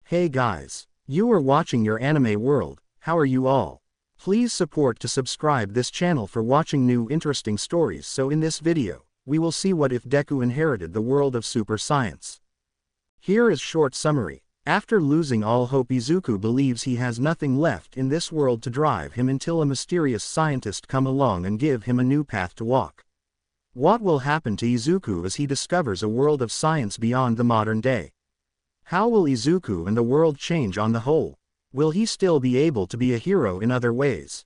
Hey guys. You are watching your anime world. How are you all? Please support to subscribe this channel for watching new interesting stories. So in this video, we will see what if Deku inherited the world of super science. Here is short summary. After losing all hope, Izuku believes he has nothing left in this world to drive him until a mysterious scientist come along and give him a new path to walk. What will happen to Izuku as he discovers a world of science beyond the modern day? How will Izuku and the world change on the whole? Will he still be able to be a hero in other ways?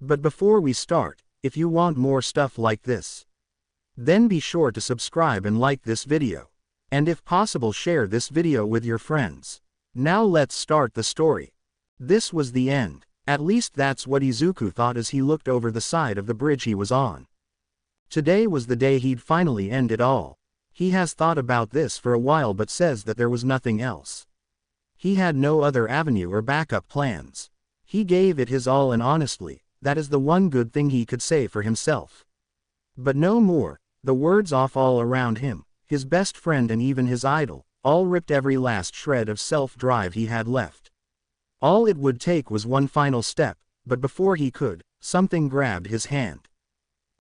But before we start, if you want more stuff like this, then be sure to subscribe and like this video. And if possible, share this video with your friends. Now let's start the story. This was the end. At least that's what Izuku thought as he looked over the side of the bridge he was on. Today was the day he'd finally end it all. He has thought about this for a while but says that there was nothing else. He had no other avenue or backup plans. He gave it his all, and honestly, that is the one good thing he could say for himself. But no more. The words off all around him, his best friend and even his idol, all ripped every last shred of self-drive he had left. All it would take was one final step, but before he could, something grabbed his hand.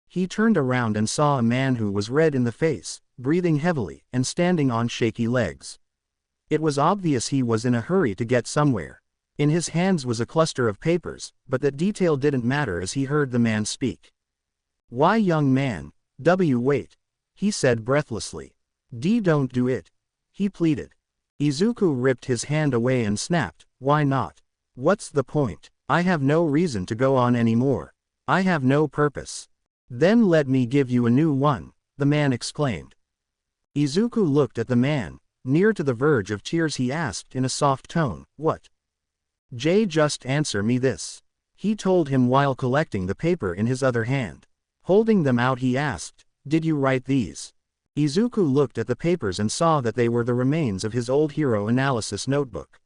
He turned around and saw a man who was red in the face, breathing heavily, and standing on shaky legs. It was obvious he was in a hurry to get somewhere. In his hands was a cluster of papers, but that detail didn't matter as he heard the man speak. "Why, young man, wait," he said breathlessly. Don't do it," he pleaded. Izuku ripped his hand away and snapped, "Why not? What's the point? I have no reason to go on anymore. I have no purpose." "Then let me give you a new one," the man exclaimed. Izuku looked at the man. Near to the verge of tears, he asked in a soft tone, "What? Just answer me this," he told him while collecting the paper in his other hand. Holding them out, he asked, "Did you write these?" Izuku looked at the papers and saw that they were the remains of his old hero analysis notebook.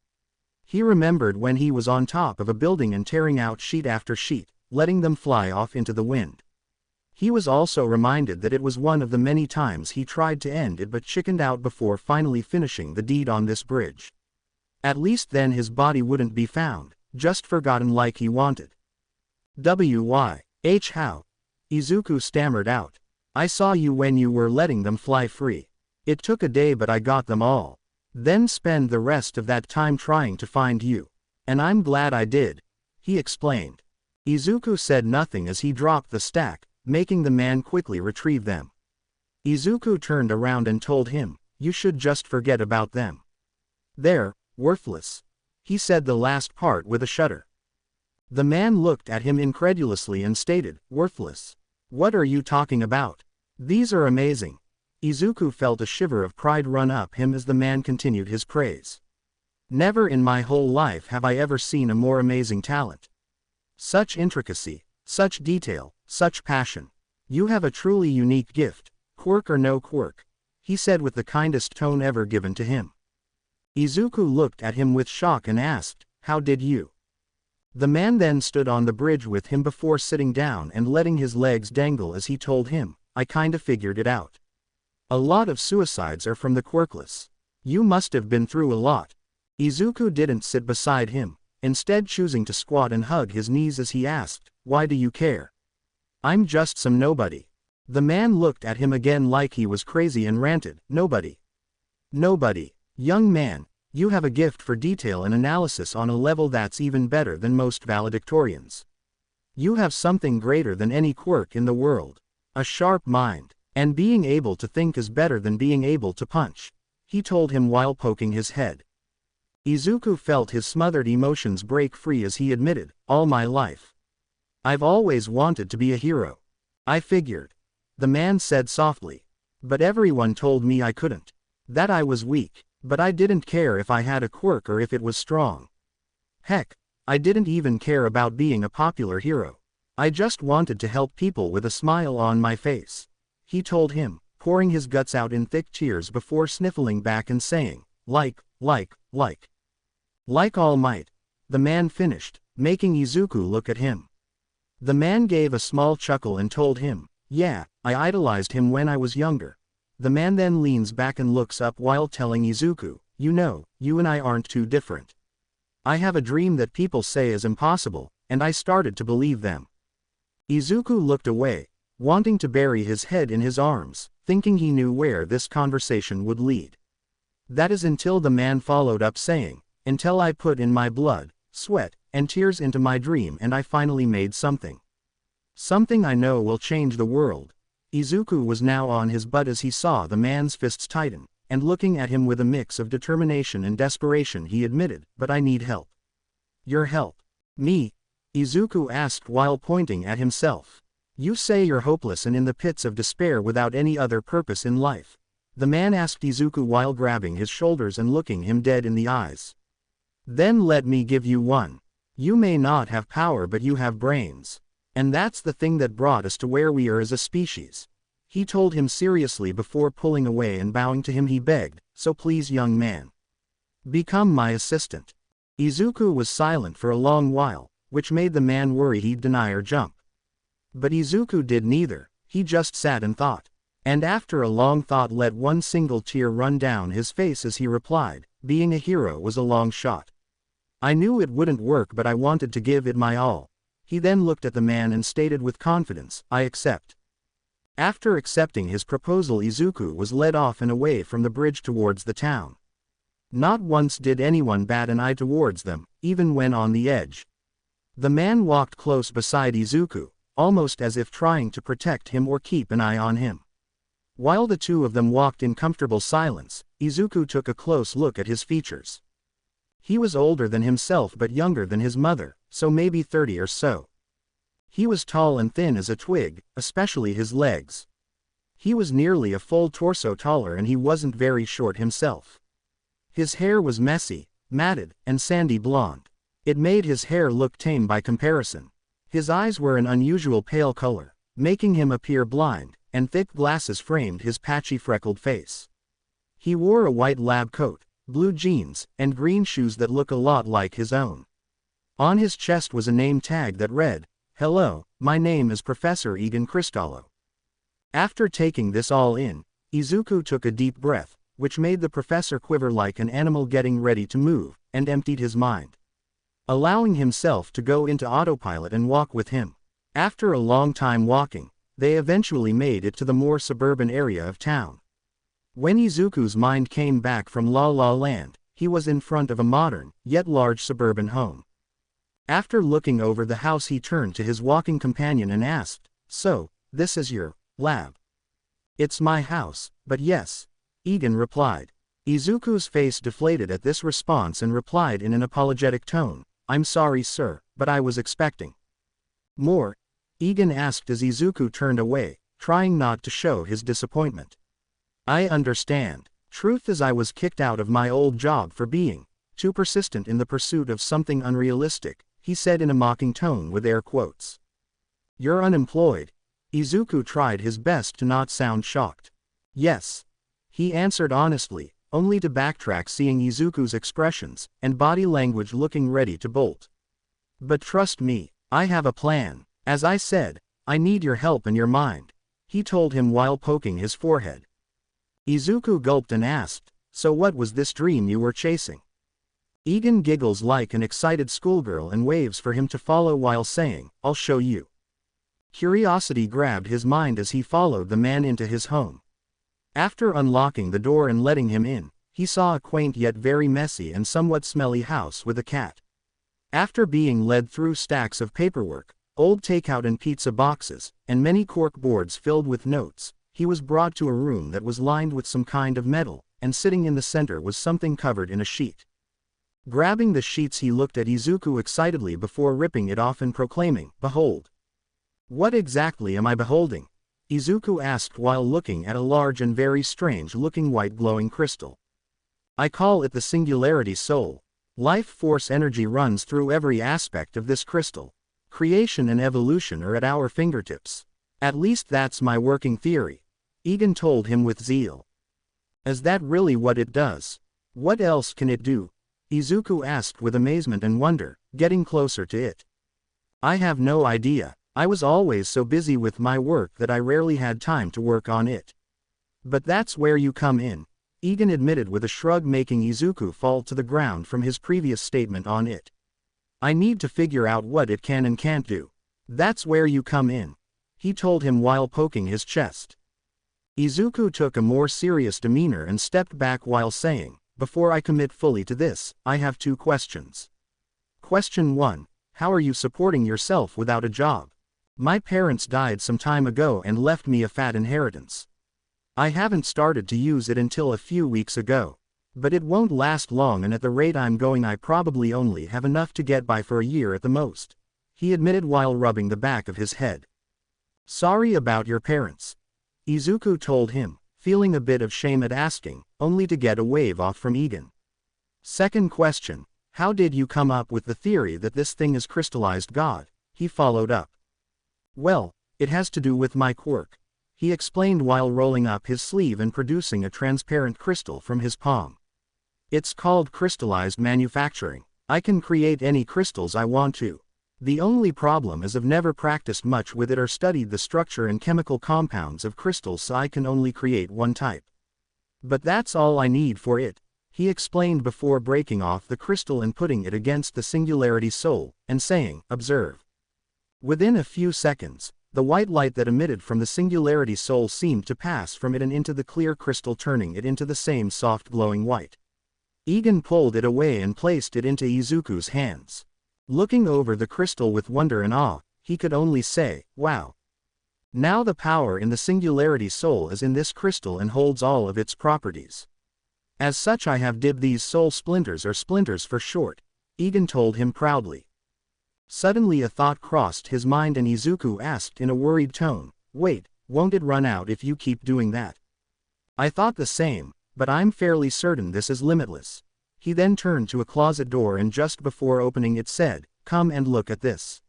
He remembered when he was on top of a building and tearing out sheet after sheet, letting them fly off into the wind. He was also reminded that it was one of the many times he tried to end it but chickened out before finally finishing the deed on this bridge. At least then his body wouldn't be found, just forgotten like he wanted. How? Izuku stammered out. "I saw you when you were letting them fly free. It took a day but I got them all. Then spend the rest of that time trying to find you. And I'm glad I did," he explained. Izuku said nothing as he dropped the stack, making the man quickly retrieve them. Izuku turned around and told him, "You should just forget about them. They're worthless." He said the last part with a shudder. The man looked at him incredulously and stated, "Worthless? What are you talking about? These are amazing." Izuku felt a shiver of pride run up him as the man continued his praise. "Never in my whole life have I ever seen a more amazing talent. Such intricacy, such detail, such passion. You have a truly unique gift, quirk or no quirk," he said with the kindest tone ever given to him. Izuku looked at him with shock and asked, "How did you?" The man then stood on the bridge with him before sitting down and letting his legs dangle as he told him, "I kinda figured it out. A lot of suicides are from the quirkless. You must have been through a lot." Izuku didn't sit beside him, instead choosing to squat and hug his knees as he asked, "Why do you care? I'm just some nobody." The man looked at him again like he was crazy and ranted, "Nobody? Nobody? Young man, you have a gift for detail and analysis on a level that's even better than most valedictorians. You have something greater than any quirk in the world. A sharp mind. And being able to think is better than being able to punch," he told him while poking his head. Izuku felt his smothered emotions break free as he admitted, "All my life, I've always wanted to be a hero. I figured," the man said softly. "But everyone told me I couldn't. That I was weak. But I didn't care if I had a quirk or if it was strong. Heck, I didn't even care about being a popular hero. I just wanted to help people with a smile on my face," he told him, pouring his guts out in thick tears before sniffling back and saying, like All Might," the man finished, making Izuku look at him. The man gave a small chuckle and told him, "Yeah, I idolized him when I was younger." The man then leans back and looks up while telling Izuku, You know, you and I aren't too different. I have a dream that people say is impossible, and I started to believe them." Izuku looked away, wanting to bury his head in his arms, thinking he knew where this conversation would lead. That is until the man followed up saying, "Until I put in my blood, sweat, and tears into my dream and I finally made something. Something I know will change the world." Izuku was now on his butt as he saw the man's fists tighten, and looking at him with a mix of determination and desperation he admitted, "But I need help." "Your help? Me?" Izuku asked while pointing at himself. "You say you're hopeless and in the pits of despair without any other purpose in life?" The man asked Izuku while grabbing his shoulders and looking him dead in the eyes. "Then let me give you one. You may not have power but you have brains. And that's the thing that brought us to where we are as a species." He told him seriously before pulling away and bowing to him he begged, "So please young man, become my assistant." Izuku was silent for a long while, which made the man worry he'd deny or jump. But Izuku did neither, he just sat and thought. And after a long thought let one single tear run down his face as he replied, "Being a hero was a long shot. I knew it wouldn't work but I wanted to give it my all." He then looked at the man and stated with confidence, "I accept." After accepting his proposal Izuku was led off and away from the bridge towards the town. Not once did anyone bat an eye towards them, even when on the edge. The man walked close beside Izuku, almost as if trying to protect him or keep an eye on him. While the two of them walked in comfortable silence, Izuku took a close look at his features. He was older than himself but younger than his mother, so maybe 30 or so. He was tall and thin as a twig, especially his legs. He was nearly a full torso taller and he wasn't very short himself. His hair was messy, matted, and sandy blonde. It made his hair look tame by comparison. His eyes were an unusual pale color, making him appear blind, and thick glasses framed his patchy freckled face. He wore a white lab coat, blue jeans, and green shoes that look a lot like his own. On his chest was a name tag that read, "Hello, my name is Professor Egan Cristallo." After taking this all in, Izuku took a deep breath, which made the professor quiver like an animal getting ready to move, and emptied his mind, allowing himself to go into autopilot and walk with him. After a long time walking, they eventually made it to the more suburban area of town. When Izuku's mind came back from La La Land, he was in front of a modern, yet large suburban home. After looking over the house he turned to his walking companion and asked, "So, this is your lab?" "It's my house, but yes," Egan replied. Izuku's face deflated at this response and replied in an apologetic tone, "I'm sorry sir, but I was expecting more." Egan asked as Izuku turned away, trying not to show his disappointment. "I understand. Truth is I was kicked out of my old job for being too persistent in the pursuit of something unrealistic," he said in a mocking tone with air quotes. "You're unemployed?" Izuku tried his best to not sound shocked. "Yes," he answered honestly, only to backtrack seeing Izuku's expressions and body language looking ready to bolt. "But trust me, I have a plan. As I said, I need your help and your mind," he told him while poking his forehead. Izuku gulped and asked, "So what was this dream you were chasing?" Egan giggles like an excited schoolgirl and waves for him to follow while saying, "I'll show you." Curiosity grabbed his mind as he followed the man into his home. After unlocking the door and letting him in, he saw a quaint yet very messy and somewhat smelly house with a cat. After being led through stacks of paperwork, old takeout and pizza boxes, and many cork boards filled with notes, he was brought to a room that was lined with some kind of metal, and sitting in the center was something covered in a sheet. Grabbing the sheets he looked at Izuku excitedly before ripping it off and proclaiming, "Behold." "What exactly am I beholding?" Izuku asked while looking at a large and very strange-looking white glowing crystal. "I call it the Singularity Soul. Life force energy runs through every aspect of this crystal. Creation and evolution are at our fingertips. At least that's my working theory," Egan told him with zeal. "Is that really what it does? What else can it do?" Izuku asked with amazement and wonder, getting closer to it. "I have no idea. I was always so busy with my work that I rarely had time to work on it. But that's where you come in." Egan admitted with a shrug, making Izuku fall to the ground from his previous statement on it. I need to figure out what it can and can't do. That's where you come in, he told him while poking his chest. Izuku took a more serious demeanor and stepped back while saying, before I commit fully to this, I have 2 questions. Question 1. How are you supporting yourself without a job? My parents died some time ago and left me a fat inheritance. I haven't started to use it until a few weeks ago. But it won't last long, and at the rate I'm going I probably only have enough to get by for a year at the most, he admitted while rubbing the back of his head. Sorry about your parents, Izuku told him, feeling a bit of shame at asking, only to get a wave off from Egan. Second question, how did you come up with the theory that this thing is crystallized God? He followed up. Well, it has to do with my quirk, he explained while rolling up his sleeve and producing a transparent crystal from his palm. It's called crystallized manufacturing. I can create any crystals I want to. The only problem is I've never practiced much with it or studied the structure and chemical compounds of crystals, so I can only create one type. But that's all I need for it, he explained before breaking off the crystal and putting it against the Singularity Soul, and saying, observe. Within a few seconds, the white light that emitted from the Singularity Soul seemed to pass from it and into the clear crystal, turning it into the same soft glowing white. Egan pulled it away and placed it into Izuku's hands. Looking over the crystal with wonder and awe, he could only say, wow. Now the power in the Singularity Soul is in this crystal and holds all of its properties. As such I have dibbed these soul splinters, or splinters for short, Egan told him proudly. Suddenly a thought crossed his mind and Izuku asked in a worried tone, wait, won't it run out if you keep doing that? I thought the same, but I'm fairly certain this is limitless. He then turned to a closet door and just before opening it said, come and look at this.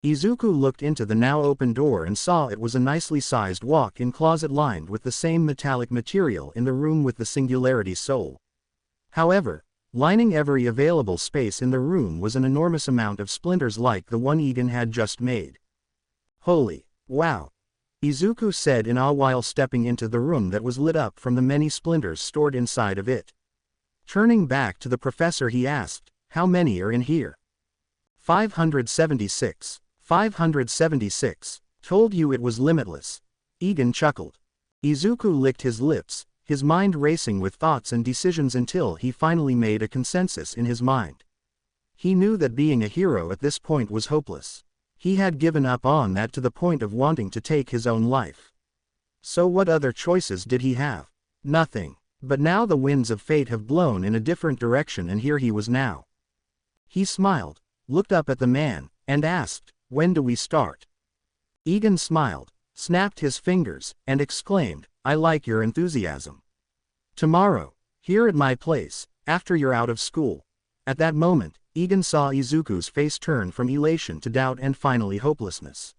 Izuku looked into the now open door and saw it was a nicely sized walk-in closet lined with the same metallic material in the room with the Singularity Soul. However, lining every available space in the room was an enormous amount of splinters like the one Egan had just made. Holy, wow! Izuku said in awe while stepping into the room that was lit up from the many splinters stored inside of it. Turning back to the professor he asked, how many are in here? 576. 576. Told you it was limitless. Egan chuckled. Izuku licked his lips, his mind racing with thoughts and decisions until he finally made a consensus in his mind. He knew that being a hero at this point was hopeless. He had given up on that to the point of wanting to take his own life. So what other choices did he have? Nothing. But now the winds of fate have blown in a different direction and here he was now. He smiled, looked up at the man, and asked, when do we start? Egan smiled, snapped his fingers, and exclaimed, I like your enthusiasm. Tomorrow, here at my place, after you're out of school. At that moment, Egan saw Izuku's face turn from elation to doubt and finally hopelessness.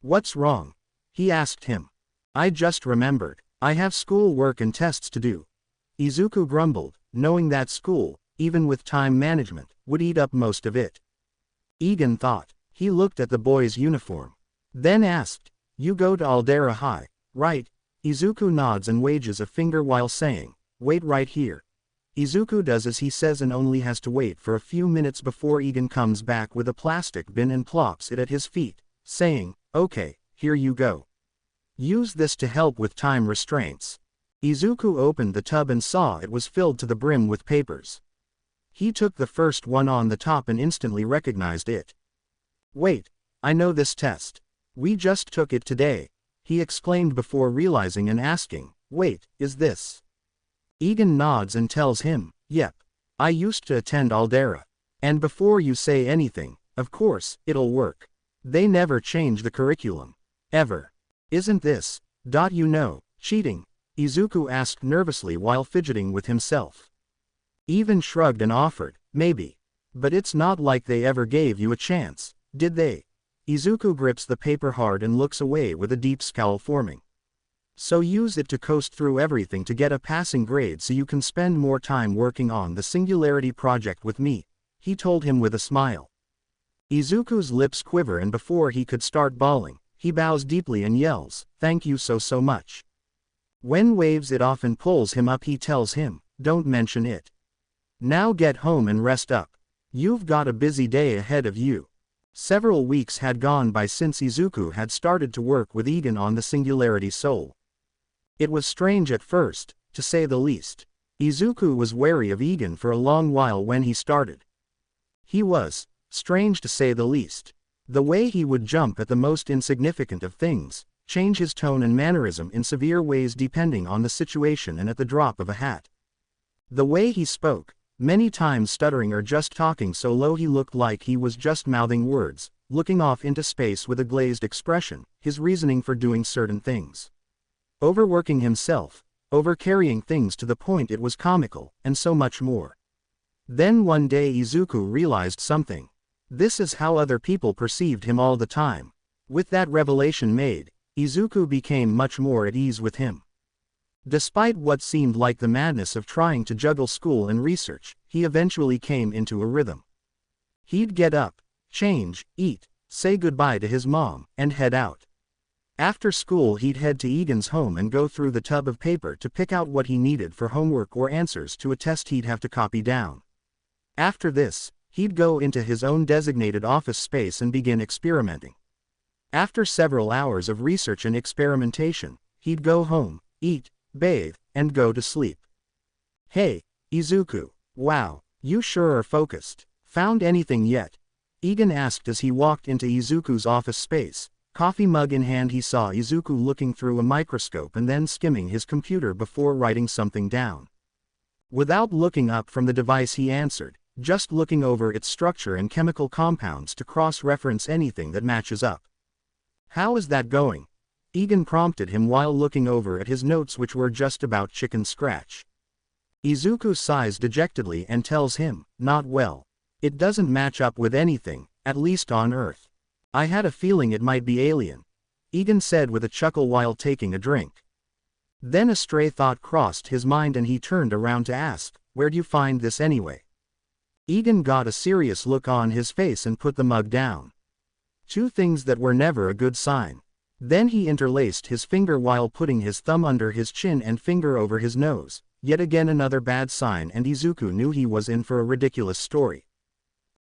What's wrong? He asked him. I just remembered, I have school work and tests to do. Izuku grumbled, knowing that school, even with time management, would eat up most of it. Egan thought. He looked at the boy's uniform. Then asked, you go to Aldera High, right? Izuku nods and waves a finger while saying, wait right here. Izuku does as he says and only has to wait for a few minutes before Egan comes back with a plastic bin and plops it at his feet, saying, okay, here you go. Use this to help with time restraints. Izuku opened the tub and saw it was filled to the brim with papers. He took the first one on the top and instantly recognized it. Wait, I know this test. We just took it today, he exclaimed before realizing and asking, wait, is this? Egan nods and tells him, yep. I used to attend Aldera. And before you say anything, of course, it'll work. They never change the curriculum. Ever. Isn't this, cheating? Izuku asked nervously while fidgeting with himself. Even shrugged and offered, maybe. But it's not like they ever gave you a chance, did they? Izuku grips the paper hard and looks away with a deep scowl forming. So use it to coast through everything to get a passing grade so you can spend more time working on the Singularity project with me, he told him with a smile. Izuku's lips quiver and before he could start bawling, he bows deeply and yells, thank you so much. When waves it often pulls him up. He tells him, don't mention it. Now get home and rest up. You've got a busy day ahead of you. Several weeks had gone by since Izuku had started to work with Egan on the Singularity Soul. It was strange at first, to say the least. Izuku was wary of Egan for a long while when he started. He was, strange to say the least. The way he would jump at the most insignificant of things, change his tone and mannerism in severe ways depending on the situation and at the drop of a hat. The way he spoke, many times stuttering or just talking so low he looked like he was just mouthing words, looking off into space with a glazed expression, his reasoning for doing certain things. Overworking himself, overcarrying things to the point it was comical, and so much more. Then one day Izuku realized something. This is how other people perceived him all the time. With that revelation made, Izuku became much more at ease with him. Despite what seemed like the madness of trying to juggle school and research, he eventually came into a rhythm. He'd get up, change, eat, say goodbye to his mom, and head out. After school he'd head to Egan's home and go through the tub of paper to pick out what he needed for homework or answers to a test he'd have to copy down. After this, he'd go into his own designated office space and begin experimenting. After several hours of research and experimentation, he'd go home, eat, bathe, and go to sleep. Hey, Izuku, wow, you sure are focused. Found anything yet? Egan asked as he walked into Izuku's office space. Coffee mug in hand he saw Izuku looking through a microscope and then skimming his computer before writing something down. Without looking up from the device he answered, just looking over its structure and chemical compounds to cross-reference anything that matches up. How is that going? Egan prompted him while looking over at his notes which were just about chicken scratch. Izuku sighs dejectedly and tells him, not well. It doesn't match up with anything, at least on Earth. I had a feeling it might be alien, Egan said with a chuckle while taking a drink. Then a stray thought crossed his mind and he turned around to ask, where'd you find this anyway? Egan got a serious look on his face and put the mug down. Two things that were never a good sign. Then he interlaced his finger while putting his thumb under his chin and finger over his nose, yet again another bad sign, and Izuku knew he was in for a ridiculous story.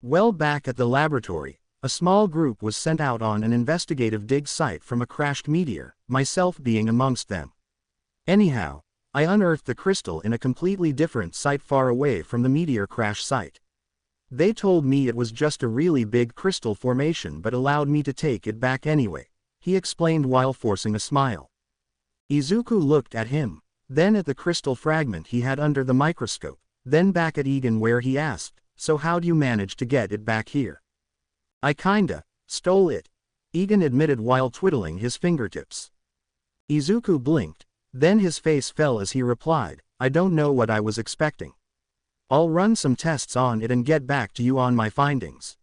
Well, back at the laboratory, a small group was sent out on an investigative dig site from a crashed meteor, myself being amongst them. Anyhow, I unearthed the crystal in a completely different site far away from the meteor crash site. They told me it was just a really big crystal formation but allowed me to take it back anyway, he explained while forcing a smile. Izuku looked at him, then at the crystal fragment he had under the microscope, then back at Egan where he asked, so how'd you manage to get it back here? I kinda stole it, Egan admitted while twiddling his fingertips. Izuku blinked, then his face fell as he replied, I don't know what I was expecting. I'll run some tests on it and get back to you on my findings.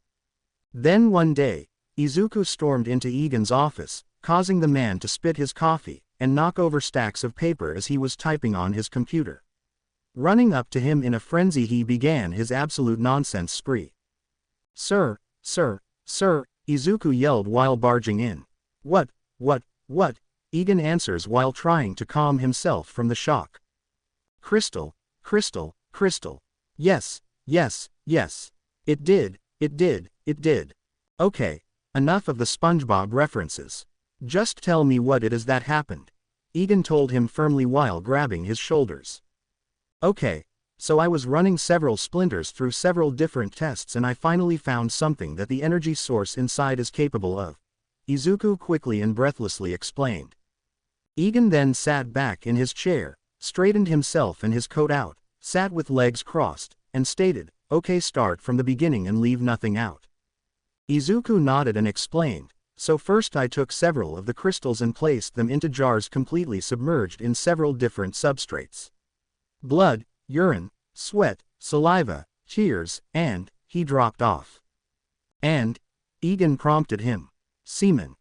Then one day, Izuku stormed into Egan's office, causing the man to spit his coffee and knock over stacks of paper as he was typing on his computer. Running up to him in a frenzy he began his absolute nonsense spree. Sir, Izuku yelled while barging in. What, Egan answers while trying to calm himself from the shock. Crystal. Yes. It did. Okay. Enough of the SpongeBob references. Just tell me what it is that happened. Egan told him firmly while grabbing his shoulders. Okay, so I was running several splinters through several different tests and I finally found something that the energy source inside is capable of, Izuku quickly and breathlessly explained. Egan then sat back in his chair, straightened himself and his coat out, sat with legs crossed, and stated, okay, start from the beginning and leave nothing out. Izuku nodded and explained, so first I took several of the crystals and placed them into jars completely submerged in several different substrates. Blood, urine, sweat, saliva, tears, and, he dropped off. And, Egan prompted him. Semen.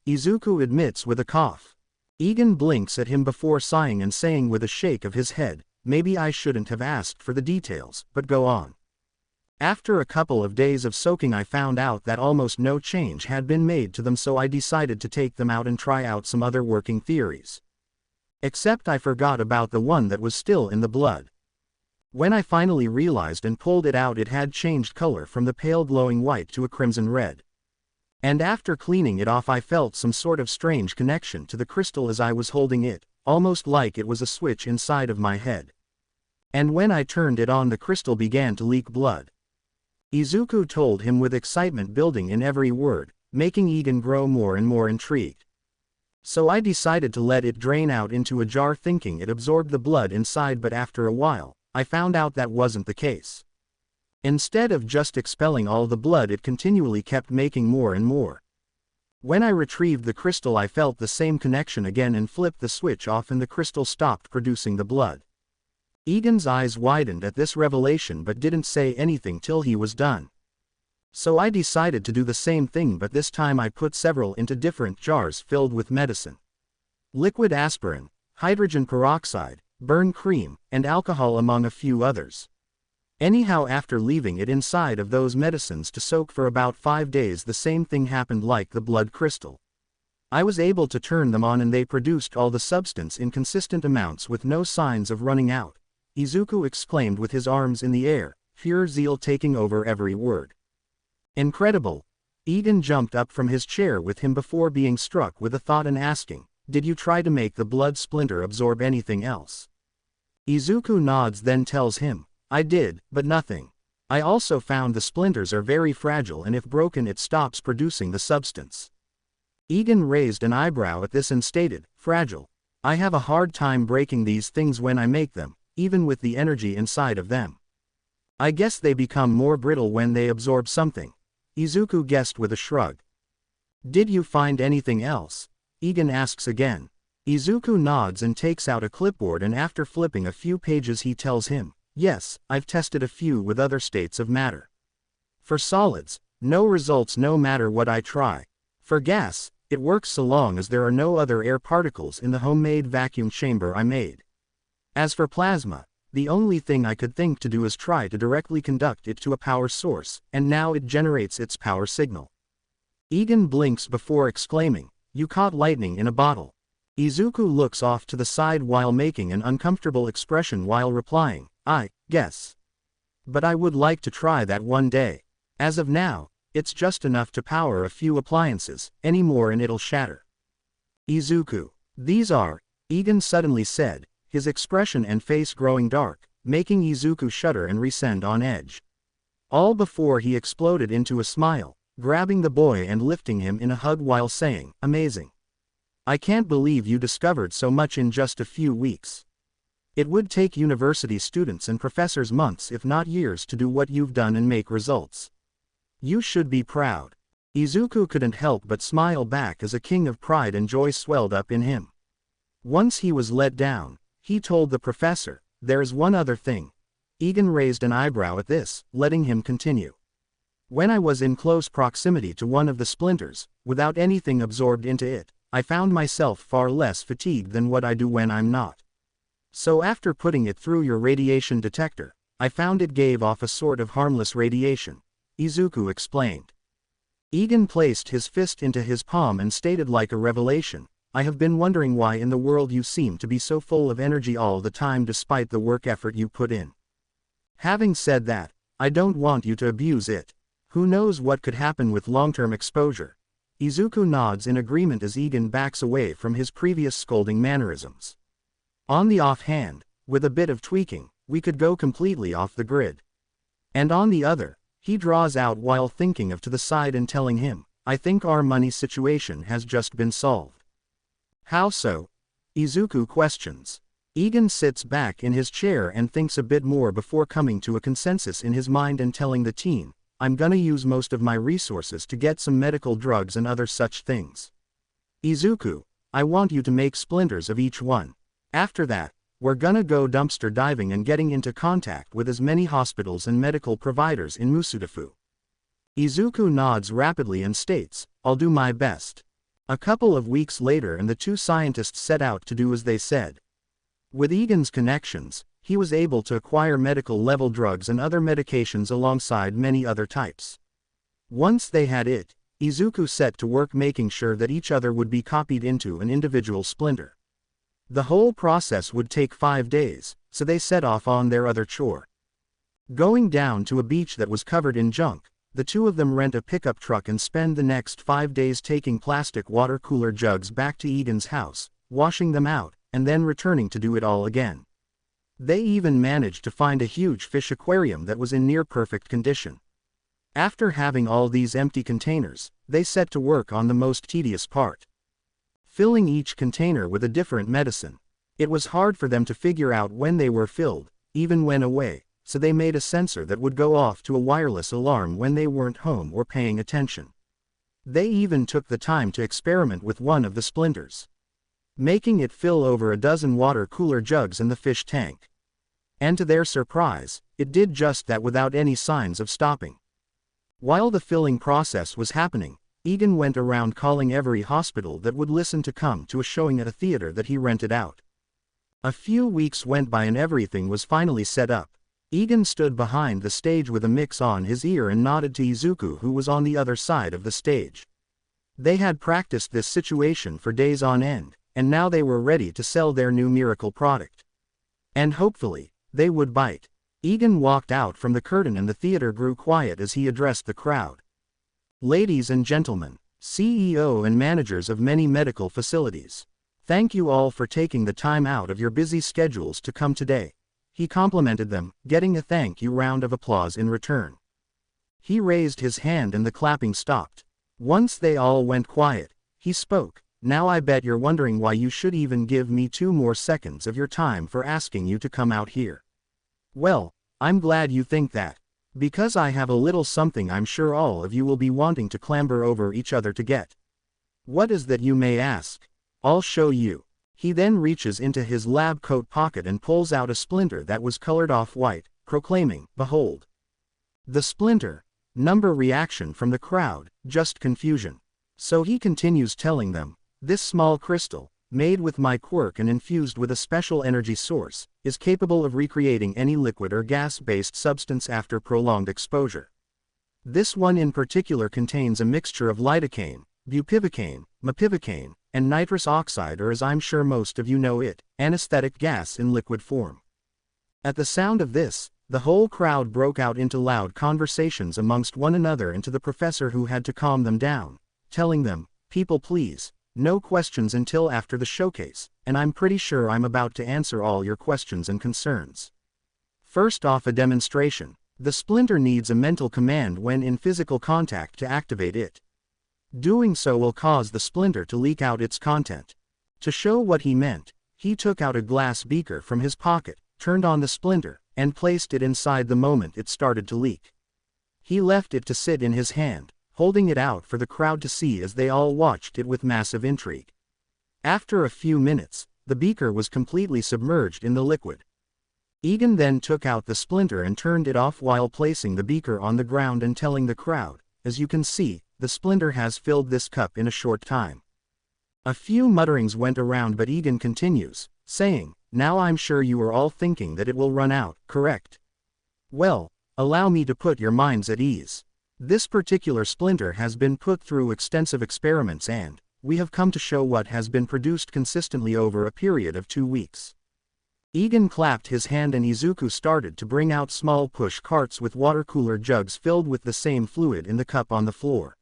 Izuku admits with a cough. Egan blinks at him before sighing and saying with a shake of his head, maybe I shouldn't have asked for the details, but go on. After a couple of days of soaking I found out that almost no change had been made to them, so I decided to take them out and try out some other working theories. Except I forgot about the one that was still in the blood. When I finally realized and pulled it out, it had changed color from the pale glowing white to a crimson red. And after cleaning it off, I felt some sort of strange connection to the crystal as I was holding it, almost like it was a switch inside of my head. And when I turned it on, the crystal began to leak blood. Izuku told him with excitement building in every word, making Egan grow more and more intrigued. So I decided to let it drain out into a jar, thinking it absorbed the blood inside, but after a while, I found out that wasn't the case. Instead of just expelling all the blood, it continually kept making more and more. When I retrieved the crystal, I felt the same connection again and flipped the switch off, and the crystal stopped producing the blood. Egan's eyes widened at this revelation but didn't say anything till he was done. So I decided to do the same thing, but this time I put several into different jars filled with medicine. Liquid aspirin, hydrogen peroxide, burn cream, and alcohol among a few others. Anyhow, after leaving it inside of those medicines to soak for about 5 days, the same thing happened like the blood crystal. I was able to turn them on and they produced all the substance in consistent amounts with no signs of running out, Izuku exclaimed with his arms in the air, pure zeal taking over every word. Incredible! Egan jumped up from his chair with him before being struck with a thought and asking, did you try to make the blood splinter absorb anything else? Izuku nods, then tells him, I did, but nothing. I also found the splinters are very fragile and if broken it stops producing the substance. Egan raised an eyebrow at this and stated, fragile. I have a hard time breaking these things when I make them, even with the energy inside of them. I guess they become more brittle when they absorb something, Izuku guessed with a shrug. Did you find anything else? Egan asks again. Izuku nods and takes out a clipboard, and after flipping a few pages he tells him, yes, I've tested a few with other states of matter. For solids, no results no matter what I try. For gas, it works so long as there are no other air particles in the homemade vacuum chamber I made. As for plasma, the only thing I could think to do is try to directly conduct it to a power source, and now it generates its power signal. Egan blinks before exclaiming, you caught lightning in a bottle. Izuku looks off to the side while making an uncomfortable expression while replying, I guess. But I would like to try that one day. As of now, it's just enough to power a few appliances, any more and it'll shatter. Izuku, these are, Egan suddenly said, his expression and face growing dark, making Izuku shudder and resend on edge. All before he exploded into a smile, grabbing the boy and lifting him in a hug while saying, amazing. I can't believe you discovered so much in just a few weeks. It would take university students and professors months if not years to do what you've done and make results. You should be proud. Izuku couldn't help but smile back as a king of pride and joy swelled up in him. Once he was let down, he told the professor, there's one other thing. Egan raised an eyebrow at this, letting him continue. When I was in close proximity to one of the splinters, without anything absorbed into it, I found myself far less fatigued than what I do when I'm not. So after putting it through your radiation detector, I found it gave off a sort of harmless radiation, Izuku explained. Egan placed his fist into his palm and stated like a revelation, I have been wondering why in the world you seem to be so full of energy all the time despite the work effort you put in. Having said that, I don't want you to abuse it. Who knows what could happen with long-term exposure. Izuku nods in agreement as Egan backs away from his previous scolding mannerisms. On the offhand, with a bit of tweaking, we could go completely off the grid. And on the other, he draws out while thinking of to the side and telling him, I think our money situation has just been solved. How so? Izuku questions. Egan sits back in his chair and thinks a bit more before coming to a consensus in his mind and telling the teen, I'm gonna use most of my resources to get some medical drugs and other such things. Izuku, I want you to make splinters of each one. After that, we're gonna go dumpster diving and getting into contact with as many hospitals and medical providers in Musudafu. Izuku nods rapidly and states, I'll do my best. A couple of weeks later and the two scientists set out to do as they said. With Egan's connections, he was able to acquire medical-level drugs and other medications alongside many other types. Once they had it, Izuku set to work making sure that each other would be copied into an individual splinter. The whole process would take 5 days, so they set off on their other chore. Going down to a beach that was covered in junk, the two of them rent a pickup truck and spend the next 5 days taking plastic water cooler jugs back to Egan's house, washing them out, and then returning to do it all again. They even managed to find a huge fish aquarium that was in near perfect condition. After having all these empty containers, they set to work on the most tedious part. Filling each container with a different medicine. It was hard for them to figure out when they were filled, even when away, so they made a sensor that would go off to a wireless alarm when they weren't home or paying attention. They even took the time to experiment with one of the splinters, making it fill over a dozen water cooler jugs in the fish tank. And to their surprise, it did just that without any signs of stopping. While the filling process was happening, Egan went around calling every hospital that would listen to come to a showing at a theater that he rented out. A few weeks went by and everything was finally set up. Egan stood behind the stage with a mix on his ear and nodded to Izuku, who was on the other side of the stage. They had practiced this situation for days on end, and now they were ready to sell their new miracle product. And hopefully, they would bite. Egan walked out from the curtain and the theater grew quiet as he addressed the crowd. Ladies and gentlemen, CEO and managers of many medical facilities, thank you all for taking the time out of your busy schedules to come today. He complimented them, getting a thank you round of applause in return. He raised his hand and the clapping stopped. Once they all went quiet, he spoke. Now I bet you're wondering why you should even give me 2 more seconds of your time for asking you to come out here. Well, I'm glad you think that. Because I have a little something I'm sure all of you will be wanting to clamber over each other to get. What is that, you may ask? I'll show you. He then reaches into his lab coat pocket and pulls out a splinter that was colored off-white, proclaiming, "Behold." The splinter. Number reaction from the crowd, just confusion. So he continues telling them, "This small crystal, made with my quirk and infused with a special energy source, is capable of recreating any liquid or gas-based substance after prolonged exposure. This one in particular contains a mixture of lidocaine, bupivacaine, mepivacaine, and nitrous oxide, or as I'm sure most of you know it, anesthetic gas in liquid form." At the sound of this, the whole crowd broke out into loud conversations amongst one another and to the professor, who had to calm them down, telling them, "People please, no questions until after the showcase, and I'm pretty sure I'm about to answer all your questions and concerns. First off, a demonstration. The splinter needs a mental command when in physical contact to activate it. Doing so will cause the splinter to leak out its content." To show what he meant, he took out a glass beaker from his pocket, turned on the splinter, and placed it inside the moment it started to leak. He left it to sit in his hand, holding it out for the crowd to see as they all watched it with massive intrigue. After a few minutes, the beaker was completely submerged in the liquid. Egan then took out the splinter and turned it off while placing the beaker on the ground and telling the crowd, "As you can see, the splinter has filled this cup in a short time." A few mutterings went around, but Egan continues, saying, "Now I'm sure you are all thinking that it will run out, correct? Well, allow me to put your minds at ease. This particular splinter has been put through extensive experiments and we have come to show what has been produced consistently over a period of 2 weeks." Egan clapped his hand and Izuku started to bring out small push carts with water cooler jugs filled with the same fluid in the cup on the floor.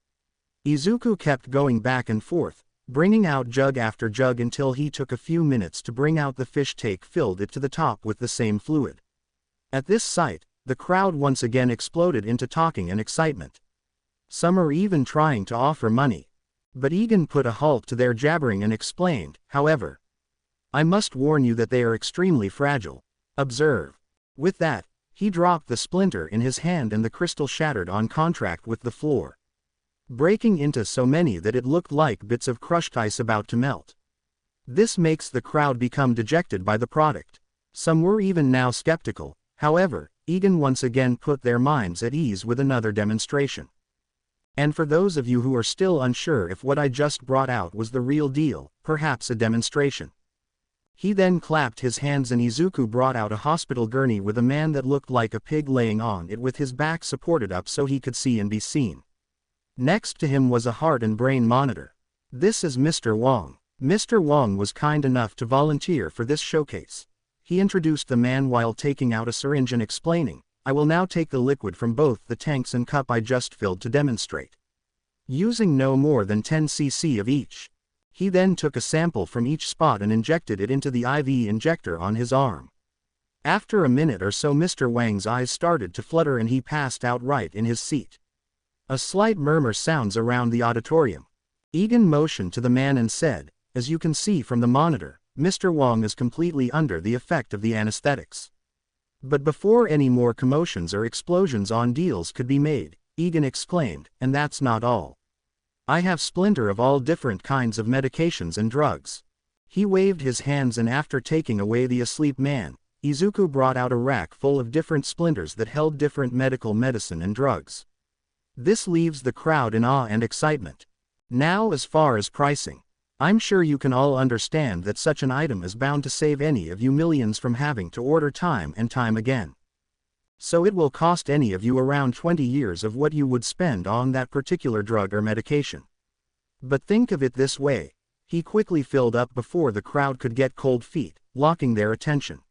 Izuku kept going back and forth, bringing out jug after jug until he took a few minutes to bring out the fish tank, filled it to the top with the same fluid. At this sight, the crowd once again exploded into talking and excitement. Some are even trying to offer money. But Egan put a halt to their jabbering and explained, "However, I must warn you that they are extremely fragile. Observe." With that, he dropped the splinter in his hand and the crystal shattered on contact with the floor, breaking into so many that it looked like bits of crushed ice about to melt. This makes the crowd become dejected by the product. Some were even now skeptical. However, Egan once again put their minds at ease with another demonstration. And for those of you who are still unsure if what I just brought out was the real deal, perhaps a demonstration. He then clapped his hands and Izuku brought out a hospital gurney with a man that looked like a pig laying on it with his back supported up so he could see and be seen. Next to him was a heart and brain monitor. "This is Mr. Wong. Mr. Wong was kind enough to volunteer for this showcase. He introduced the man while taking out a syringe and explaining, "I will now take the liquid from both the tanks and cup I just filled to demonstrate. Using no more than 10 cc of each." He then took a sample from each spot and injected it into the IV injector on his arm. After a minute or so Mr. Wang's eyes started to flutter and he passed out right in his seat. A slight murmur sounds around the auditorium. Egan motioned to the man and said, "As you can see from the monitor, Mr. Wong is completely under the effect of the anesthetics." But before any more commotions or explosions on deals could be made, Egan exclaimed, "And that's not all. I have splinter of all different kinds of medications and drugs." He waved his hands and after taking away the asleep man, Izuku brought out a rack full of different splinters that held different medical medicine and drugs. This leaves the crowd in awe and excitement. Now as far as pricing, I'm sure you can all understand that such an item is bound to save any of you millions from having to order time and time again. So it will cost any of you around 20 years of what you would spend on that particular drug or medication. But think of it this way, he quickly filled up before the crowd could get cold feet, locking their attention.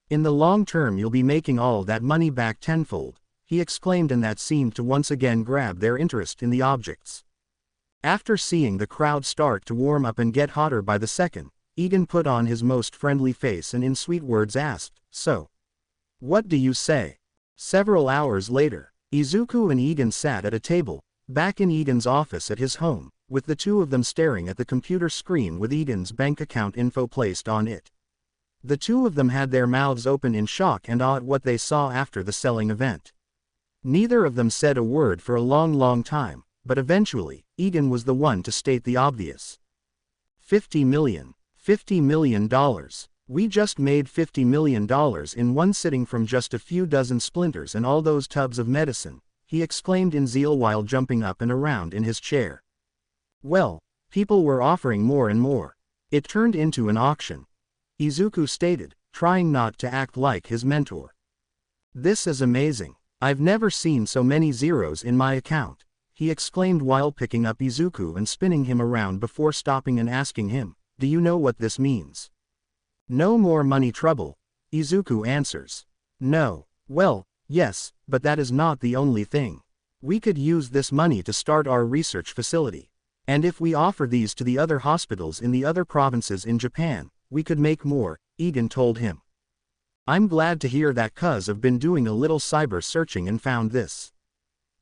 "In the long term you'll be making all that money back tenfold," he exclaimed, and that seemed to once again grab their interest in the objects. After seeing the crowd start to warm up and get hotter by the second, Egan put on his most friendly face and in sweet words asked, "So, what do you say?" Several hours later, Izuku and Egan sat at a table, back in Egan's office at his home, with the two of them staring at the computer screen with Egan's bank account info placed on it. The two of them had their mouths open in shock and awe at what they saw after the selling event. Neither of them said a word for a long time, but eventually, Egan was the one to state the obvious. $50 million. $50 million. We just made $50 million in one sitting from just a few dozen splinters and all those tubs of medicine, he exclaimed in zeal while jumping up and around in his chair. Well, people were offering more and more. It turned into an auction. Izuku stated, trying not to act like his mentor. "This is amazing. I've never seen so many zeros in my account," he exclaimed while picking up Izuku and spinning him around before stopping and asking him, "Do you know what this means?" "No more money trouble," Izuku answers. "No. Well, yes, but that is not the only thing. We could use this money to start our research facility. And if we offer these to the other hospitals in the other provinces in Japan, we could make more," Egan told him. "I'm glad to hear that 'cause I've been doing a little cyber searching and found this,"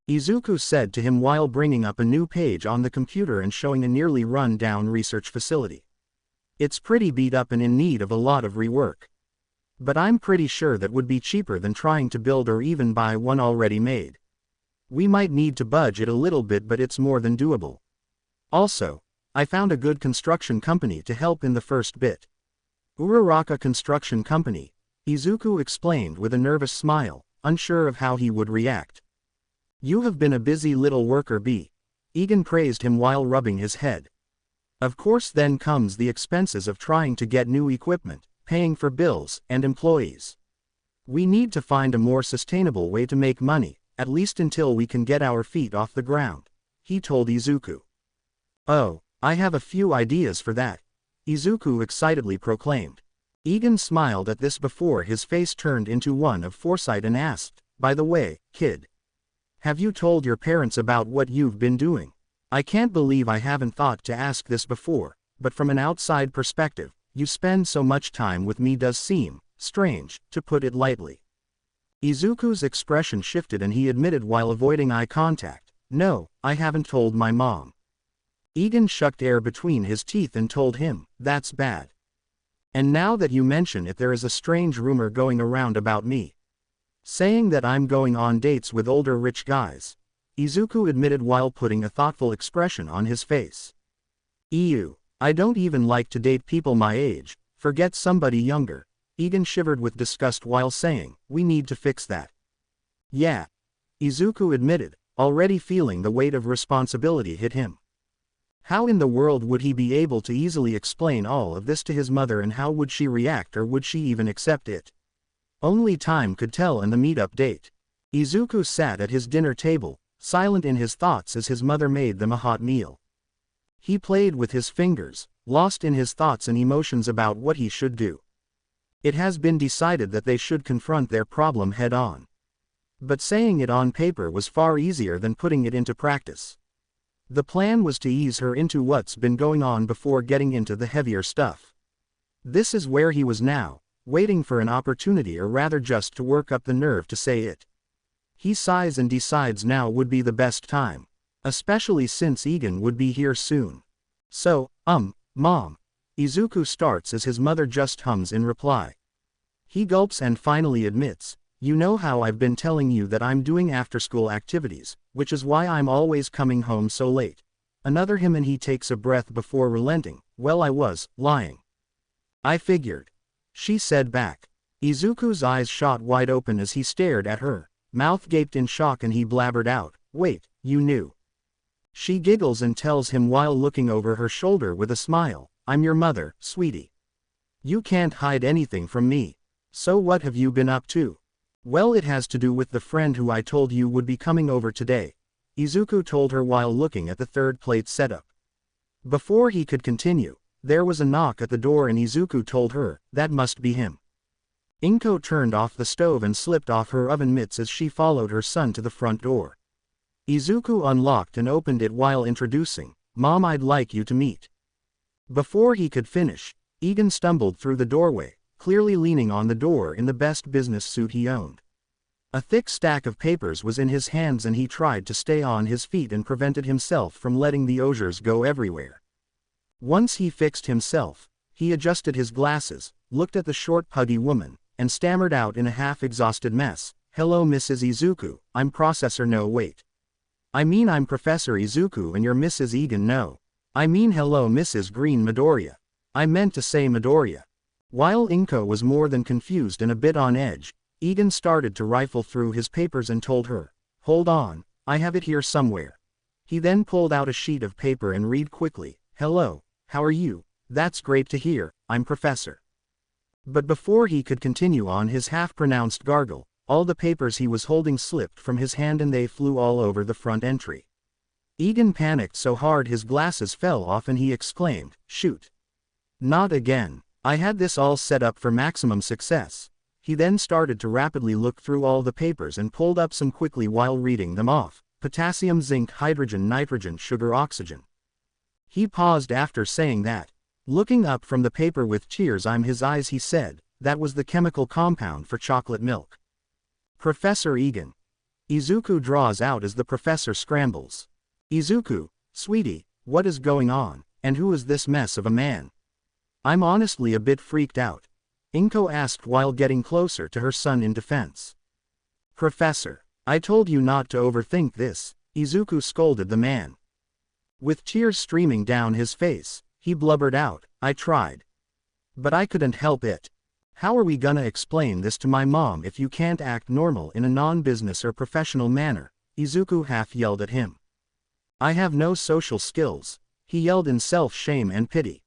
Izuku said to him while bringing up a new page on the computer and showing a nearly run-down research facility. "It's pretty beat up and in need of a lot of rework. But I'm pretty sure that would be cheaper than trying to build or even buy one already made. We might need to budget a little bit, but it's more than doable. Also, I found a good construction company to help in the first bit. Uraraka Construction Company," Izuku explained with a nervous smile, unsure of how he would react. "You have been a busy little worker bee," Egan praised him while rubbing his head. "Of course then comes the expenses of trying to get new equipment, paying for bills, and employees. We need to find a more sustainable way to make money, at least until we can get our feet off the ground," he told Izuku. "Oh, I have a few ideas for that," Izuku excitedly proclaimed. Egan smiled at this before his face turned into one of foresight and asked, "By the way, kid, have you told your parents about what you've been doing? I can't believe I haven't thought to ask this before, but from an outside perspective, you spend so much time with me does seem strange, to put it lightly." Izuku's expression shifted and he admitted while avoiding eye contact, "No, I haven't told my mom." Egan shucked air between his teeth and told him, "That's bad. And now that you mention it, there is a strange rumor going around about me saying that I'm going on dates with older rich guys," Izuku admitted while putting a thoughtful expression on his face. "Ew, I don't even like to date people my age, forget somebody younger," Egan shivered with disgust while saying, "We need to fix that." "Yeah," Izuku admitted, already feeling the weight of responsibility hit him. How in the world would he be able to easily explain all of this to his mother, and how would she react, or would she even accept it? Only time could tell. In the meetup date, Izuku sat at his dinner table, silent in his thoughts as his mother made them a hot meal. He played with his fingers, lost in his thoughts and emotions about what he should do. It has been decided that they should confront their problem head-on. But saying it on paper was far easier than putting it into practice. The plan was to ease her into what's been going on before getting into the heavier stuff. This is where he was now, waiting for an opportunity, or rather just to work up the nerve to say it. He sighs and decides now would be the best time, especially since Egan would be here soon. So, Mom. Izuku starts as his mother just hums in reply. He gulps and finally admits, you know how I've been telling you that I'm doing after-school activities, which is why I'm always coming home so late. Another him, and he takes a breath before relenting. Well, I was lying. I figured. She said back. Izuku's eyes shot wide open as he stared at her, mouth gaped in shock, and he blabbered out, wait, you knew. She giggles and tells him while looking over her shoulder with a smile, I'm your mother, sweetie. You can't hide anything from me. So what have you been up to? Well, it has to do with the friend who I told you would be coming over today, Izuku told her while looking at the third plate setup. Before he could continue, there was a knock at the door, and Izuku told her, that must be him. Inko turned off the stove and slipped off her oven mitts as she followed her son to the front door. Izuku unlocked and opened it while introducing, Mom, I'd like you to meet. Before he could finish, Egan stumbled through the doorway, clearly leaning on the door in the best business suit he owned. A thick stack of papers was in his hands, and he tried to stay on his feet and prevented himself from letting the osiers go everywhere. Once he fixed himself, he adjusted his glasses, looked at the short puggy woman, and stammered out in a half-exhausted mess, hello Mrs. Izuku, I'm Processor no wait. I mean I'm Professor Izuku and you're Mrs. Egan no. I mean hello Mrs. Green Midoriya. I meant to say Midoriya. While Inko was more than confused and a bit on edge, Egan started to rifle through his papers and told her, hold on, I have it here somewhere. He then pulled out a sheet of paper and read quickly, hello, how are you? That's great to hear, I'm Professor. But before he could continue on his half-pronounced gargle, all the papers he was holding slipped from his hand and they flew all over the front entry. Egan panicked so hard his glasses fell off and he exclaimed, shoot. Not again. I had this all set up for maximum success. He then started to rapidly look through all the papers and pulled up some quickly while reading them off, potassium, zinc, hydrogen, nitrogen, sugar, oxygen. He paused after saying that. Looking up from the paper with tears in his eyes he said, that was the chemical compound for chocolate milk. Professor Egan. Izuku draws out as the professor scrambles. Izuku, sweetie, what is going on, and who is this mess of a man? I'm honestly a bit freaked out, Inko asked while getting closer to her son in defense. Professor, I told you not to overthink this, Izuku scolded the man. With tears streaming down his face, he blubbered out, I tried. But I couldn't help it. How are we gonna explain this to my mom if you can't act normal in a non-business or professional manner? Izuku half yelled at him. I have no social skills, he yelled in self-shame and pity.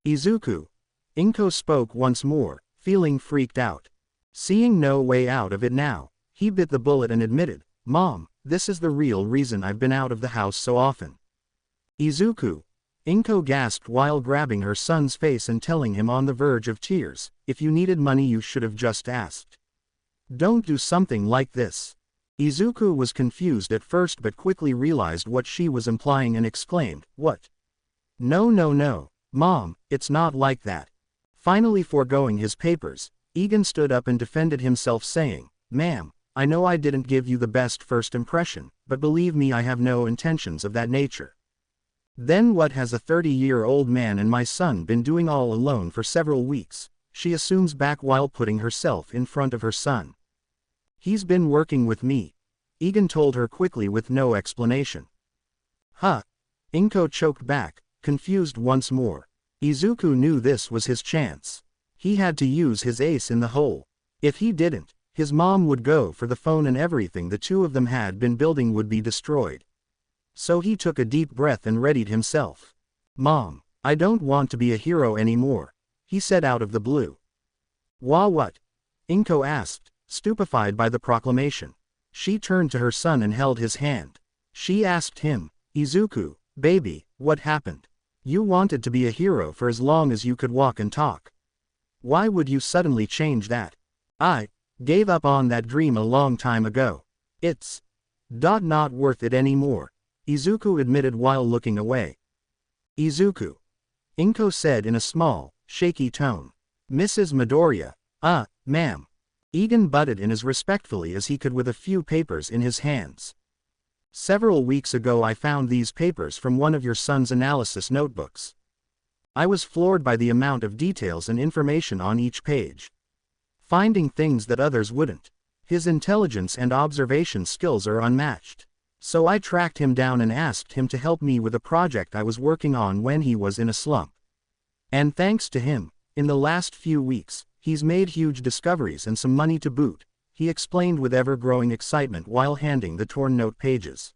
Izuku. Inko spoke once more, feeling freaked out. Seeing no way out of it now, he bit the bullet and admitted, Mom, this is the real reason I've been out of the house so often. Izuku. Inko gasped while grabbing her son's face and telling him on the verge of tears, if you needed money you should have just asked. Don't do something like this. Izuku was confused at first but quickly realized what she was implying and exclaimed, what? No, Mom, it's not like that. Finally foregoing his papers, Egan stood up and defended himself saying, Ma'am, I know I didn't give you the best first impression, but believe me I have no intentions of that nature. Then what has a 30-year-old man and my son been doing all alone for several weeks? She assumes back while putting herself in front of her son. He's been working with me, Egan told her quickly with no explanation. Huh? Inko choked back, confused once more. Izuku knew this was his chance. He had to use his ace in the hole. If he didn't, his mom would go for the phone and everything the two of them had been building would be destroyed. So he took a deep breath and readied himself. Mom, I don't want to be a hero anymore, he said out of the blue. What? Inko asked, stupefied by the proclamation. She turned to her son and held his hand. She asked him, Izuku, baby, what happened? You wanted to be a hero for as long as you could walk and talk. Why would you suddenly change that? I gave up on that dream a long time ago. It's not worth it anymore, Izuku admitted while looking away. Izuku, Inko said in a small, shaky tone. Mrs. Midoriya, ma'am. Egan butted in as respectfully as he could with a few papers in his hands. Several weeks ago I found these papers from one of your son's analysis notebooks. I was floored by the amount of details and information on each page. Finding things that others wouldn't. His intelligence and observation skills are unmatched. So I tracked him down and asked him to help me with a project I was working on when he was in a slump. And thanks to him, in the last few weeks, he's made huge discoveries and some money to boot, he explained with ever-growing excitement while handing the torn note pages.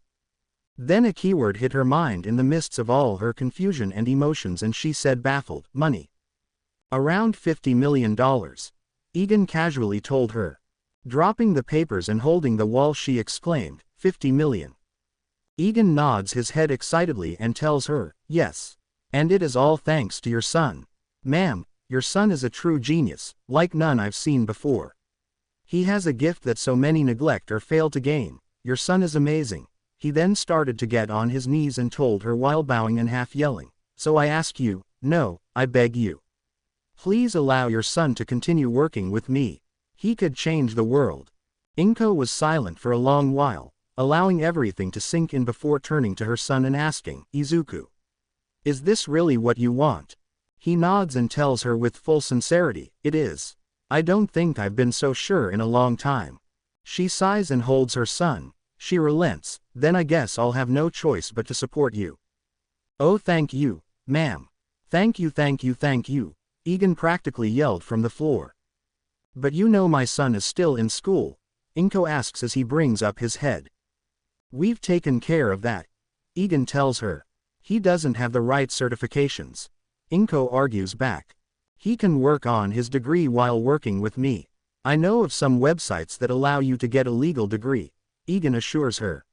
Then a keyword hit her mind in the midst of all her confusion and emotions and she said baffled, money. Around $50 million. Egan casually told her. Dropping the papers and holding the wall she exclaimed, 50 million. Egan nods his head excitedly and tells her, yes. And it is all thanks to your son. Ma'am, your son is a true genius, like none I've seen before. He has a gift that so many neglect or fail to gain. Your son is amazing. He then started to get on his knees and told her while bowing and half yelling, so I ask you, no, I beg you. Please allow your son to continue working with me. He could change the world. Inko was silent for a long while, allowing everything to sink in before turning to her son and asking, Izuku, is this really what you want? He nods and tells her with full sincerity, it is. I don't think I've been so sure in a long time. She sighs and holds her son. She relents, then I guess I'll have no choice but to support you. Oh thank you, ma'am. Thank you thank you thank you, Egan practically yelled from the floor. But you know my son is still in school, Inko asks as he brings up his head. We've taken care of that, Egan tells her. He doesn't have the right certifications. Inko argues back. He can work on his degree while working with me. I know of some websites that allow you to get a legal degree, Egan assures her.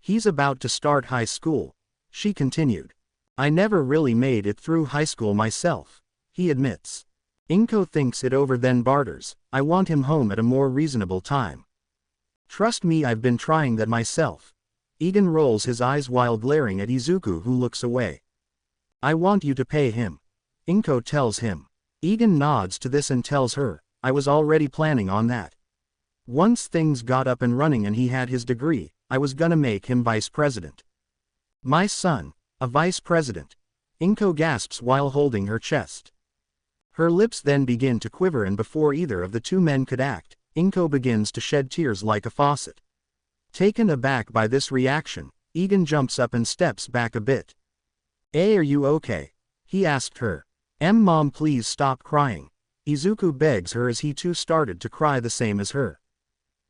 He's about to start high school, she continued. I never really made it through high school myself, he admits. Inko thinks it over then barters, I want him home at a more reasonable time. Trust me, I've been trying that myself. Egan rolls his eyes while glaring at Izuku, who looks away. I want you to pay him, Inko tells him. Egan nods to this and tells her, I was already planning on that. Once things got up and running and he had his degree, I was gonna make him vice president. My son, a vice president, Inko gasps while holding her chest. Her lips then begin to quiver and before either of the two men could act, Inko begins to shed tears like a faucet. Taken aback by this reaction, Egan jumps up and steps back a bit. Hey, are you okay? He asked her. Mom, please stop crying. Izuku begs her as he too started to cry the same as her.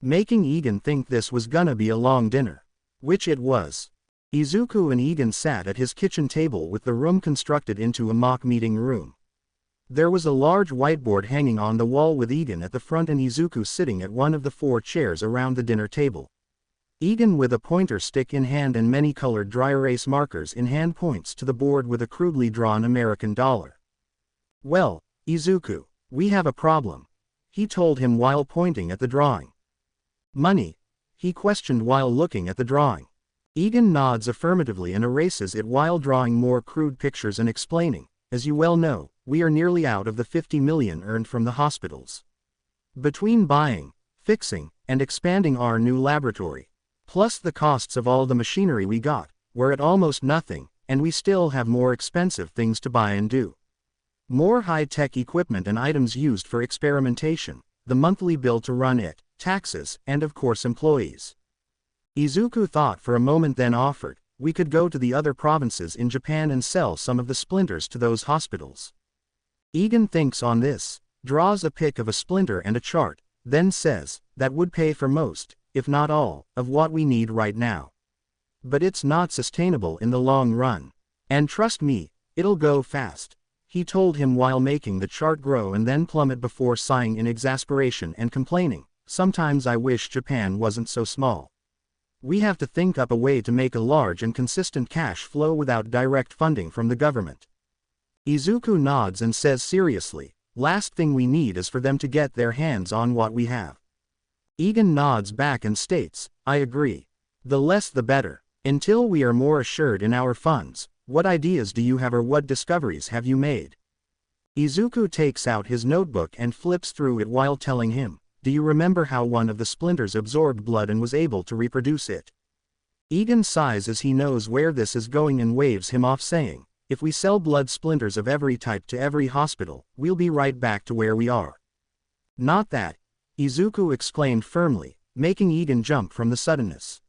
Making Egan think this was gonna be a long dinner. Which it was. Izuku and Egan sat at his kitchen table with the room constructed into a mock meeting room. There was a large whiteboard hanging on the wall with Egan at the front and Izuku sitting at one of the 4 chairs around the dinner table. Egan with a pointer stick in hand and many colored dry erase markers in hand points to the board with a crudely drawn American dollar. Well, Izuku, we have a problem, he told him while pointing at the drawing. Money? He questioned while looking at the drawing. Egan nods affirmatively and erases it while drawing more crude pictures and explaining, as you well know, we are nearly out of the 50 million earned from the hospitals. Between buying, fixing, and expanding our new laboratory, plus the costs of all the machinery we got, we're at almost nothing, and we still have more expensive things to buy and do. More high-tech equipment and items used for experimentation, the monthly bill to run it, taxes, and of course employees. Izuku thought for a moment then offered, we could go to the other provinces in Japan and sell some of the splinters to those hospitals. Egan thinks on this, draws a pic of a splinter and a chart, then says, that would pay for most, if not all, of what we need right now. But it's not sustainable in the long run. And trust me, it'll go fast, he told him while making the chart grow and then plummet before sighing in exasperation and complaining, sometimes I wish Japan wasn't so small. We have to think up a way to make a large and consistent cash flow without direct funding from the government. Izuku nods and says seriously, last thing we need is for them to get their hands on what we have. Egan nods back and states, I agree. The less the better. Until we are more assured in our funds, what ideas do you have or what discoveries have you made? Izuku takes out his notebook and flips through it while telling him, do you remember how one of the splinters absorbed blood and was able to reproduce it? Egan sighs as he knows where this is going and waves him off saying, if we sell blood splinters of every type to every hospital, we'll be right back to where we are. Not that, Izuku exclaimed firmly, making Egan jump from the suddenness.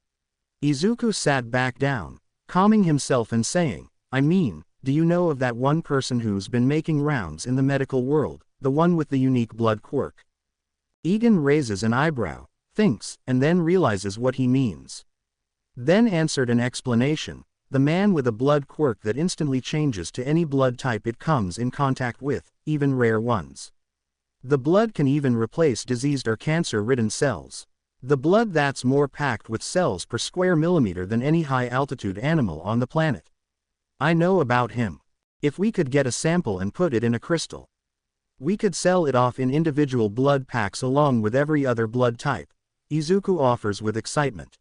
Izuku sat back down, calming himself and saying, I mean, do you know of that one person who's been making rounds in the medical world, the one with the unique blood quirk? Egan raises an eyebrow, thinks, and then realizes what he means. Then answered an explanation, the man with a blood quirk that instantly changes to any blood type it comes in contact with, even rare ones. The blood can even replace diseased or cancer-ridden cells. The blood that's more packed with cells per square millimeter than any high-altitude animal on the planet. I know about him. If we could get a sample and put it in a crystal, we could sell it off in individual blood packs along with every other blood type, Izuku offers with excitement.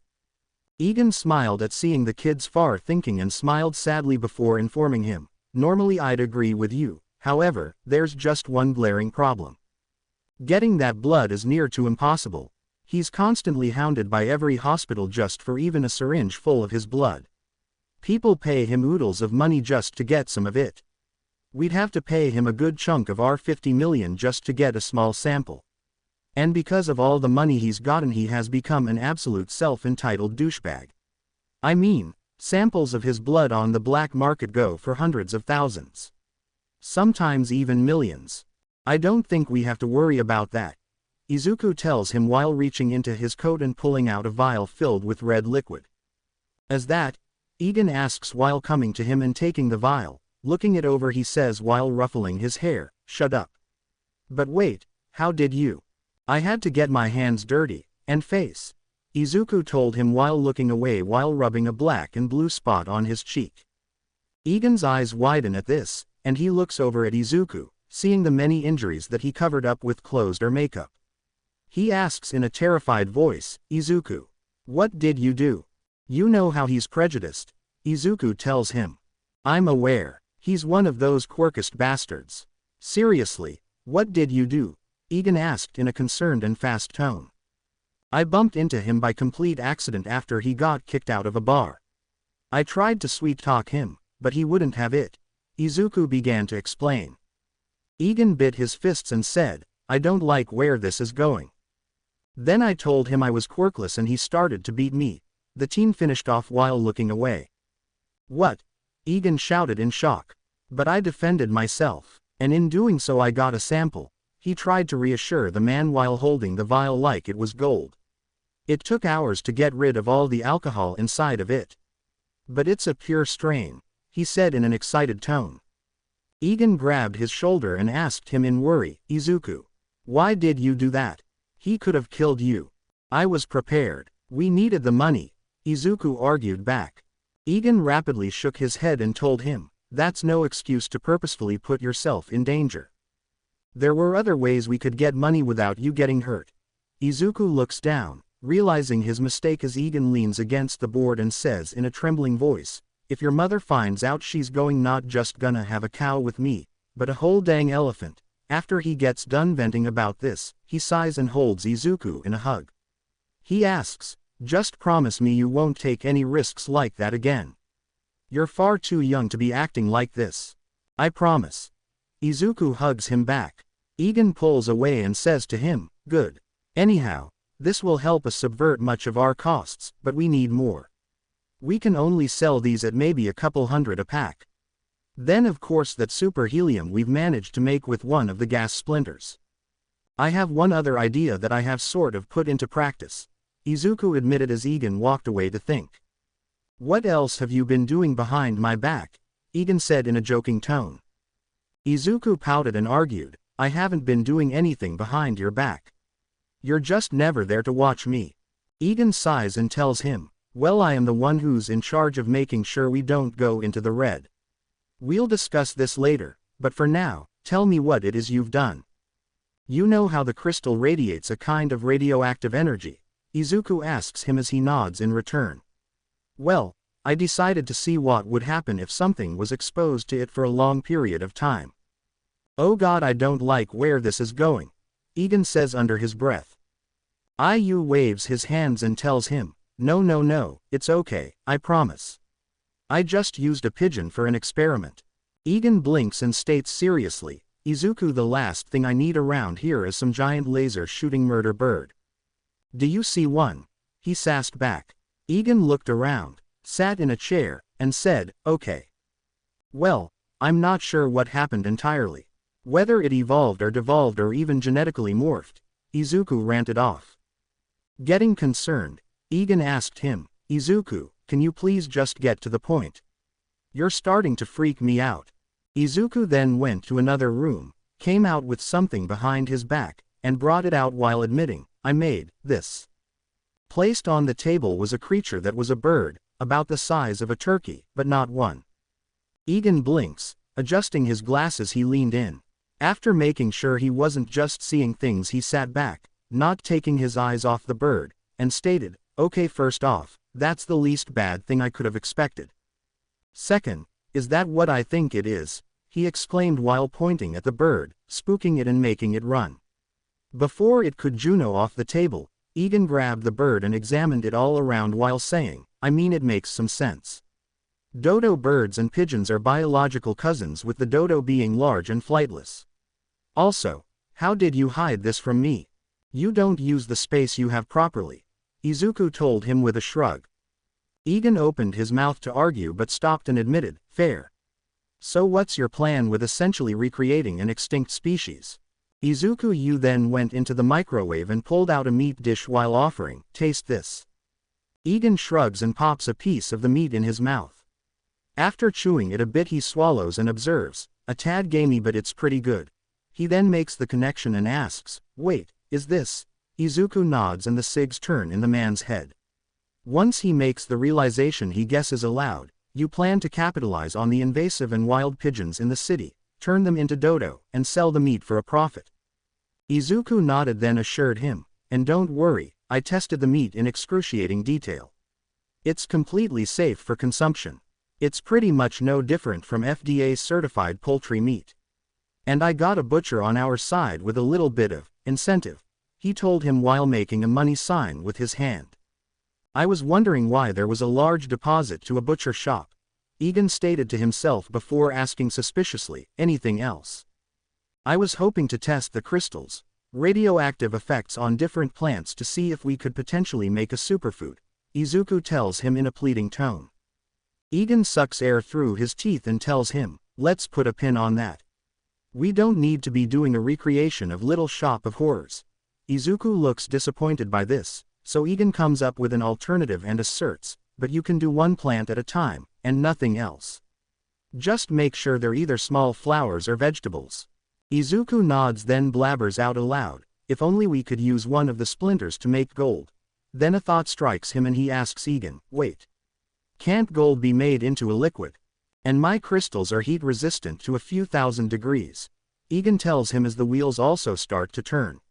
Egan smiled at seeing the kid's far thinking and smiled sadly before informing him, normally I'd agree with you, however, there's just one glaring problem. Getting that blood is near to impossible. He's constantly hounded by every hospital just for even a syringe full of his blood. People pay him oodles of money just to get some of it. We'd have to pay him a good chunk of our 50 million just to get a small sample. And because of all the money he's gotten, he has become an absolute self-entitled douchebag. I mean, samples of his blood on the black market go for hundreds of thousands. Sometimes even millions. I don't think we have to worry about that, Izuku tells him while reaching into his coat and pulling out a vial filled with red liquid. As that? Egan asks while coming to him and taking the vial. Looking it over he says while ruffling his hair, shut up. But wait, how did you? I had to get my hands dirty, and face, Izuku told him while looking away while rubbing a black and blue spot on his cheek. Egan's eyes widen at this, and he looks over at Izuku, seeing the many injuries that he covered up with clothes or makeup. He asks in a terrified voice, Izuku, what did you do? You know how he's prejudiced, Izuku tells him. I'm aware. He's one of those quirkist bastards. Seriously, what did you do? Egan asked in a concerned and fast tone. I bumped into him by complete accident after he got kicked out of a bar. I tried to sweet-talk him, but he wouldn't have it, Izuku began to explain. Egan bit his fists and said, I don't like where this is going. Then I told him I was quirkless and he started to beat me, the teen finished off while looking away. What? Egan shouted in shock. But I defended myself, and in doing so I got a sample, he tried to reassure the man while holding the vial like it was gold. It took hours to get rid of all the alcohol inside of it. But it's a pure strain, he said in an excited tone. Egan grabbed his shoulder and asked him in worry, Izuku, why did you do that? He could have killed you. I was prepared. We needed the money, Izuku argued back. Egan rapidly shook his head and told him, that's no excuse to purposefully put yourself in danger. There were other ways we could get money without you getting hurt. Izuku looks down, realizing his mistake as Egan leans against the board and says in a trembling voice, if your mother finds out she's not just gonna have a cow with me, but a whole dang elephant. After he gets done venting about this, he sighs and holds Izuku in a hug. He asks, just promise me you won't take any risks like that again. You're far too young to be acting like this. I promise. Izuku hugs him back. Egan pulls away and says to him, good. Anyhow, this will help us subvert much of our costs, but we need more. We can only sell these at maybe a couple hundred a pack. Then of course that super helium we've managed to make with one of the gas splinters. I have one other idea that I have sort of put into practice, Izuku admitted as Egan walked away to think. What else have you been doing behind my back? Egan said in a joking tone. Izuku pouted and argued, I haven't been doing anything behind your back. You're just never there to watch me. Egan sighs and tells him, Well, I am the one who's in charge of making sure we don't go into the red. We'll discuss this later, but for now, tell me what it is you've done. You know how the crystal radiates a kind of radioactive energy? Izuku asks him as he nods in return. Well, I decided to see what would happen if something was exposed to it for a long period of time. Oh god, I don't like where this is going, Egan says under his breath. IU waves his hands and tells him, no, it's okay, I promise. I just used a pigeon for an experiment. Egan blinks and states seriously, Izuku, the last thing I need around here is some giant laser shooting murder bird. Do you see one? He sassed back. Egan looked around, sat in a chair, and said, okay. Well, I'm not sure what happened entirely. Whether it evolved or devolved or even genetically morphed, Izuku ranted off. Getting concerned, Egan asked him, Izuku, can you please just get to the point? You're starting to freak me out. Izuku then went to another room, came out with something behind his back, and brought it out while admitting, I made this. Placed on the table was a creature that was a bird, about the size of a turkey, but not one. Egan blinks, adjusting his glasses. He leaned in. After making sure he wasn't just seeing things, he sat back, not taking his eyes off the bird, and stated, okay, first off, that's the least bad thing I could have expected. Second, is that what I think it is? He exclaimed while pointing at the bird, spooking it and making it run. Before it could Juno off the table, Egan grabbed the bird and examined it all around while saying, I mean, it makes some sense. Dodo birds and pigeons are biological cousins, with the dodo being large and flightless. Also, how did you hide this from me? You don't use the space you have properly, Izuku told him with a shrug. Egan opened his mouth to argue but stopped and admitted, fair. So what's your plan with essentially recreating an extinct species? Izuku you then went into the microwave and pulled out a meat dish while offering, taste this. Egan shrugs and pops a piece of the meat in his mouth. After chewing it a bit he swallows and observes, a tad gamey but it's pretty good. He then makes the connection and asks, wait, is this? Izuku nods and the cigs turn in the man's head. Once he makes the realization he guesses aloud, you plan to capitalize on the invasive and wild pigeons in the city, turn them into dodo, and sell the meat for a profit. Izuku nodded then assured him, and don't worry, I tested the meat in excruciating detail. It's completely safe for consumption. It's pretty much no different from FDA certified poultry meat. And I got a butcher on our side with a little bit of incentive, he told him while making a money sign with his hand. I was wondering why there was a large deposit to a butcher shop, Egan stated to himself before asking suspiciously, anything else? I was hoping to test the crystals' radioactive effects on different plants to see if we could potentially make a superfood, Izuku tells him in a pleading tone. Egan sucks air through his teeth and tells him, let's put a pin on that. We don't need to be doing a recreation of Little Shop of Horrors. Izuku looks disappointed by this, so Egan comes up with an alternative and asserts, but you can do one plant at a time, and nothing else. Just make sure they're either small flowers or vegetables. Izuku nods then blabbers out aloud, if only we could use one of the splinters to make gold. Then a thought strikes him and he asks Egan, wait. Can't gold be made into a liquid? And my crystals are heat resistant to a few thousand degrees. Egan tells him as the wheels also start to turn.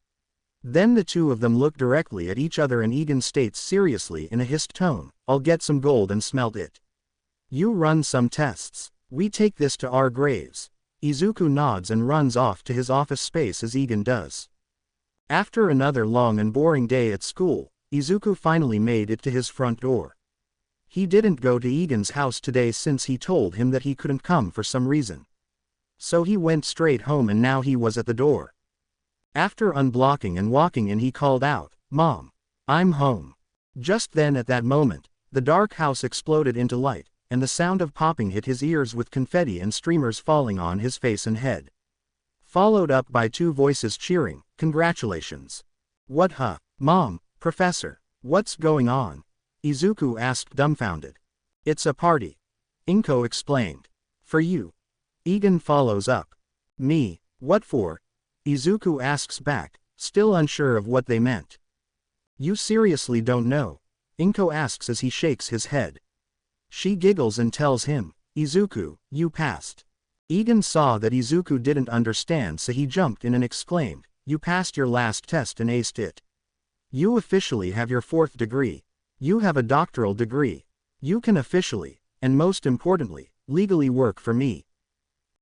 Then the two of them look directly at each other and Egan states seriously in a hissed tone, I'll get some gold and smelt it. You run some tests. We take this to our graves. Izuku nods and runs off to his office space as Egan does. After another long and boring day at school, Izuku finally made it to his front door. He didn't go to Egan's house today since he told him that he couldn't come for some reason. So he went straight home and now he was at the door. After unblocking and walking in he called out, Mom, I'm home. Just then at that moment, the dark house exploded into light, and the sound of popping hit his ears with confetti and streamers falling on his face and head. Followed up by two voices cheering, congratulations. What Mom, Professor, what's going on? Izuku asked dumbfounded. It's a party. Inko explained. For you. Egan follows up. Me, what for? Izuku asks back, still unsure of what they meant. You seriously don't know? Inko asks as he shakes his head. She giggles and tells him, Izuku, you passed. Egan saw that Izuku didn't understand, so he jumped in and exclaimed, you passed your last test and aced it. You officially have your 4th degree. You have a doctoral degree. You can officially, and most importantly, legally work for me.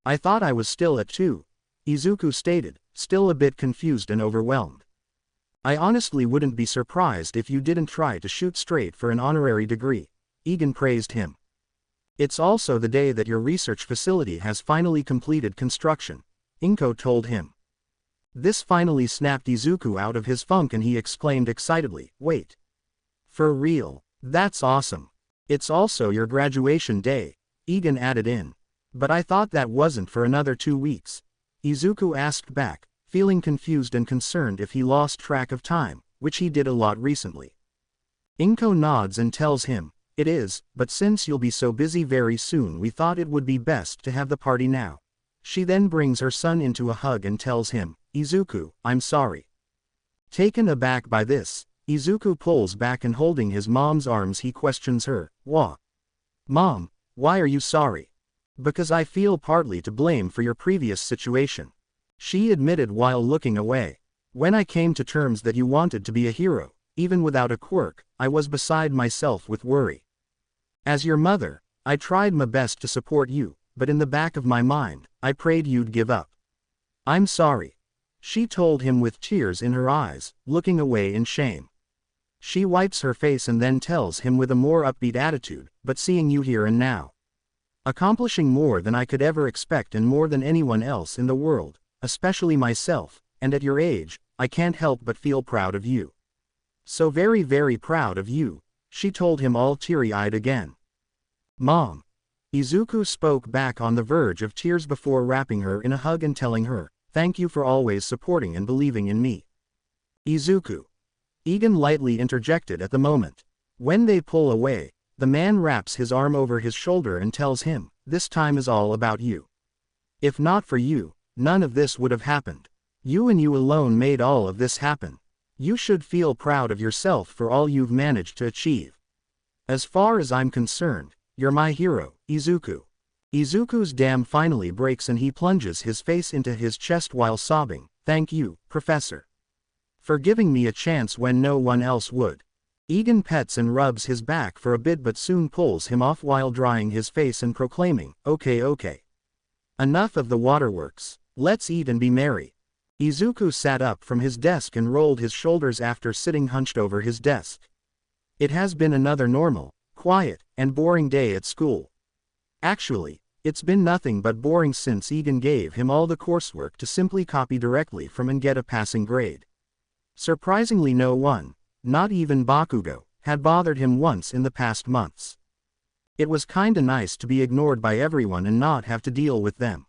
I thought I was still at 2. Izuku stated, still a bit confused and overwhelmed. I honestly wouldn't be surprised if you didn't try to shoot straight for an honorary degree. Egan praised him. It's also the day that your research facility has finally completed construction, Inko told him. This finally snapped Izuku out of his funk and he exclaimed excitedly, wait. For real? That's awesome. It's also your graduation day, Egan added in. But I thought that wasn't for another 2 weeks. Izuku asked back, feeling confused and concerned if he lost track of time, which he did a lot recently. Inko nods and tells him, it is, but since you'll be so busy very soon we thought it would be best to have the party now. She then brings her son into a hug and tells him, Izuku, I'm sorry. Taken aback by this, Izuku pulls back and holding his mom's arms he questions her, Wha? Mom, why are you sorry? Because I feel partly to blame for your previous situation. She admitted while looking away. When I came to terms that you wanted to be a hero, even without a quirk, I was beside myself with worry. As your mother, I tried my best to support you, but in the back of my mind, I prayed you'd give up. I'm sorry. She told him with tears in her eyes, looking away in shame. She wipes her face and then tells him with a more upbeat attitude, but seeing you here and now. Accomplishing more than I could ever expect and more than anyone else in the world, especially myself, and at your age, I can't help but feel proud of you. So very very proud of you, she told him all teary-eyed again. Mom. Izuku spoke back on the verge of tears before wrapping her in a hug and telling her, thank you for always supporting and believing in me. Izuku. Egan lightly interjected at the moment. When they pull away, the man wraps his arm over his shoulder and tells him, this time is all about you. If not for you, none of this would have happened. You and you alone made all of this happen. You should feel proud of yourself for all you've managed to achieve. As far as I'm concerned, you're my hero, Izuku. Izuku's dam finally breaks and he plunges his face into his chest while sobbing, thank you, Professor. For giving me a chance when no one else would. Egan pets and rubs his back for a bit but soon pulls him off while drying his face and proclaiming, okay. Enough of the waterworks, let's eat and be merry. Izuku sat up from his desk and rolled his shoulders after sitting hunched over his desk. It has been another normal, quiet, and boring day at school. Actually, it's been nothing but boring since Egan gave him all the coursework to simply copy directly from and get a passing grade. Surprisingly no one, not even Bakugo, had bothered him once in the past months. It was kinda nice to be ignored by everyone and not have to deal with them.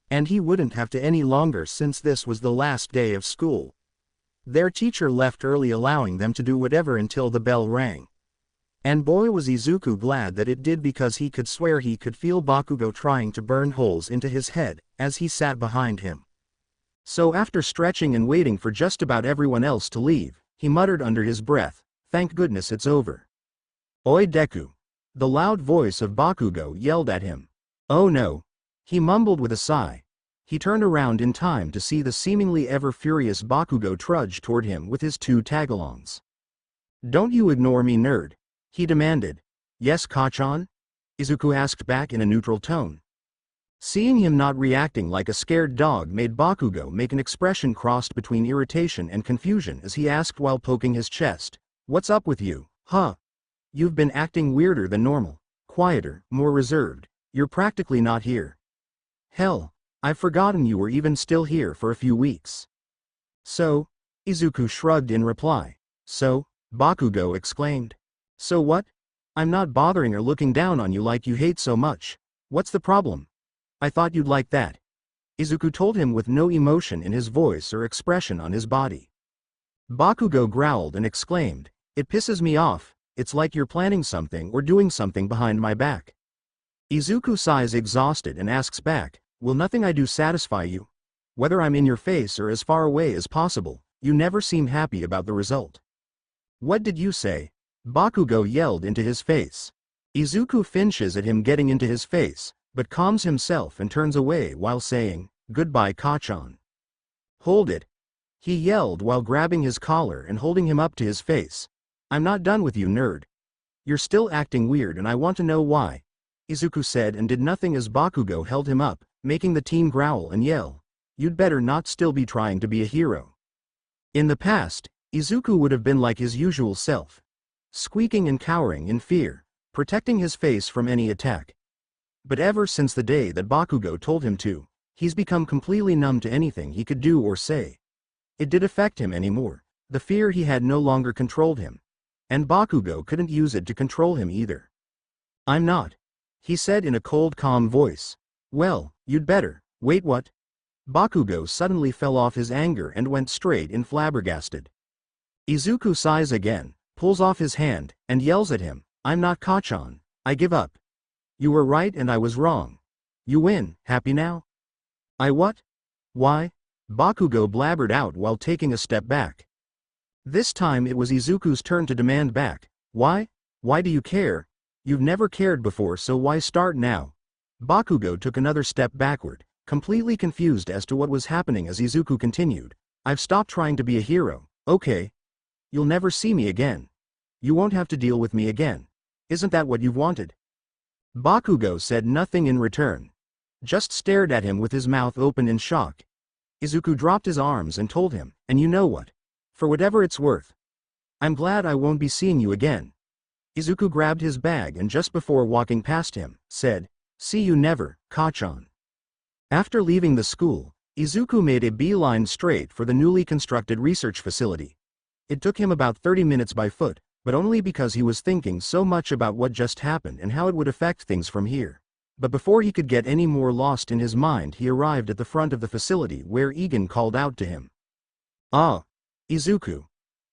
And he wouldn't have to any longer since this was the last day of school. Their teacher left early allowing them to do whatever until the bell rang. And boy was Izuku glad that it did because he could swear he could feel Bakugo trying to burn holes into his head, as he sat behind him. So after stretching and waiting for just about everyone else to leave, he muttered under his breath, thank goodness it's over. Oi Deku. The loud voice of Bakugo yelled at him. Oh no. He mumbled with a sigh. He turned around in time to see the seemingly ever-furious Bakugo trudge toward him with his 2 tagalongs. Don't you ignore me, nerd, he demanded. Yes, Kachan? Izuku asked back in a neutral tone. Seeing him not reacting like a scared dog made Bakugo make an expression crossed between irritation and confusion as he asked while poking his chest, what's up with you, huh? You've been acting weirder than normal, quieter, more reserved, you're practically not here. Hell, I've forgotten you were even still here for a few weeks. So? Izuku shrugged in reply. So? Bakugo exclaimed. So what? I'm not bothering or looking down on you like you hate so much. What's the problem? I thought you'd like that. Izuku told him with no emotion in his voice or expression on his body. Bakugo growled and exclaimed, it pisses me off, it's like you're planning something or doing something behind my back. Izuku sighs exhausted and asks back, will nothing I do satisfy you? Whether I'm in your face or as far away as possible, you never seem happy about the result. What did you say? Bakugo yelled into his face. Izuku flinches at him getting into his face, but calms himself and turns away while saying, "Goodbye, Kachan." "Hold it," he yelled while grabbing his collar and holding him up to his face. "I'm not done with you, nerd. You're still acting weird and I want to know why," Izuku said and did nothing as Bakugo held him up, making the team growl and yell, "You'd better not still be trying to be a hero." In the past, Izuku would have been like his usual self, squeaking and cowering in fear, protecting his face from any attack. But ever since the day that Bakugo told him to, he's become completely numb to anything he could do or say. It didn't affect him anymore. The fear he had no longer controlled him. And Bakugo couldn't use it to control him either. "I'm not," he said in a cold, calm voice. "Well, you'd better." "Wait, what?" Bakugo suddenly fell off his anger and went straight in flabbergasted. Izuku sighs again, pulls off his hand, and yells at him, "I'm not Kachan. I give up. You were right and I was wrong. You win. Happy now?" "I what? Why?" Bakugo blabbered out while taking a step back. This time it was Izuku's turn to demand back. "Why? Why do you care? You've never cared before, so why start now?" Bakugo took another step backward, completely confused as to what was happening as Izuku continued, "I've stopped trying to be a hero, okay? You'll never see me again. You won't have to deal with me again. Isn't that what you've wanted?" Bakugo said nothing in return. Just stared at him with his mouth open in shock. Izuku dropped his arms and told him, "And you know what? For whatever it's worth, I'm glad I won't be seeing you again." Izuku grabbed his bag and just before walking past him, said, "See you never, Kachan." After leaving the school, Izuku made a beeline straight for the newly constructed research facility. It took him about 30 minutes by foot, but only because he was thinking so much about what just happened and how it would affect things from here. But before he could get any more lost in his mind, he arrived at the front of the facility where Egan called out to him. "Ah, Izuku.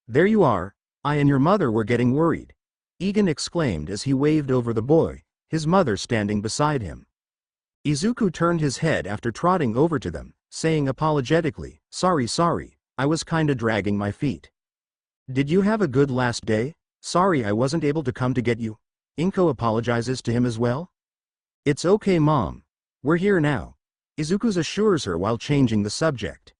There you are. I and your mother were getting worried," Egan exclaimed as he waved over the boy, his mother standing beside him. Izuku turned his head after trotting over to them, saying apologetically, Sorry, I was kinda dragging my feet." "Did you have a good last day? Sorry I wasn't able to come to get you." Inko apologizes to him as well. "It's okay, Mom. We're here now," Izuku assures her while changing the subject.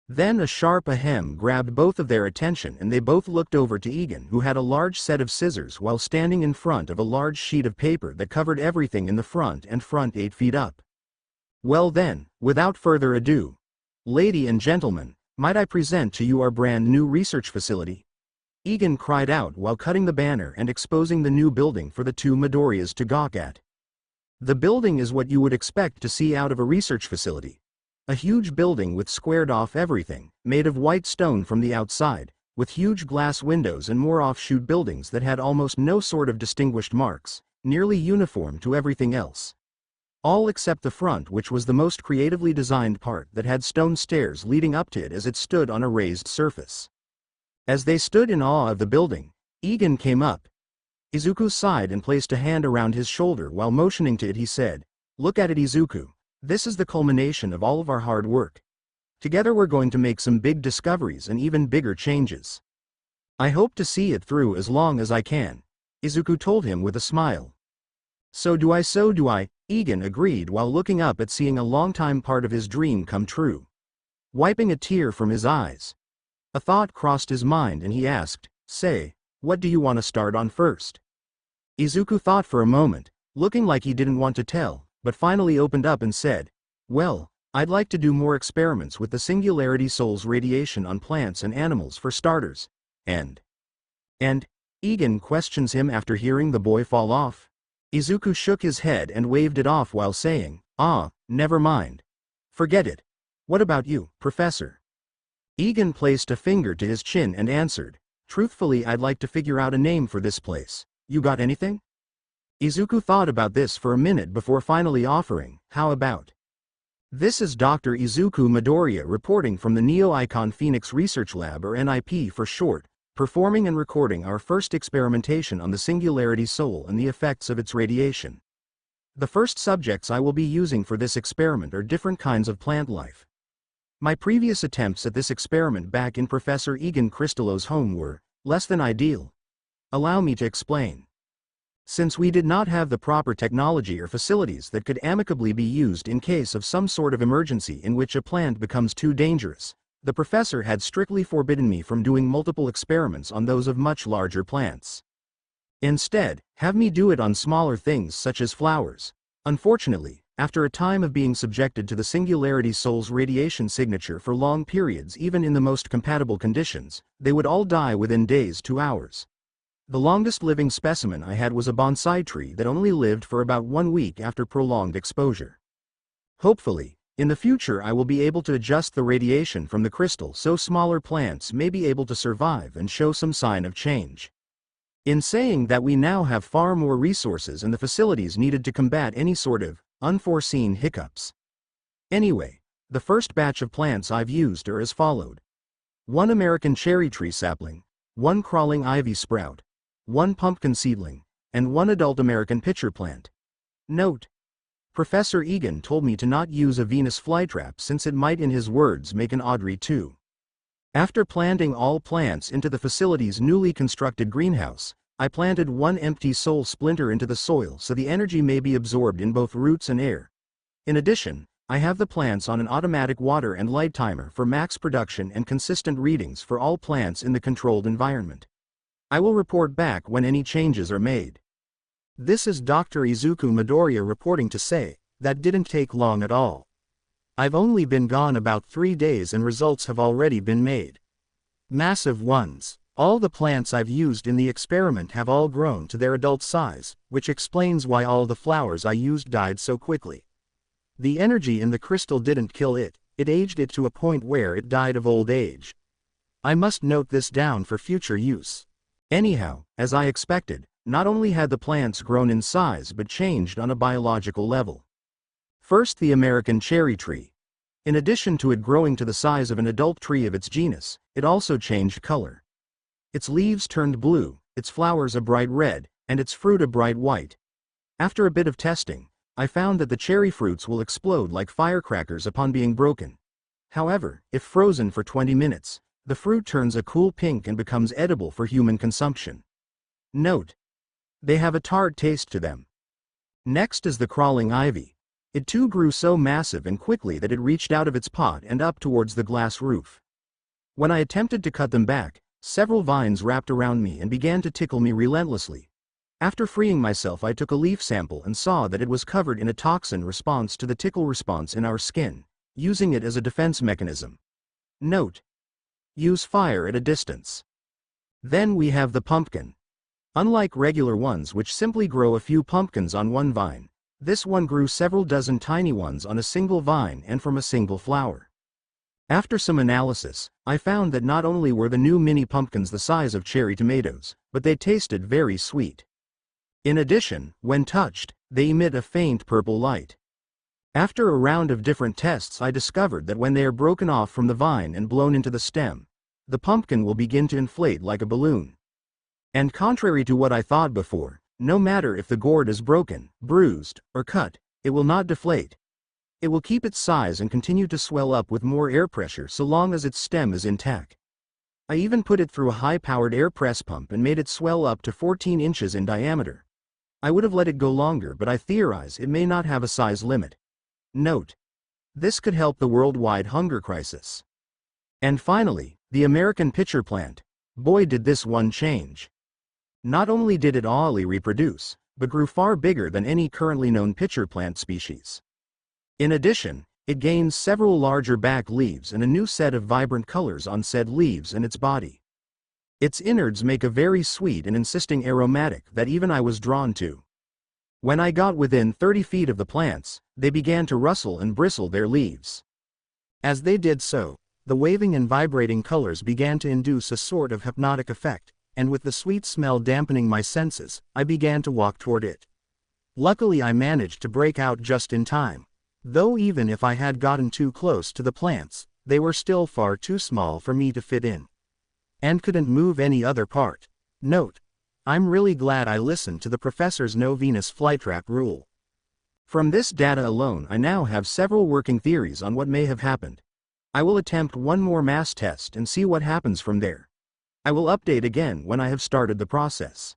Then a sharp ahem grabbed both of their attention and they both looked over to Egan, who had a large set of scissors while standing in front of a large sheet of paper that covered everything in the front 8 feet up. "Well then, without further ado, lady and gentlemen, might I present to you our brand new research facility?" Egan cried out while cutting the banner and exposing the new building for the two Midoriyas to gawk at. The building is what you would expect to see out of a research facility. A huge building with squared-off everything, made of white stone from the outside, with huge glass windows and more offshoot buildings that had almost no sort of distinguished marks, nearly uniform to everything else. All except the front, which was the most creatively designed part that had stone stairs leading up to it as it stood on a raised surface. As they stood in awe of the building, Egan came up. Izuku sighed and placed a hand around his shoulder while motioning to it. He said, "Look at it, Izuku. This is the culmination of all of our hard work. Together we're going to make some big discoveries and even bigger changes. I hope to see it through as long as I can," Izuku told him with a smile. So do I, Egan agreed while looking up at seeing a long-time part of his dream come true. Wiping a tear from his eyes, a thought crossed his mind and he asked, "Say, what do you want to start on first?" Izuku thought for a moment, looking like he didn't want to tell, but finally opened up and said, "Well, I'd like to do more experiments with the Singularity Soul's radiation on plants and animals for starters, and Egan questions him after hearing the boy fall off. Izuku shook his head and waved it off while saying, "Never mind. Forget it. What about you, Professor?" Egan placed a finger to his chin and answered, "Truthfully, I'd like to figure out a name for this place. You got anything?" Izuku thought about this for a minute before finally offering, "How about? This is Dr. Izuku Midoriya reporting from the Neo-Icon Phoenix Research Lab, or NIP for short, performing and recording our first experimentation on the Singularity Soul and the effects of its radiation. The first subjects I will be using for this experiment are different kinds of plant life. My previous attempts at this experiment back in Professor Egan Cristallo's home were less than ideal. Allow me to explain. Since we did not have the proper technology or facilities that could amicably be used in case of some sort of emergency in which a plant becomes too dangerous, the professor had strictly forbidden me from doing multiple experiments on those of much larger plants. Instead, have me do it on smaller things such as flowers. Unfortunately, after a time of being subjected to the Singularity Soul's radiation signature for long periods even in the most compatible conditions, they would all die within days to hours. The longest living specimen I had was a bonsai tree that only lived for about 1 week after prolonged exposure. Hopefully, in the future I will be able to adjust the radiation from the crystal so smaller plants may be able to survive and show some sign of change. In saying that, we now have far more resources and the facilities needed to combat any sort of unforeseen hiccups. Anyway, the first batch of plants I've used are as followed. 1 American cherry tree sapling, 1 crawling ivy sprout, 1 pumpkin seedling, and 1 adult American pitcher plant. Note: Professor Egan told me to not use a Venus flytrap since it might, in his words, make an Audrey too. After planting all plants into the facility's newly constructed greenhouse, I planted 1 empty soul splinter into the soil so the energy may be absorbed in both roots and air. In addition, I have the plants on an automatic water and light timer for max production and consistent readings for all plants in the controlled environment. I will report back when any changes are made. This is Dr. Izuku Midoriya reporting to say, that didn't take long at all. I've only been gone about 3 days and results have already been made. Massive ones. All the plants I've used in the experiment have all grown to their adult size, which explains why all the flowers I used died so quickly. The energy in the crystal didn't kill it, it aged it to a point where it died of old age. I must note this down for future use. Anyhow, as I expected, not only had the plants grown in size but changed on a biological level. First, the American cherry tree. In addition to it growing to the size of an adult tree of its genus, it also changed color. Its leaves turned blue, its flowers a bright red, and its fruit a bright white. After a bit of testing, I found that the cherry fruits will explode like firecrackers upon being broken. However, if frozen for 20 minutes, the fruit turns a cool pink and becomes edible for human consumption. Note: they have a tart taste to them. Next is the crawling ivy. It too grew so massive and quickly that it reached out of its pot and up towards the glass roof. When I attempted to cut them back, several vines wrapped around me and began to tickle me relentlessly. After freeing myself, I took a leaf sample and saw that it was covered in a toxin response to the tickle response in our skin, using it as a defense mechanism. Note: use fire at a distance. Then we have the pumpkin. Unlike regular ones which simply grow a few pumpkins on one vine, this one grew several dozen tiny ones on a single vine and from a single flower. After some analysis, I found that not only were the new mini pumpkins the size of cherry tomatoes, but they tasted very sweet. In addition, when touched, they emit a faint purple light. After a round of different tests, I discovered that when they are broken off from the vine and blown into the stem, the pumpkin will begin to inflate like a balloon. And contrary to what I thought before, no matter if the gourd is broken, bruised, or cut, it will not deflate. It will keep its size and continue to swell up with more air pressure so long as its stem is intact. I even put it through a high-powered air press pump and made it swell up to 14 inches in diameter. I would have let it go longer, but I theorize it may not have a size limit. Note: this could help the worldwide hunger crisis. And finally, the American pitcher plant. Boy, did this one change. Not only did it awfully reproduce, but grew far bigger than any currently known pitcher plant species. In addition, it gains several larger back leaves and a new set of vibrant colors on said leaves and its body. Its innards make a very sweet and insisting aromatic that even I was drawn to. When I got within 30 feet of the plants, they began to rustle and bristle their leaves. As they did so, the waving and vibrating colors began to induce a sort of hypnotic effect, and with the sweet smell dampening my senses, I began to walk toward it. Luckily, I managed to break out just in time. Though even if I had gotten too close to the plants, they were still far too small for me to fit in. And couldn't move any other part. Note: I'm really glad I listened to the professor's no Venus flytrap rule. From this data alone, I now have several working theories on what may have happened. I will attempt one more mass test and see what happens from there. I will update again when I have started the process.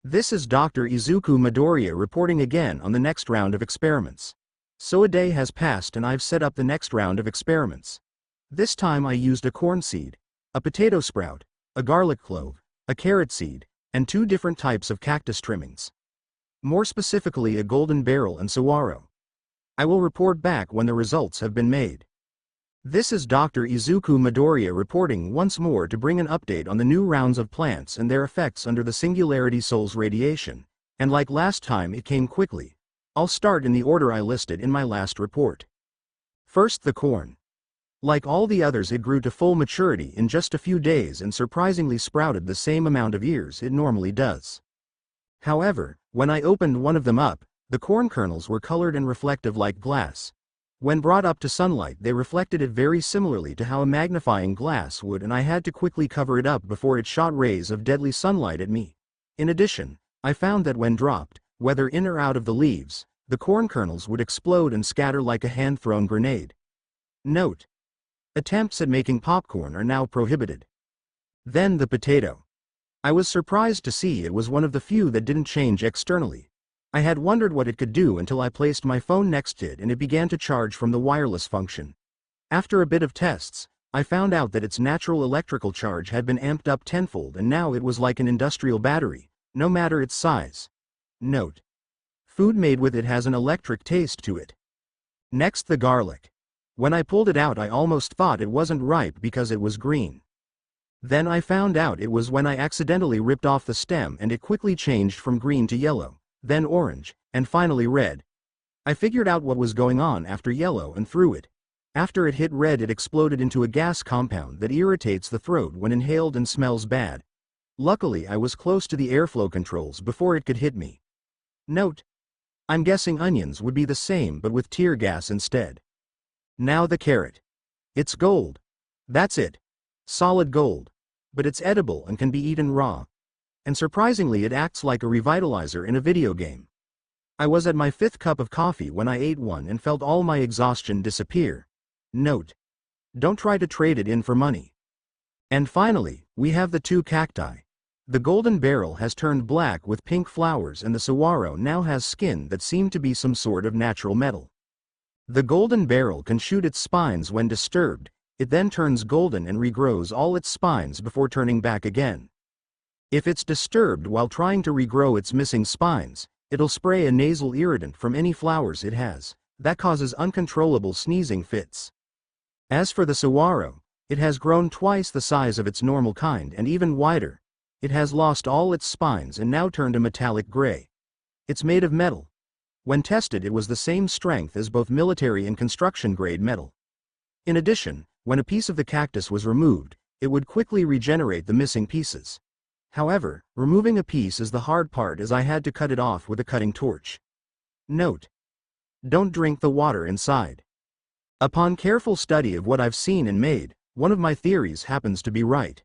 This is Dr. Izuku Midoriya reporting again on the next round of experiments. So a day has passed and I've set up the next round of experiments. This time I used a corn seed, a potato sprout, a garlic clove, a carrot seed, and 2 different types of cactus trimmings. More specifically a golden beryl and saguaro. I will report back when the results have been made. This is Dr. Izuku Midoriya reporting once more to bring an update on the new rounds of plants and their effects under the Singularity Soul's radiation, and like last time it came quickly. I'll start in the order I listed in my last report. First the corn. Like all the others it grew to full maturity in just a few days and surprisingly sprouted the same amount of ears it normally does. However, when I opened one of them up, the corn kernels were colored and reflective like glass. When brought up to sunlight they reflected it very similarly to how a magnifying glass would, and I had to quickly cover it up before it shot rays of deadly sunlight at me. In addition, I found that when dropped, whether in or out of the leaves, the corn kernels would explode and scatter like a hand-thrown grenade. Note: attempts at making popcorn are now prohibited. Then the potato. I was surprised to see it was one of the few that didn't change externally. I had wondered what it could do until I placed my phone next to it and it began to charge from the wireless function. After a bit of tests, I found out that its natural electrical charge had been amped up tenfold and now it was like an industrial battery, no matter its size. Note: food made with it has an electric taste to it. Next the garlic. When I pulled it out I almost thought it wasn't ripe because it was green. Then I found out it was when I accidentally ripped off the stem and it quickly changed from green to yellow, then orange, and finally red. I figured out what was going on after yellow and threw it. After it hit red it exploded into a gas compound that irritates the throat when inhaled and smells bad. Luckily I was close to the airflow controls before it could hit me. Note: I'm guessing onions would be the same but with tear gas instead. Now the carrot. It's gold. That's it. Solid gold. But it's edible and can be eaten raw. And surprisingly it acts like a revitalizer in a video game. I was at my 5th cup of coffee when I ate one and felt all my exhaustion disappear. Note: don't try to trade it in for money. And finally, we have the 2 cacti. The golden beryl has turned black with pink flowers and the saguaro now has skin that seemed to be some sort of natural metal. The golden beryl can shoot its spines when disturbed, it then turns golden and regrows all its spines before turning back again. If it's disturbed while trying to regrow its missing spines, it'll spray a nasal irritant from any flowers it has, that causes uncontrollable sneezing fits. As for the saguaro, it has grown twice the size of its normal kind and even wider. It has lost all its spines and now turned a metallic gray. It's made of metal. When tested it was the same strength as both military and construction grade metal. In addition, when a piece of the cactus was removed, it would quickly regenerate the missing pieces. However, removing a piece is the hard part as I had to cut it off with a cutting torch. Note: don't drink the water inside. Upon careful study of what I've seen and made, one of my theories happens to be right.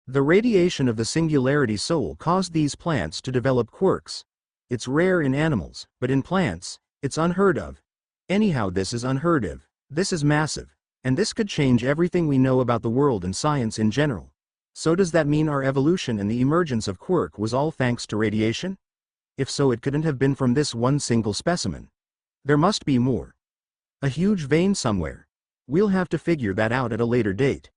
The radiation of the Singularity Soul caused these plants to develop quirks. It's rare in animals, but in plants, it's unheard of. Anyhow, this is unheard of, this is massive, and this could change everything we know about the world and science in general. So does that mean our evolution and the emergence of quirk was all thanks to radiation? If so, it couldn't have been from this one single specimen. There must be more. A huge vein somewhere. We'll have to figure that out at a later date.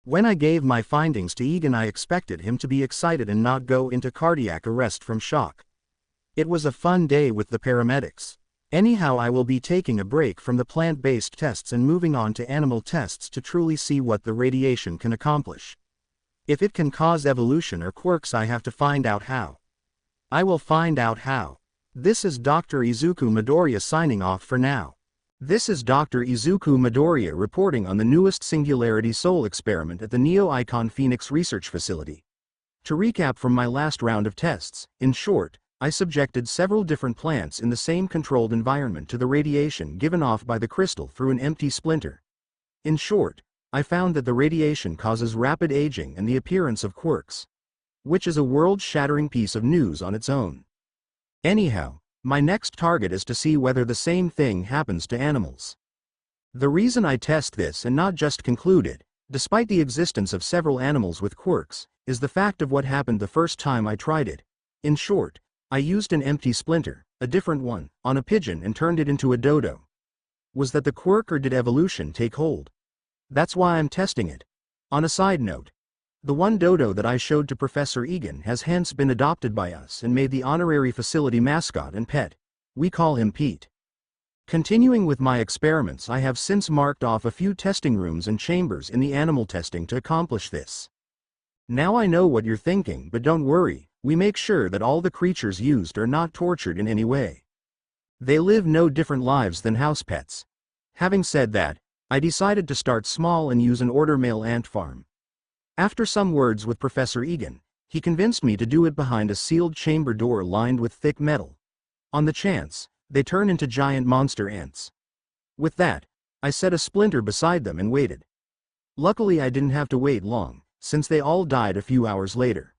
When I gave my findings to Egan I expected him to be excited and not go into cardiac arrest from shock. It was a fun day with the paramedics. Anyhow, I will be taking a break from the plant-based tests and moving on to animal tests to truly see what the radiation can accomplish. If it can cause evolution or quirks, I have to find out how. I will find out how. This is Dr. Izuku Midoriya signing off for now. This is Dr. Izuku Midoriya reporting on the newest Singularity Soul experiment at the Neo-Icon Phoenix Research Facility. To recap from my last round of tests, in short, I subjected several different plants in the same controlled environment to the radiation given off by the crystal through an empty splinter. In short, I found that the radiation causes rapid aging and the appearance of quirks. Which is a world-shattering piece of news on its own. Anyhow, my next target is to see whether the same thing happens to animals. The reason I test this and not just conclude it, despite the existence of several animals with quirks, is the fact of what happened the first time I tried it. In short, I used an empty splinter, a different one, on a pigeon and turned it into a dodo. Was that the quirk, or did evolution take hold? That's why I'm testing it. On a side note, the one dodo that I showed to Professor Egan has hence been adopted by us and made the honorary facility mascot and pet. We call him Pete. Continuing with my experiments, I have since marked off a few testing rooms and chambers in the animal testing to accomplish this. Now I know what you're thinking, but don't worry, we make sure that all the creatures used are not tortured in any way. They live no different lives than house pets. Having said that, I decided to start small and use an order male ant farm. After some words with Professor Egan, he convinced me to do it behind a sealed chamber door lined with thick metal. On the chance, they turn into giant monster ants. With that, I set a splinter beside them and waited. Luckily I didn't have to wait long, since they all died a few hours later.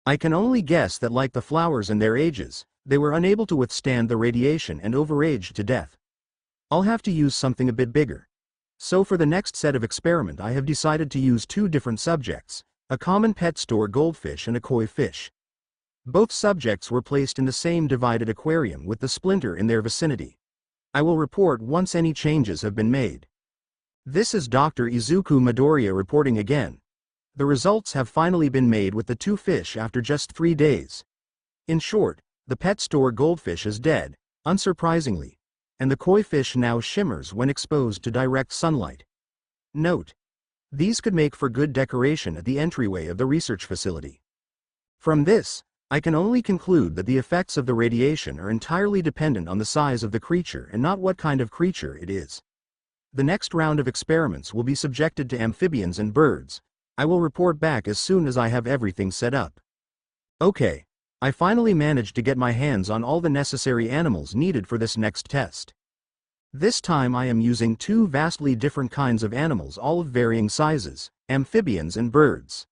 I can only guess that, like the flowers and their ages, they were unable to withstand the radiation and overaged to death. I'll have to use something a bit bigger. So for the next set of experiment I have decided to use two different subjects, a common pet store goldfish and a koi fish. Both subjects were placed in the same divided aquarium with the splinter in their vicinity. I will report once any changes have been made. This is Dr. Izuku Midoriya reporting again. The results have finally been made with the two fish after just 3 days. In short, the pet store goldfish is dead, unsurprisingly, and the koi fish now shimmers when exposed to direct sunlight. Note: these could make for good decoration at the entryway of the research facility. From this, I can only conclude that the effects of the radiation are entirely dependent on the size of the creature and not what kind of creature it is. The next round of experiments will be subjected to amphibians and birds. I will report back as soon as I have everything set up. Okay, I finally managed to get my hands on all the necessary animals needed for this next test. This time I am using two vastly different kinds of animals, all of varying sizes, amphibians and birds.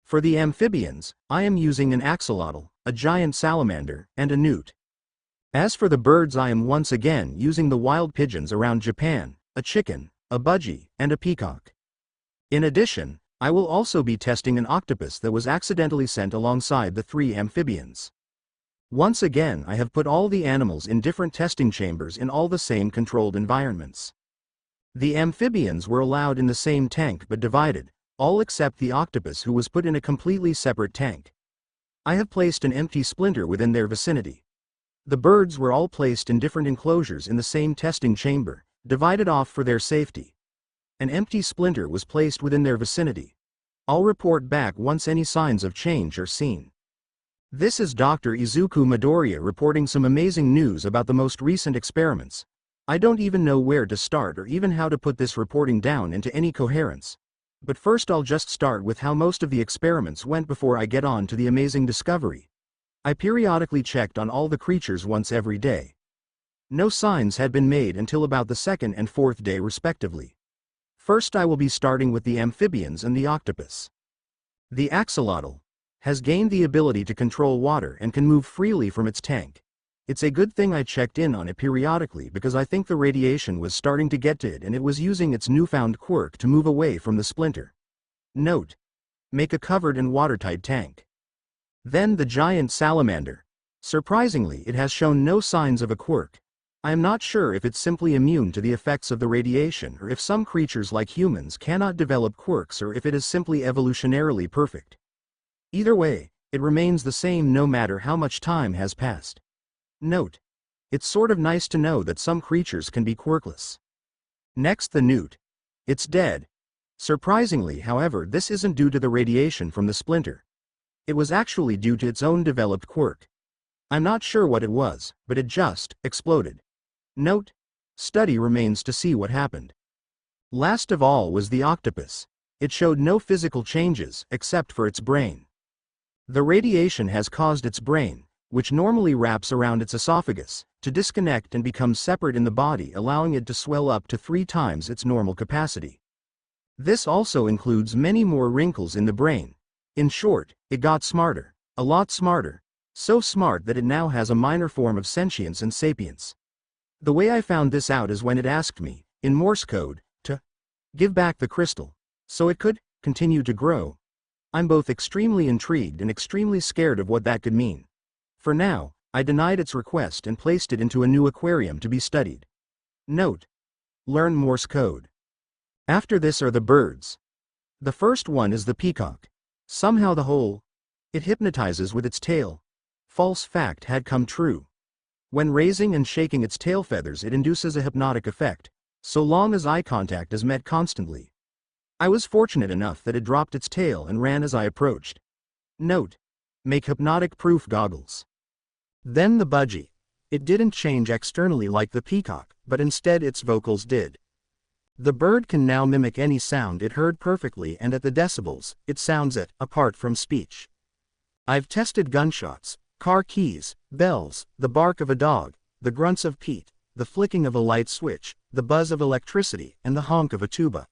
For the amphibians, I am using an axolotl, a giant salamander, and a newt. As for the birds, I am once again using the wild pigeons around Japan, a chicken, a budgie, and a peacock. In addition, I will also be testing an octopus that was accidentally sent alongside the 3 amphibians. Once again I have put all the animals in different testing chambers in all the same controlled environments. The amphibians were allowed in the same tank but divided, all except the octopus, who was put in a completely separate tank. I have placed an empty splinter within their vicinity. The birds were all placed in different enclosures in the same testing chamber, divided off for their safety. An empty splinter was placed within their vicinity. I'll report back once any signs of change are seen. This is Dr. Izuku Midoriya reporting some amazing news about the most recent experiments. I don't even know where to start or even how to put this reporting down into any coherence. But first I'll just start with how most of the experiments went before I get on to the amazing discovery. I periodically checked on all the creatures once every day. No signs had been made until about the 2nd and 4th day respectively. First I will be starting with the amphibians and the octopus. The axolotl has gained the ability to control water and can move freely from its tank. It's a good thing I checked in on it periodically, because I think the radiation was starting to get to it and it was using its newfound quirk to move away from the splinter. Note: make a covered and watertight tank. Then the giant salamander. Surprisingly, it has shown no signs of a quirk. I am not sure if it's simply immune to the effects of the radiation, or if some creatures like humans cannot develop quirks, or if it is simply evolutionarily perfect. Either way, it remains the same no matter how much time has passed. Note: it's sort of nice to know that some creatures can be quirkless. Next, the newt. It's dead. Surprisingly, however, this isn't due to the radiation from the splinter. It was actually due to its own developed quirk. I'm not sure what it was, but it just exploded. Note: study remains to see what happened. Last of all was the octopus. It showed no physical changes, except for its brain. The radiation has caused its brain, which normally wraps around its esophagus, to disconnect and become separate in the body, allowing it to swell up to 3 times its normal capacity. This also includes many more wrinkles in the brain. In short, it got smarter, a lot smarter, so smart that it now has a minor form of sentience and sapience. The way I found this out is when it asked me, in Morse code, to give back the crystal. So it could continue to grow. I'm both extremely intrigued and extremely scared of what that could mean. For now, I denied its request and placed it into a new aquarium to be studied. Note: learn Morse code. After this are the birds. The first one is the peacock. Somehow it hypnotizes with its tail. False fact had come true. When raising and shaking its tail feathers, it induces a hypnotic effect, so long as eye contact is met constantly. I was fortunate enough that it dropped its tail and ran as I approached. Note: make hypnotic-proof goggles. Then the budgie. It didn't change externally like the peacock, but instead its vocals did. The bird can now mimic any sound it heard perfectly, and at the decibels it sounds at, apart from speech. I've tested gunshots, car keys, bells, the bark of a dog, the grunts of peat, the flicking of a light switch, the buzz of electricity, and the honk of a tuba.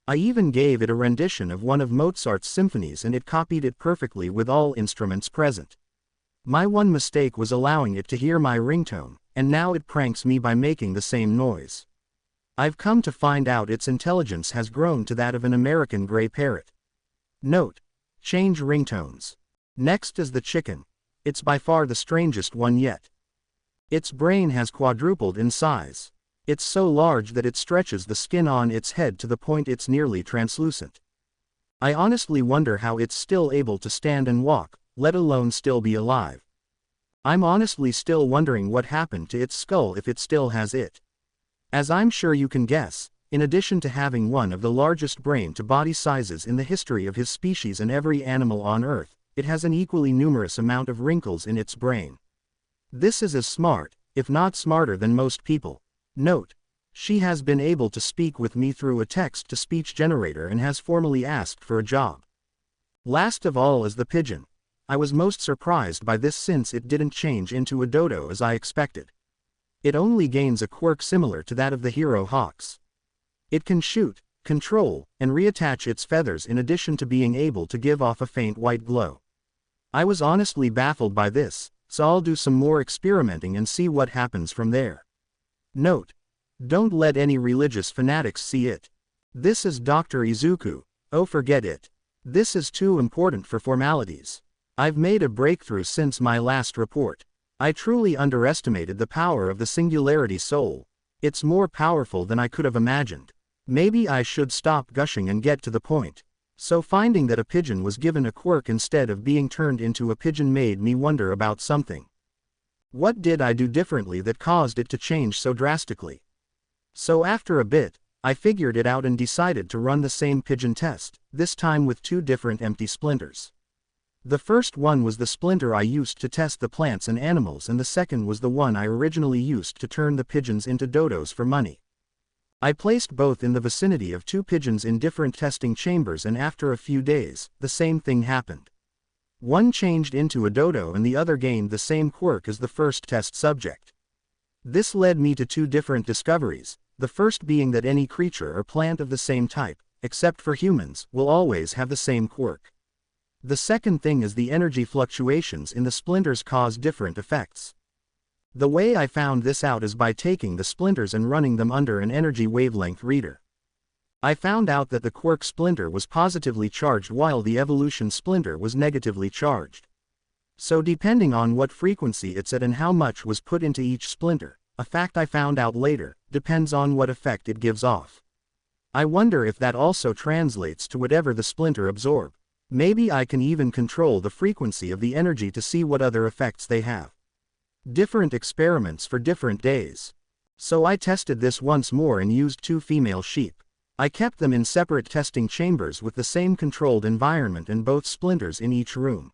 I even gave it a rendition of one of Mozart's symphonies, and it copied it perfectly with all instruments present. My one mistake was allowing it to hear my ringtone, and now it pranks me by making the same noise. I've come to find out its intelligence has grown to that of an American gray parrot. Note: change ringtones. Next is the chicken. It's by far the strangest one yet. Its brain has quadrupled in size. It's so large that it stretches the skin on its head to the point it's nearly translucent. I honestly wonder how it's still able to stand and walk, let alone still be alive. I'm honestly still wondering what happened to its skull if it still has it. As I'm sure you can guess, in addition to having one of the largest brain-to-body sizes in the history of his species and every animal on Earth, it has an equally numerous amount of wrinkles in its brain. This is as smart, if not smarter than most people. Note: she has been able to speak with me through a text-to-speech generator and has formally asked for a job. Last of all is the pigeon. I was most surprised by this since it didn't change into a dodo as I expected. It only gains a quirk similar to that of the hero hawks. It can shoot, control, and reattach its feathers in addition to being able to give off a faint white glow. I was honestly baffled by this, so I'll do some more experimenting and see what happens from there. Note: don't let any religious fanatics see it. This is Dr. Izuku. Oh, forget it. This is too important for formalities. I've made a breakthrough since my last report. I truly underestimated the power of the Singularity Soul. It's more powerful than I could have imagined. Maybe I should stop gushing and get to the point. So finding that a pigeon was given a quirk instead of being turned into a pigeon made me wonder about something. What did I do differently that caused it to change so drastically? So after a bit, I figured it out and decided to run the same pigeon test, this time with two different empty splinters. The first one was the splinter I used to test the plants and animals, and the second was the one I originally used to turn the pigeons into dodos for money. I placed both in the vicinity of two pigeons in different testing chambers, and after a few days, the same thing happened. One changed into a dodo and the other gained the same quirk as the first test subject. This led me to two different discoveries, the first being that any creature or plant of the same type, except for humans, will always have the same quirk. The second thing is the energy fluctuations in the splinters cause different effects. The way I found this out is by taking the splinters and running them under an energy wavelength reader. I found out that the quirk splinter was positively charged while the evolution splinter was negatively charged. So depending on what frequency it's at and how much was put into each splinter, a fact I found out later, depends on what effect it gives off. I wonder if that also translates to whatever the splinter absorbs. Maybe I can even control the frequency of the energy to see what other effects they have. Different experiments for different days. So I tested this once more and used two female sheep. I kept them in separate testing chambers with the same controlled environment and both splinters in each room.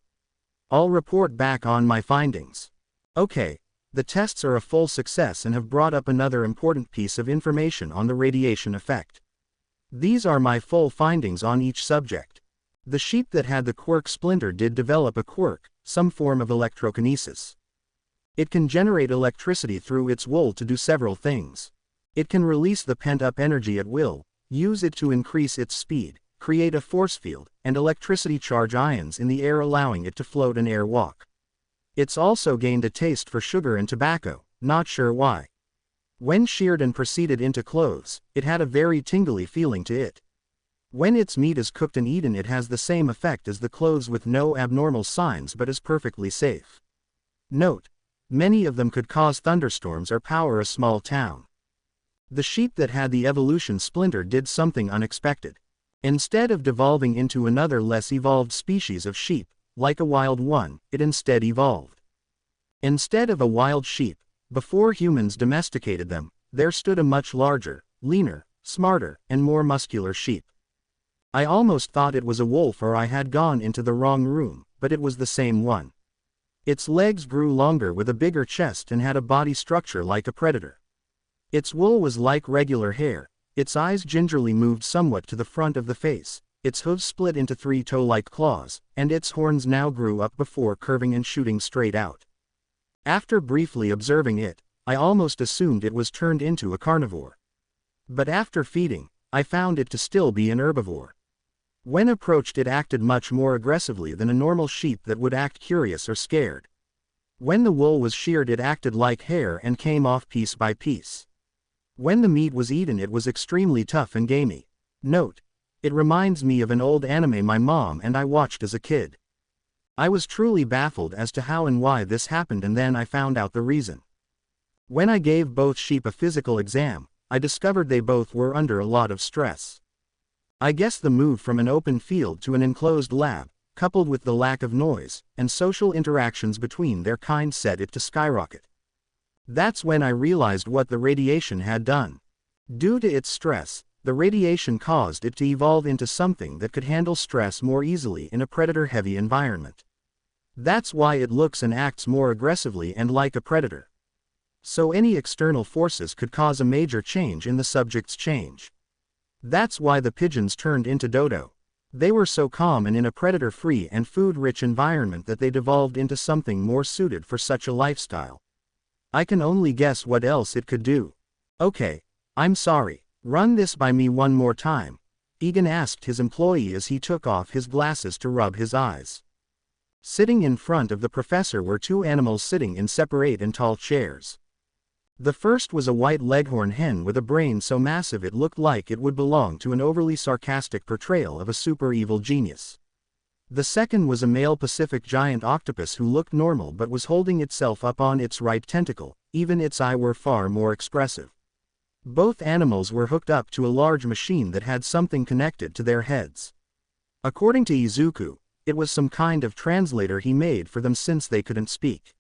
I'll report back on my findings. Okay, the tests are a full success and have brought up another important piece of information on the radiation effect. These are my full findings on each subject. The sheep that had the quirk splinter did develop a quirk, some form of electrokinesis. It can generate electricity through its wool to do several things. It can release the pent-up energy at will, use it to increase its speed, create a force field, and electricity charge ions in the air, allowing it to float and air walk. It's also gained a taste for sugar and tobacco, not sure why. When sheared and proceeded into clothes, it had a very tingly feeling to it. When its meat is cooked and eaten, it has the same effect as the clothes with no abnormal signs but is perfectly safe. Note: many of them could cause thunderstorms or power a small town. The sheep that had the evolution splinter did something unexpected. Instead of devolving into another less evolved species of sheep, like a wild one, it instead evolved. Instead of a wild sheep, before humans domesticated them, there stood a much larger, leaner, smarter, and more muscular sheep. I almost thought it was a wolf or I had gone into the wrong room, but it was the same one. Its legs grew longer with a bigger chest and had a body structure like a predator. Its wool was like regular hair, its eyes gingerly moved somewhat to the front of the face, its hooves split into 3 toe-like claws, and its horns now grew up before curving and shooting straight out. After briefly observing it, I almost assumed it was turned into a carnivore. But after feeding, I found it to still be an herbivore. When approached, it acted much more aggressively than a normal sheep that would act curious or scared. When the wool was sheared, it acted like hair and came off piece by piece. When the meat was eaten, it was extremely tough and gamey. Note: it reminds me of an old anime my mom and I watched as a kid. I was truly baffled as to how and why this happened, and then I found out the reason. When I gave both sheep a physical exam, I discovered they both were under a lot of stress. I guess the move from an open field to an enclosed lab, coupled with the lack of noise and social interactions between their kind, set it to skyrocket. That's when I realized what the radiation had done. Due to its stress, the radiation caused it to evolve into something that could handle stress more easily in a predator-heavy environment. That's why it looks and acts more aggressively and like a predator. So any external forces could cause a major change in the subject's change. That's why the pigeons turned into dodo. They were so calm and in a predator-free and food-rich environment that they devolved into something more suited for such a lifestyle. I can only guess what else it could do. Okay, I'm sorry, run this by me one more time, Egan asked his employee as he took off his glasses to rub his eyes. Sitting in front of the professor were 2 animals sitting in separate and tall chairs. The first was a white leghorn hen with a brain so massive it looked like it would belong to an overly sarcastic portrayal of a super evil genius. The second was a male Pacific giant octopus who looked normal but was holding itself up on its right tentacle, even its eye were far more expressive. Both animals were hooked up to a large machine that had something connected to their heads. According to Izuku, it was some kind of translator he made for them since they couldn't speak.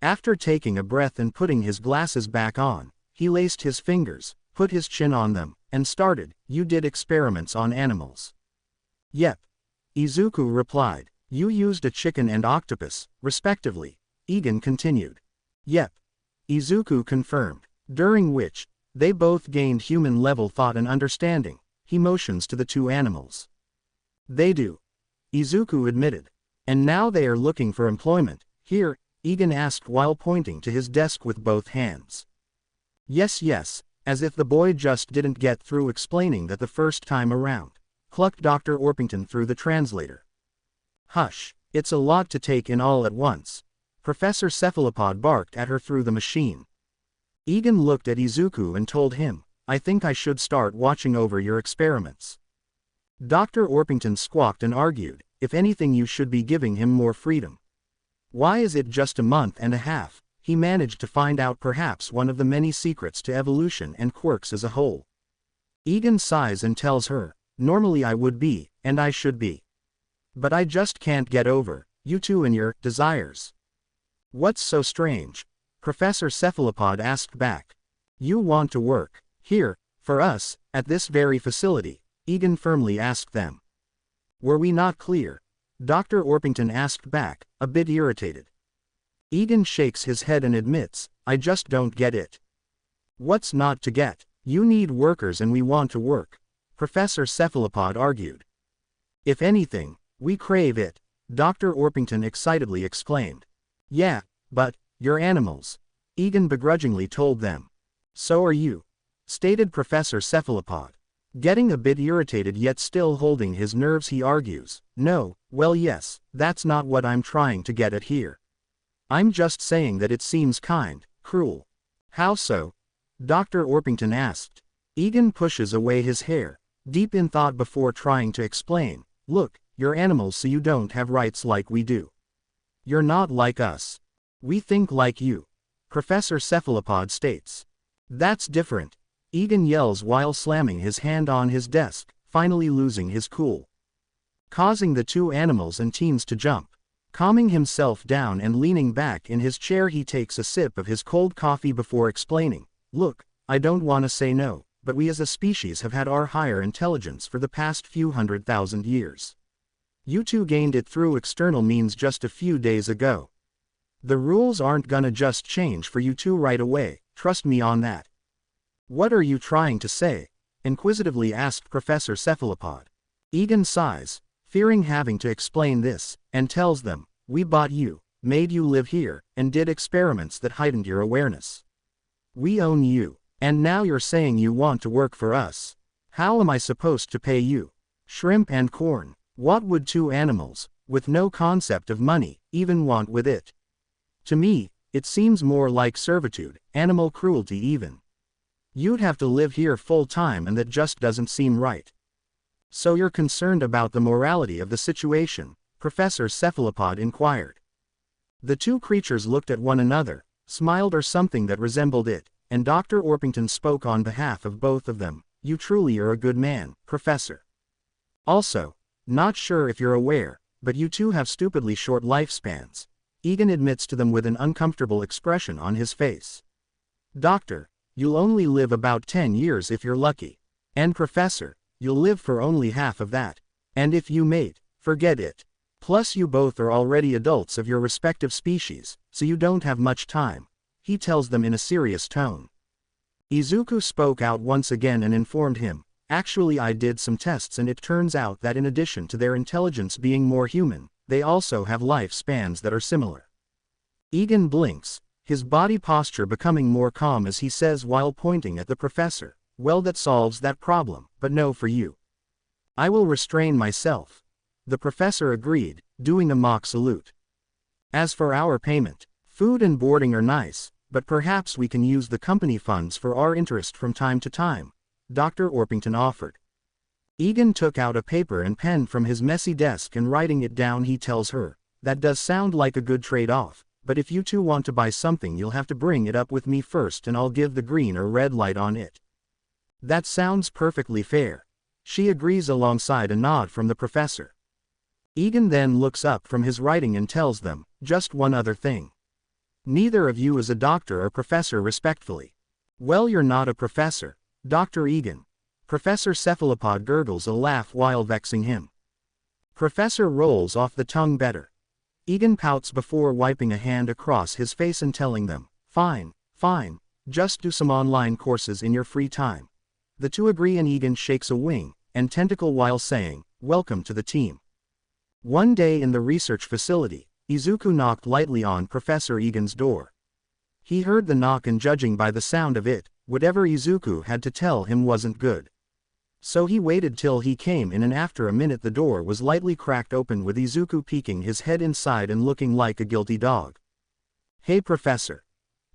After taking a breath and putting his glasses back on, he laced his fingers, put his chin on them, and started. You did experiments on animals? Yep. Izuku replied. You used a chicken and octopus, respectively. Egan continued. Yep. Izuku confirmed. During which, they both gained human-level thought and understanding. He motions to the 2 animals. They do. Izuku admitted. And now they are looking for employment, here, Egan asked while pointing to his desk with both hands. Yes, as if the boy just didn't get through explaining that the first time around, clucked Dr. Orpington through the translator. Hush, it's a lot to take in all at once, Professor Cephalopod barked at her through the machine. Egan looked at Izuku and told him, I think I should start watching over your experiments. Dr. Orpington squawked and argued, if anything you should be giving him more freedom. Why is it just a month and a half? He managed to find out perhaps one of the many secrets to evolution and quirks as a whole. Egan sighs and tells her, normally I would be, and I should be. But I just can't get over, you two and your desires. What's so strange? Professor Cephalopod asked back. You want to work here, for us, at this very facility? Egan firmly asked them. Were we not clear? Dr. Orpington asked back, a bit irritated. Egan shakes his head and admits, I just don't get it. What's not to get? You need workers and we want to work, Professor Cephalopod argued. If anything, we crave it, Dr. Orpington excitedly exclaimed. Yeah, but, you're animals, Egan begrudgingly told them. So are you, stated Professor Cephalopod. Getting a bit irritated yet still holding his nerves, he argues, no, well yes, that's not what I'm trying to get at here. I'm just saying that it seems kind, cruel. How so? Dr. Orpington asked. Egan pushes away his hair. deep in thought before trying to explain. Look, you're animals so you don't have rights like we do. You're not like us. We think like you. Professor Cephalopod states. That's different. Egan yells while slamming his hand on his desk, finally losing his cool, causing the two animals and teens to jump. Calming himself down and leaning back in his chair, he takes a sip of his cold coffee before explaining. Look, I don't want to say no, but we as a species have had our higher intelligence for the past few 100,000 years. You two gained it through external means just a few days ago. The rules aren't gonna just change for you two right away, trust me on that. What are you trying to say? Inquisitively asked Professor Cephalopod. Egan sighs, fearing having to explain this, and tells them, we bought you, made you live here, and did experiments that heightened your awareness. We own you, and now you're saying you want to work for us. How am I supposed to pay you? Shrimp and corn. What would two animals, with no concept of money, even want with it? To me, it seems more like servitude, animal cruelty even. You'd have to live here full time and that just doesn't seem right. So you're concerned about the morality of the situation? Professor Cephalopod inquired. The two creatures looked at one another, smiled or something that resembled it, and Dr. Orpington spoke on behalf of both of them. You truly are a good man, Professor. Also, not sure if you're aware, but you two have stupidly short lifespans. Egan admits to them with an uncomfortable expression on his face. Doctor, you'll only live about 10 years if you're lucky. And Professor, you'll live for only half of that. And if you mate, forget it. Plus you both are already adults of your respective species, so you don't have much time, he tells them in a serious tone. Izuku spoke out once again and informed him, actually I did some tests and it turns out that in addition to their intelligence being more human, they also have lifespans that are similar. Egan blinks, his body posture becoming more calm as he says while pointing at the professor, well that solves that problem, but no for you. I will restrain myself. The professor agreed, doing a mock salute. As for our payment, food and boarding are nice, but perhaps we can use the company funds for our interest from time to time, Dr. Orpington offered. Egan took out a paper and pen from his messy desk and writing it down he tells her, that does sound like a good trade-off, but if you two want to buy something you'll have to bring it up with me first and I'll give the green or red light on it. That sounds perfectly fair. She agrees alongside a nod from the professor. Egan then looks up from his writing and tells them, just one other thing. Neither of you is a doctor or professor respectfully. Well you're not a professor, Dr. Egan. Professor Cephalopod gurgles a laugh while vexing him. Professor rolls off the tongue better. Egan pouts before wiping a hand across his face and telling them, fine, fine, just do some online courses in your free time. The two agree and Egan shakes a wing and tentacle while saying, welcome to the team. One day in the research facility, Izuku knocked lightly on Professor Egan's door. He heard the knock and judging by the sound of it, whatever Izuku had to tell him wasn't good. So he waited till he came in and after a minute the door was lightly cracked open with Izuku peeking his head inside and looking like a guilty dog. Hey Professor.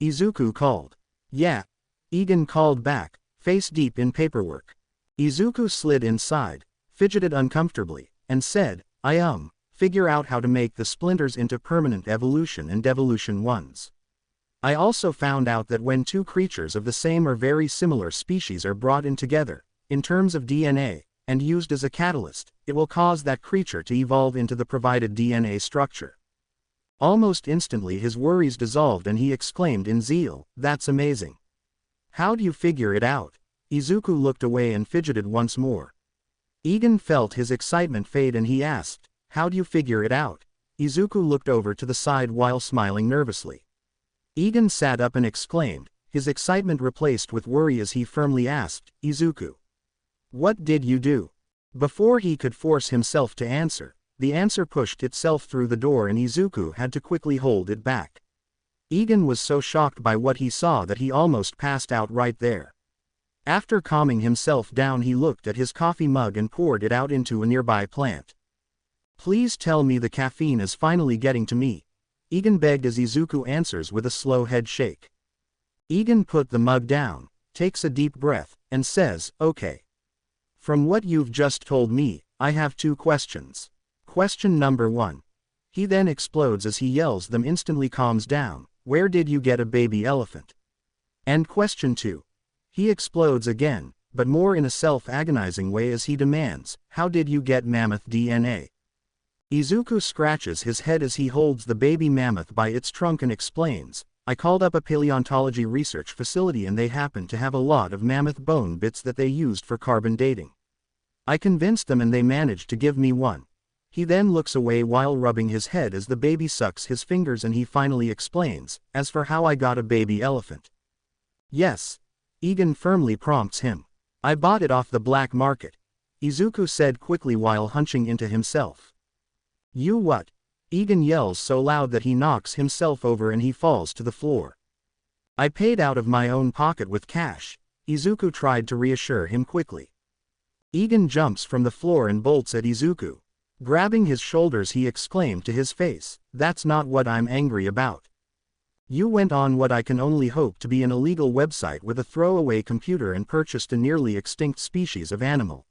Izuku called. Yeah. Egan called back, face deep in paperwork. Izuku slid inside, fidgeted uncomfortably, and said, figure out how to make the splinters into permanent evolution and devolution ones. I also found out that when two creatures of the same or very similar species are brought in together, in terms of DNA, and used as a catalyst, it will cause that creature to evolve into the provided DNA structure. Almost instantly his worries dissolved and he exclaimed in zeal, that's amazing. How do you figure it out? Izuku looked away and fidgeted once more. Egan felt his excitement fade and he asked, how do you figure it out? Izuku looked over to the side while smiling nervously. Egan sat up and exclaimed, his excitement replaced with worry as he firmly asked, Izuku. What did you do? Before he could force himself to answer, the answer pushed itself through the door and Izuku had to quickly hold it back. Egan was so shocked by what he saw that he almost passed out right there. After calming himself down he looked at his coffee mug and poured it out into a nearby plant. Please tell me the caffeine is finally getting to me, Egan begged as Izuku answers with a slow head shake. Egan put the mug down, takes a deep breath, and says, okay. From what you've just told me, I have 2 questions. Question number 1. He then explodes as he yells, then instantly calms down. Where did you get a baby elephant? And question 2. He explodes again, but more in a self-agonizing way as he demands, how did you get mammoth DNA? Izuku scratches his head as he holds the baby mammoth by its trunk and explains, I called up a paleontology research facility and they happened to have a lot of mammoth bone bits that they used for carbon dating. I convinced them and they managed to give me one. He then looks away while rubbing his head as the baby sucks his fingers and he finally explains, as for how I got a baby elephant. Yes. Egan firmly prompts him. I bought it off the black market. Izuku said quickly while hunching into himself. You what? Egan yells so loud that he knocks himself over and he falls to the floor. I paid out of my own pocket with cash. Izuku tried to reassure him quickly. Egan jumps from the floor and bolts at Izuku. Grabbing his shoulders he exclaimed to his face, that's not what I'm angry about. You went on what I can only hope to be an illegal website with a throwaway computer and purchased a nearly extinct species of animal.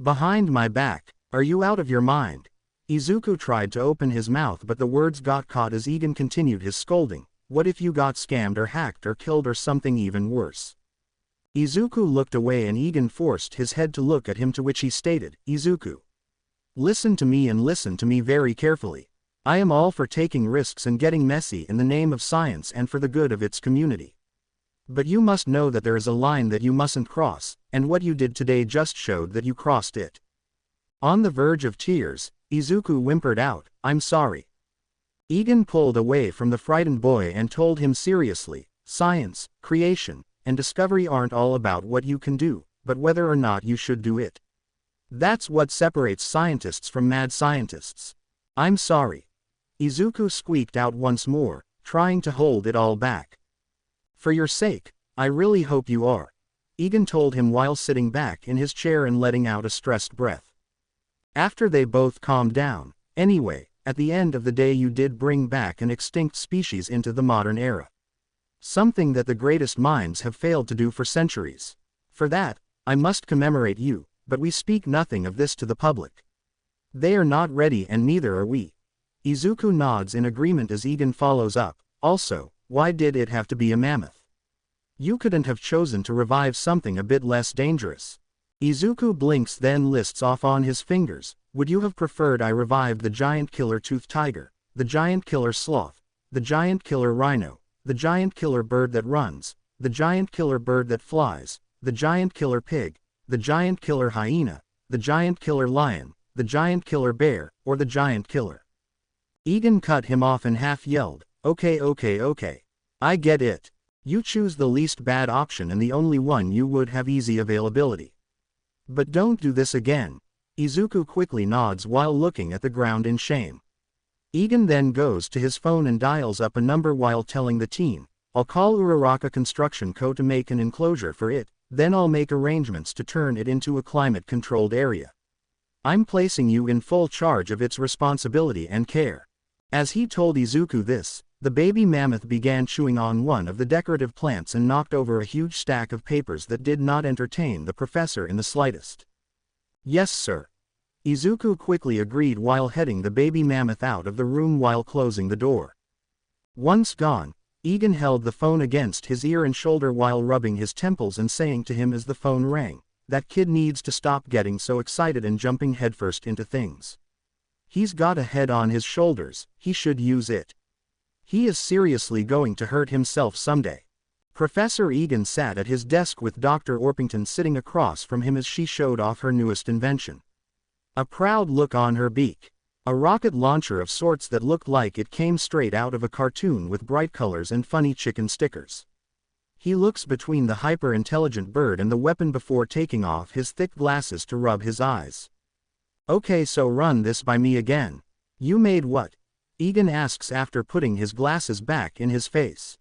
Behind my back, are you out of your mind? Izuku tried to open his mouth but the words got caught as Egan continued his scolding, what if you got scammed or hacked or killed or something even worse? Izuku looked away and Egan forced his head to look at him, to which he stated, Izuku. Listen to me and listen to me very carefully. I am all for taking risks and getting messy in the name of science and for the good of its community. But you must know that there is a line that you mustn't cross, and what you did today just showed that you crossed it. On the verge of tears, Izuku whimpered out, I'm sorry. Egan pulled away from the frightened boy and told him seriously, science, creation, and discovery aren't all about what you can do, but whether or not you should do it. That's what separates scientists from mad scientists. I'm sorry. Izuku squeaked out once more, trying to hold it all back. For your sake, I really hope you are. Egan told him while sitting back in his chair and letting out a stressed breath. After they both calmed down, anyway, at the end of the day you did bring back an extinct species into the modern era. Something that the greatest minds have failed to do for centuries. For that, I must commemorate you, but we speak nothing of this to the public. They are not ready and neither are we. Izuku nods in agreement as Egan follows up, also, why did it have to be a mammoth? You couldn't have chosen to revive something a bit less dangerous. Izuku blinks then lists off on his fingers, would you have preferred I revived the giant killer tooth tiger, the giant killer sloth, the giant killer rhino, the giant killer bird that runs, the giant killer bird that flies, the giant killer pig, the giant killer hyena, the giant killer lion, the giant killer bear, or the giant killer? Egan cut him off and half yelled, okay. I get it. You choose the least bad option and the only one you would have easy availability. But don't do this again. Izuku quickly nods while looking at the ground in shame. Egan then goes to his phone and dials up a number while telling the team, I'll call Uraraka Construction Co. to make an enclosure for it, then I'll make arrangements to turn it into a climate-controlled area. I'm placing you in full charge of its responsibility and care. As he told Izuku this, the baby mammoth began chewing on one of the decorative plants and knocked over a huge stack of papers that did not entertain the professor in the slightest. Yes sir. Izuku quickly agreed while heading the baby mammoth out of the room while closing the door. Once gone, Egan held the phone against his ear and shoulder while rubbing his temples and saying to him as the phone rang, that kid needs to stop getting so excited and jumping headfirst into things. He's got a head on his shoulders, he should use it. He is seriously going to hurt himself someday. Professor Egan sat at his desk with Dr. Orpington sitting across from him as she showed off her newest invention. A proud look on her beak. A rocket launcher of sorts that looked like it came straight out of a cartoon with bright colors and funny chicken stickers. He looks between the hyper-intelligent bird and the weapon before taking off his thick glasses to rub his eyes. Okay, so run this by me again. You made what? Egan asks after putting his glasses back in his face.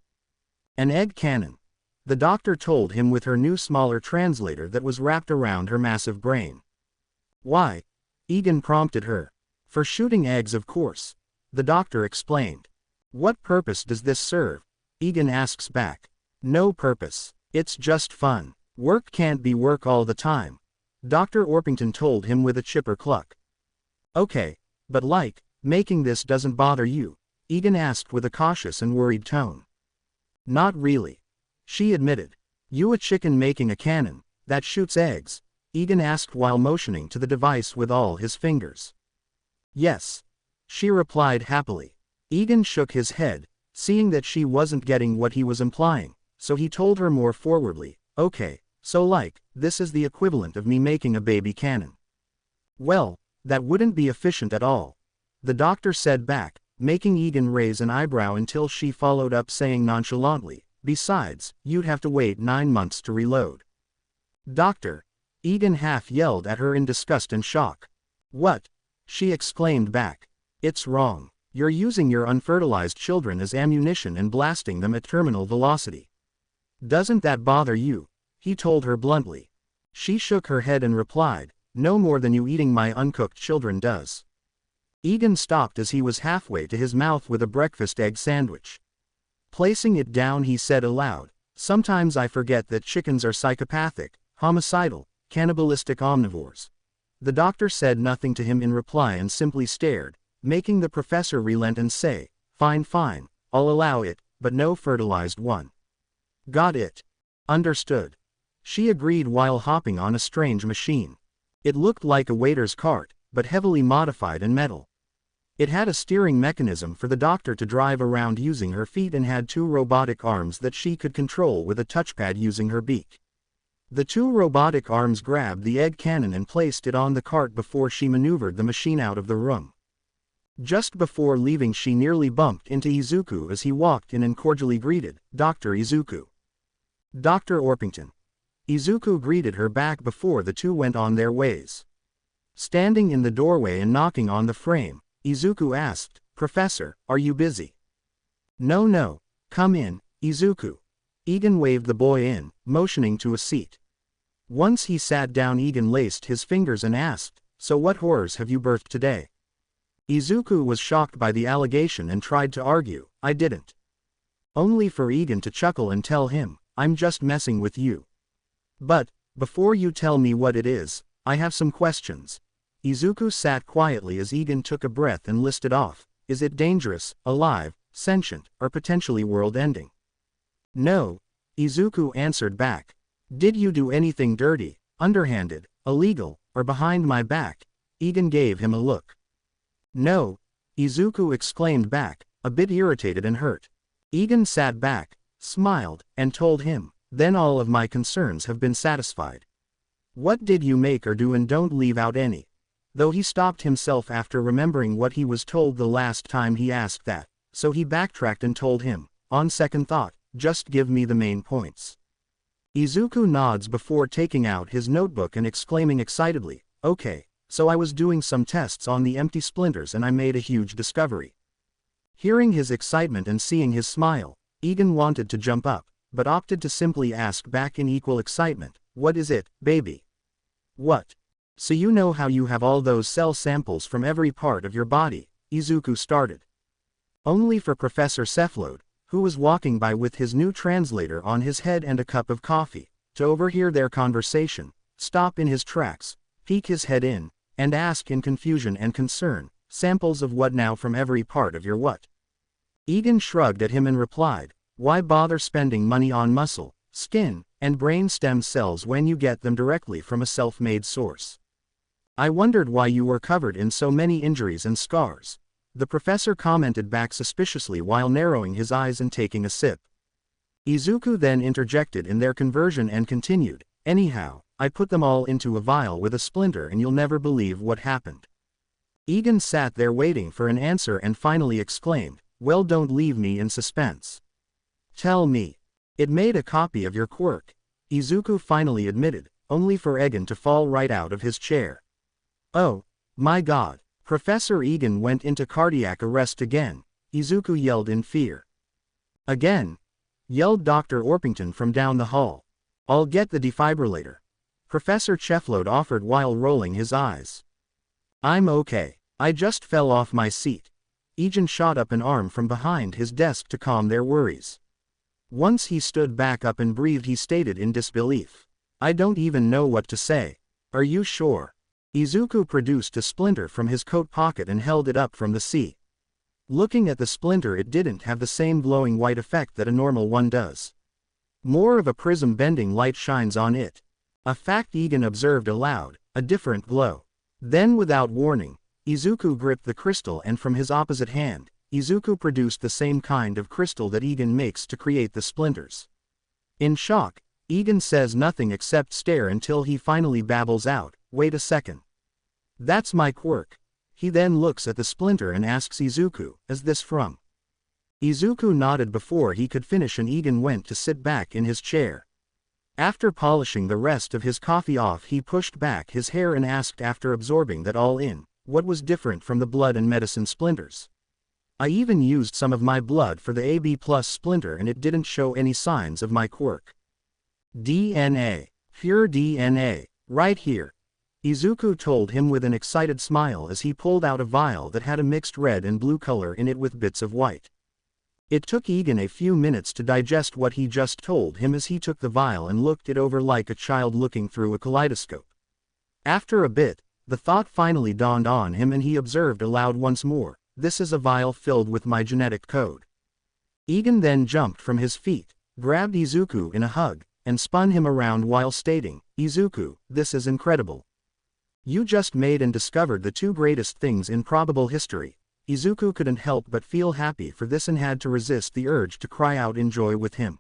An egg cannon. The doctor told him with her new smaller translator that was wrapped around her massive brain. Why? Egan prompted her. For shooting eggs, of course. The doctor explained. What purpose does this serve? Egan asks back. No purpose. It's just fun. Work can't be work all the time. Dr. Orpington told him with a chipper cluck. Okay, but making this doesn't bother you? Egan asked with a cautious and worried tone. Not really. She admitted. You a chicken making a cannon that shoots eggs? Egan asked while motioning to the device with all his fingers. Yes. She replied happily. Egan shook his head, seeing that she wasn't getting what he was implying, so he told her more forwardly, okay, so this is the equivalent of me making a baby cannon. Well, that wouldn't be efficient at all. The doctor said back, making Egan raise an eyebrow until she followed up saying nonchalantly, besides, you'd have to wait 9 months to reload. Doctor! Egan half yelled at her in disgust and shock. What? She exclaimed back. It's wrong. You're using your unfertilized children as ammunition and blasting them at terminal velocity. Doesn't that bother you? He told her bluntly. She shook her head and replied, no more than you eating my uncooked children does. Egan stopped as he was halfway to his mouth with a breakfast egg sandwich. Placing it down, he said aloud, sometimes I forget that chickens are psychopathic, homicidal, cannibalistic omnivores. The doctor said nothing to him in reply and simply stared, making the professor relent and say, fine, I'll allow it, but no fertilized one. Got it. Understood. She agreed while hopping on a strange machine. It looked like a waiter's cart, but heavily modified in metal. It had a steering mechanism for the doctor to drive around using her feet and had 2 robotic arms that she could control with a touchpad using her beak. The 2 robotic arms grabbed the egg cannon and placed it on the cart before she maneuvered the machine out of the room. Just before leaving, she nearly bumped into Izuku as he walked in and cordially greeted, Dr. Izuku. Dr. Orpington. Izuku greeted her back before the two went on their ways. Standing in the doorway and knocking on the frame, Izuku asked, Professor, are you busy? No, come in, Izuku. Egan waved the boy in, motioning to a seat. Once he sat down, Egan laced his fingers and asked, so what horrors have you birthed today? Izuku was shocked by the allegation and tried to argue, I didn't. Only for Egan to chuckle and tell him, I'm just messing with you. But, before you tell me what it is, I have some questions. Izuku sat quietly as Egan took a breath and listed off, is it dangerous, alive, sentient, or potentially world-ending? No, Izuku answered back. Did you do anything dirty, underhanded, illegal, or behind my back? Egan gave him a look. No, Izuku exclaimed back, a bit irritated and hurt. Egan sat back, smiled, and told him, then all of my concerns have been satisfied. What did you make or do, and don't leave out any? Though he stopped himself after remembering what he was told the last time he asked that, so he backtracked and told him, on second thought, just give me the main points. Izuku nods before taking out his notebook and exclaiming excitedly, okay, so I was doing some tests on the empty splinters and I made a huge discovery. Hearing his excitement and seeing his smile, Egan wanted to jump up, but opted to simply ask back in equal excitement, what is it, baby? What? So you know how you have all those cell samples from every part of your body, Izuku started. Only for Professor Cephalode, who was walking by with his new translator on his head and a cup of coffee, to overhear their conversation, stop in his tracks, peek his head in, and ask in confusion and concern, samples of what now from every part of your what? Egan shrugged at him and replied, why bother spending money on muscle, skin, and brain stem cells when you get them directly from a self-made source? I wondered why you were covered in so many injuries and scars. The professor commented back suspiciously while narrowing his eyes and taking a sip. Izuku then interjected in their conversion and continued, anyhow, I put them all into a vial with a splinter and you'll never believe what happened. Egan sat there waiting for an answer and finally exclaimed, well, don't leave me in suspense. Tell me. It made a copy of your quirk, Izuku finally admitted, only for Egan to fall right out of his chair. Oh, my God. Professor Egan went into cardiac arrest again, Izuku yelled in fear. Again? Yelled Dr. Orpington from down the hall. I'll get the defibrillator. Professor Cephalode offered while rolling his eyes. I'm okay. I just fell off my seat. Egan shot up an arm from behind his desk to calm their worries. Once he stood back up and breathed, he stated in disbelief. I don't even know what to say. Are you sure? Izuku produced a splinter from his coat pocket and held it up from the sea. Looking at the splinter, it didn't have the same glowing white effect that a normal one does. More of a prism bending light shines on it. A fact Egan observed aloud, a different glow. Then without warning, Izuku gripped the crystal and from his opposite hand, Izuku produced the same kind of crystal that Egan makes to create the splinters. In shock, Egan says nothing except stare until he finally babbles out, "Wait a second. That's my quirk." He then looks at the splinter and asks Izuku, "Is this from?" Izuku nodded before he could finish and Egan went to sit back in his chair. After polishing the rest of his coffee off, he pushed back his hair and asked, after absorbing that all in, what was different from the blood and medicine splinters. I even used some of my blood for the AB+ splinter and it didn't show any signs of my quirk. DNA. Pure DNA. Right here. Izuku told him with an excited smile as he pulled out a vial that had a mixed red and blue color in it with bits of white. It took Egan a few minutes to digest what he just told him as he took the vial and looked it over like a child looking through a kaleidoscope. After a bit, the thought finally dawned on him and he observed aloud once more, "This is a vial filled with my genetic code." Egan then jumped from his feet, grabbed Izuku in a hug, and spun him around while stating, "Izuku, this is incredible. You just made and discovered the two greatest things in probable history." Izuku couldn't help but feel happy for this and had to resist the urge to cry out in joy with him.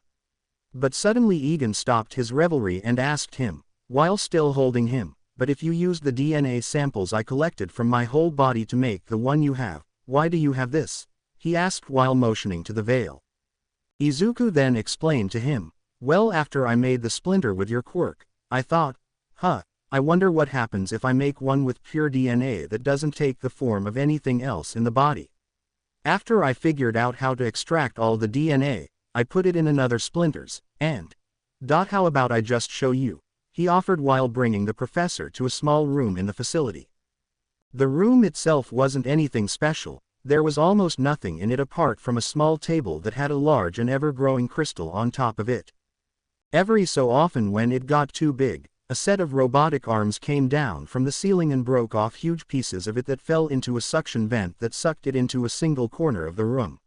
But suddenly Egan stopped his revelry and asked him, while still holding him, "But if you used the DNA samples I collected from my whole body to make the one you have, why do you have this?" he asked while motioning to the veil. Izuku then explained to him, "Well, after I made the splinter with your quirk, I thought, I wonder what happens if I make one with pure DNA that doesn't take the form of anything else in the body. After I figured out how to extract all the DNA, I put it in another splinters, and how about I just show you?" he offered while bringing the professor to a small room in the facility. The room itself wasn't anything special, there was almost nothing in it apart from a small table that had a large and ever-growing crystal on top of it. Every so often when it got too big, a set of robotic arms came down from the ceiling and broke off huge pieces of it that fell into a suction vent that sucked it into a single corner of the room.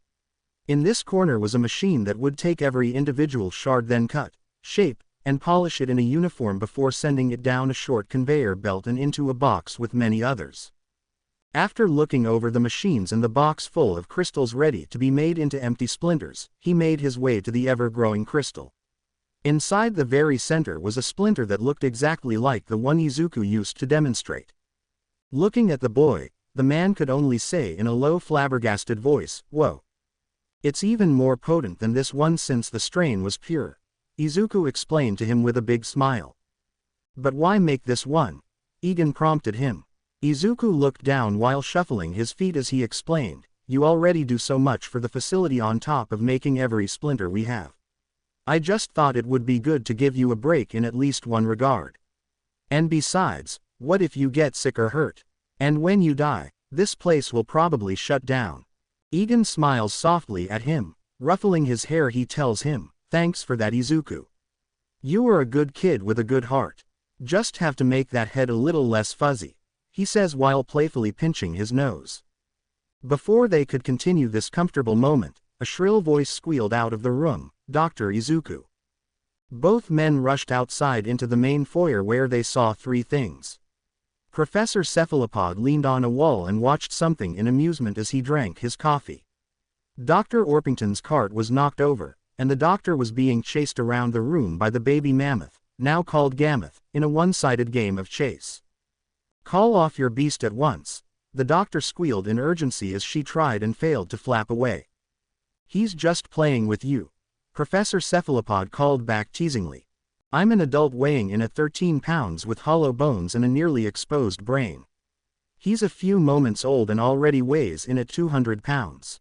In this corner was a machine that would take every individual shard, then cut, shape, and polish it in a uniform before sending it down a short conveyor belt and into a box with many others. After looking over the machines and the box full of crystals ready to be made into empty splinters, he made his way to the ever-growing crystal. Inside the very center was a splinter that looked exactly like the one Izuku used to demonstrate. Looking at the boy, the man could only say in a low flabbergasted voice, "Whoa. It's even more potent than this one since the strain was pure," Izuku explained to him with a big smile. "But why make this one?" Egan prompted him. Izuku looked down while shuffling his feet as he explained, "You already do so much for the facility on top of making every splinter we have. I just thought it would be good to give you a break in at least one regard. And besides, what if you get sick or hurt? And when you die, this place will probably shut down." Egan smiles softly at him, ruffling his hair. He tells him, "Thanks for that, Izuku. You are a good kid with a good heart. Just have to make that head a little less fuzzy," he says while playfully pinching his nose. Before they could continue this comfortable moment, a shrill voice squealed out of the room, "Dr. Izuku." Both men rushed outside into the main foyer where they saw three things. Professor Cephalopod leaned on a wall and watched something in amusement as he drank his coffee. Dr. Orpington's cart was knocked over, and the doctor was being chased around the room by the baby mammoth, now called Gammoth, in a one-sided game of chase. "Call off your beast at once," the doctor squealed in urgency as she tried and failed to flap away. "He's just playing with you," Professor Cephalopod called back teasingly. "I'm an adult weighing in at 13 pounds with hollow bones and a nearly exposed brain. He's a few moments old and already weighs in at 200 pounds.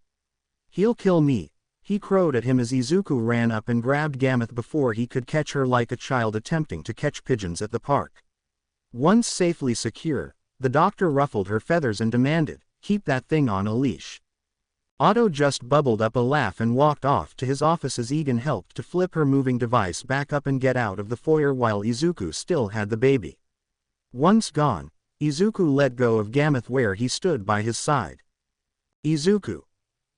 He'll kill me," he crowed at him as Izuku ran up and grabbed Gammoth before he could catch her like a child attempting to catch pigeons at the park. Once safely secure, the doctor ruffled her feathers and demanded, "Keep that thing on a leash." Otto just bubbled up a laugh and walked off to his office as Egan helped to flip her moving device back up and get out of the foyer while Izuku still had the baby. Once gone, Izuku let go of Gameth where he stood by his side. Izuku.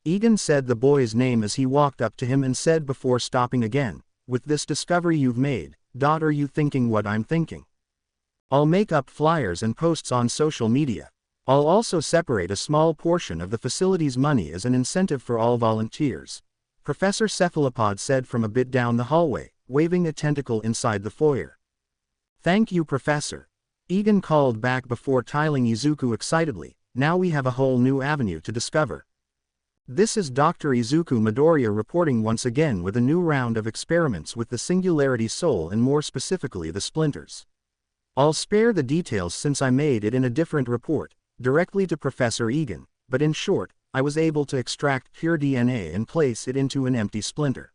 Egan said the boy's name as he walked up to him and said before stopping again, with this discovery you've made, are you thinking what I'm thinking? I'll make up flyers and posts on social media. I'll also separate a small portion of the facility's money as an incentive for all volunteers, Professor Cephalopod said from a bit down the hallway, waving a tentacle inside the foyer. Thank you, Professor. Egan called back before tiling Izuku excitedly. Now we have a whole new avenue to discover. This is Dr. Izuku Midoriya reporting once again with a new round of experiments with the Singularity Soul and more specifically the splinters. I'll spare the details since I made it in a different report, directly to Professor Egan, but in short, I was able to extract pure DNA and place it into an empty splinter,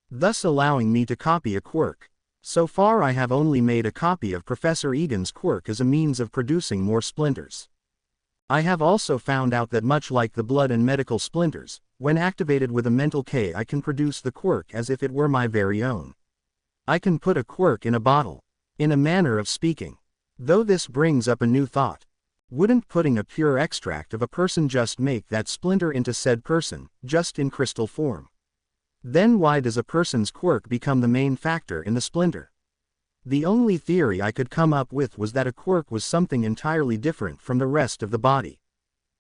thus allowing me to copy a quirk. So far I have only made a copy of Professor Egan's quirk as a means of producing more splinters. I have also found out that much like the blood and medical splinters, when activated with a mental key I can produce the quirk as if it were my very own. I can put a quirk in a bottle, in a manner of speaking. Though this brings up a new thought. Wouldn't putting a pure extract of a person just make that splinter into said person, just in crystal form? Then why does a person's quirk become the main factor in the splinter? The only theory I could come up with was that a quirk was something entirely different from the rest of the body.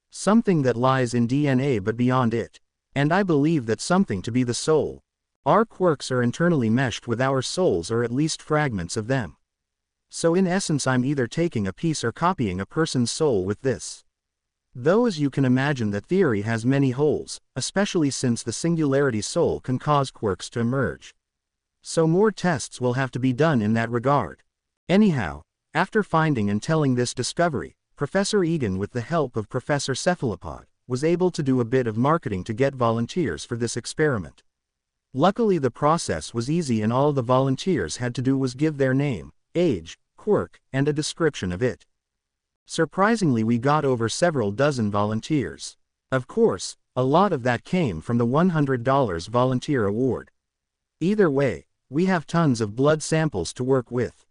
Something that lies in DNA but beyond it. And I believe that something to be the soul. Our quirks are internally meshed with our souls or at least fragments of them. So in essence I'm either taking a piece or copying a person's soul with this. Though as you can imagine that theory has many holes, especially since the Singularity Soul can cause quirks to emerge. So more tests will have to be done in that regard. Anyhow, after finding and telling this discovery, Professor Egan with the help of Professor Cephalopod, was able to do a bit of marketing to get volunteers for this experiment. Luckily the process was easy and all the volunteers had to do was give their name, age, quirk, and a description of it. Surprisingly we got over several dozen volunteers. Of course, a lot of that came from the $100 volunteer award. Either way, we have tons of blood samples to work with.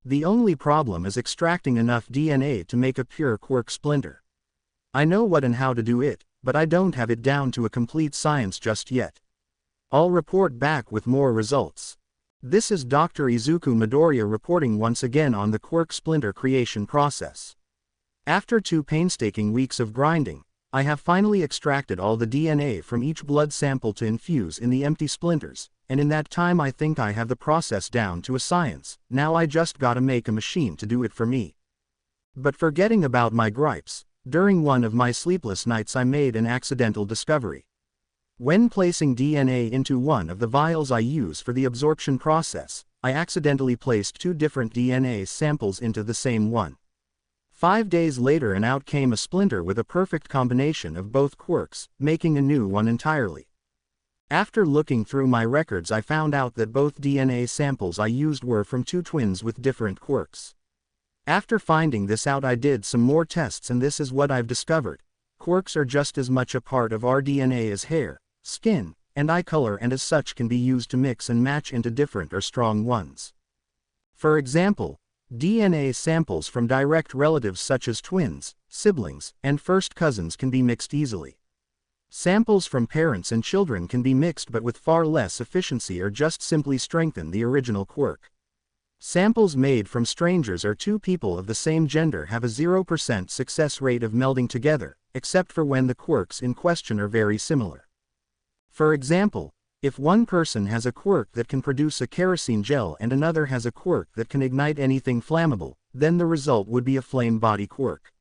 The only problem is extracting enough DNA to make a pure quirk splinter. I know what and how to do it, but I don't have it down to a complete science just yet. I'll report back with more results. This is Dr. Izuku Midoriya reporting once again on the quirk splinter creation process. After 2 painstaking weeks of grinding, I have finally extracted all the DNA from each blood sample to infuse in the empty splinters, and in that time I think I have the process down to a science. Now I just gotta make a machine to do it for me. But forgetting about my gripes, during one of my sleepless nights I made an accidental discovery. When placing DNA into one of the vials I use for the absorption process, I accidentally placed 2 different DNA samples into the same one. 5 days later and out came a splinter with a perfect combination of both quirks, making a new one entirely. After looking through my records I found out that both DNA samples I used were from 2 twins with different quirks. After finding this out I did some more tests and this is what I've discovered. Quirks are just as much a part of our DNA as hair, skin, and eye color and as such can be used to mix and match into different or strong ones. For example, DNA samples from direct relatives such as twins, siblings, and first cousins can be mixed easily. Samples from parents and children can be mixed but with far less efficiency or just simply strengthen the original quirk. Samples made from strangers or 2 people of the same gender have a 0% success rate of melding together, except for when the quirks in question are very similar. For example, if one person has a quirk that can produce a kerosene gel and another has a quirk that can ignite anything flammable, then the result would be a flame body quirk.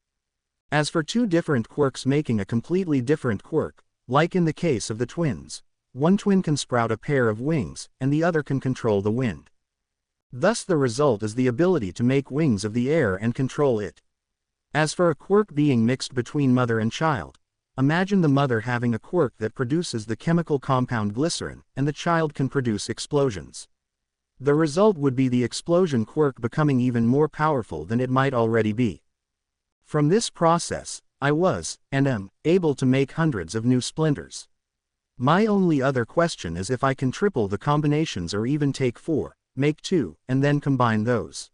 As for 2 different quirks making a completely different quirk, like in the case of the twins, one twin can sprout a pair of wings, and the other can control the wind. Thus the result is the ability to make wings of the air and control it. As for a quirk being mixed between mother and child, imagine the mother having a quirk that produces the chemical compound glycerin, and the child can produce explosions. The result would be the explosion quirk becoming even more powerful than it might already be. From this process, I was, and am, able to make hundreds of new splinters. My only other question is if I can triple the combinations or even take 4, make 2, and then combine those.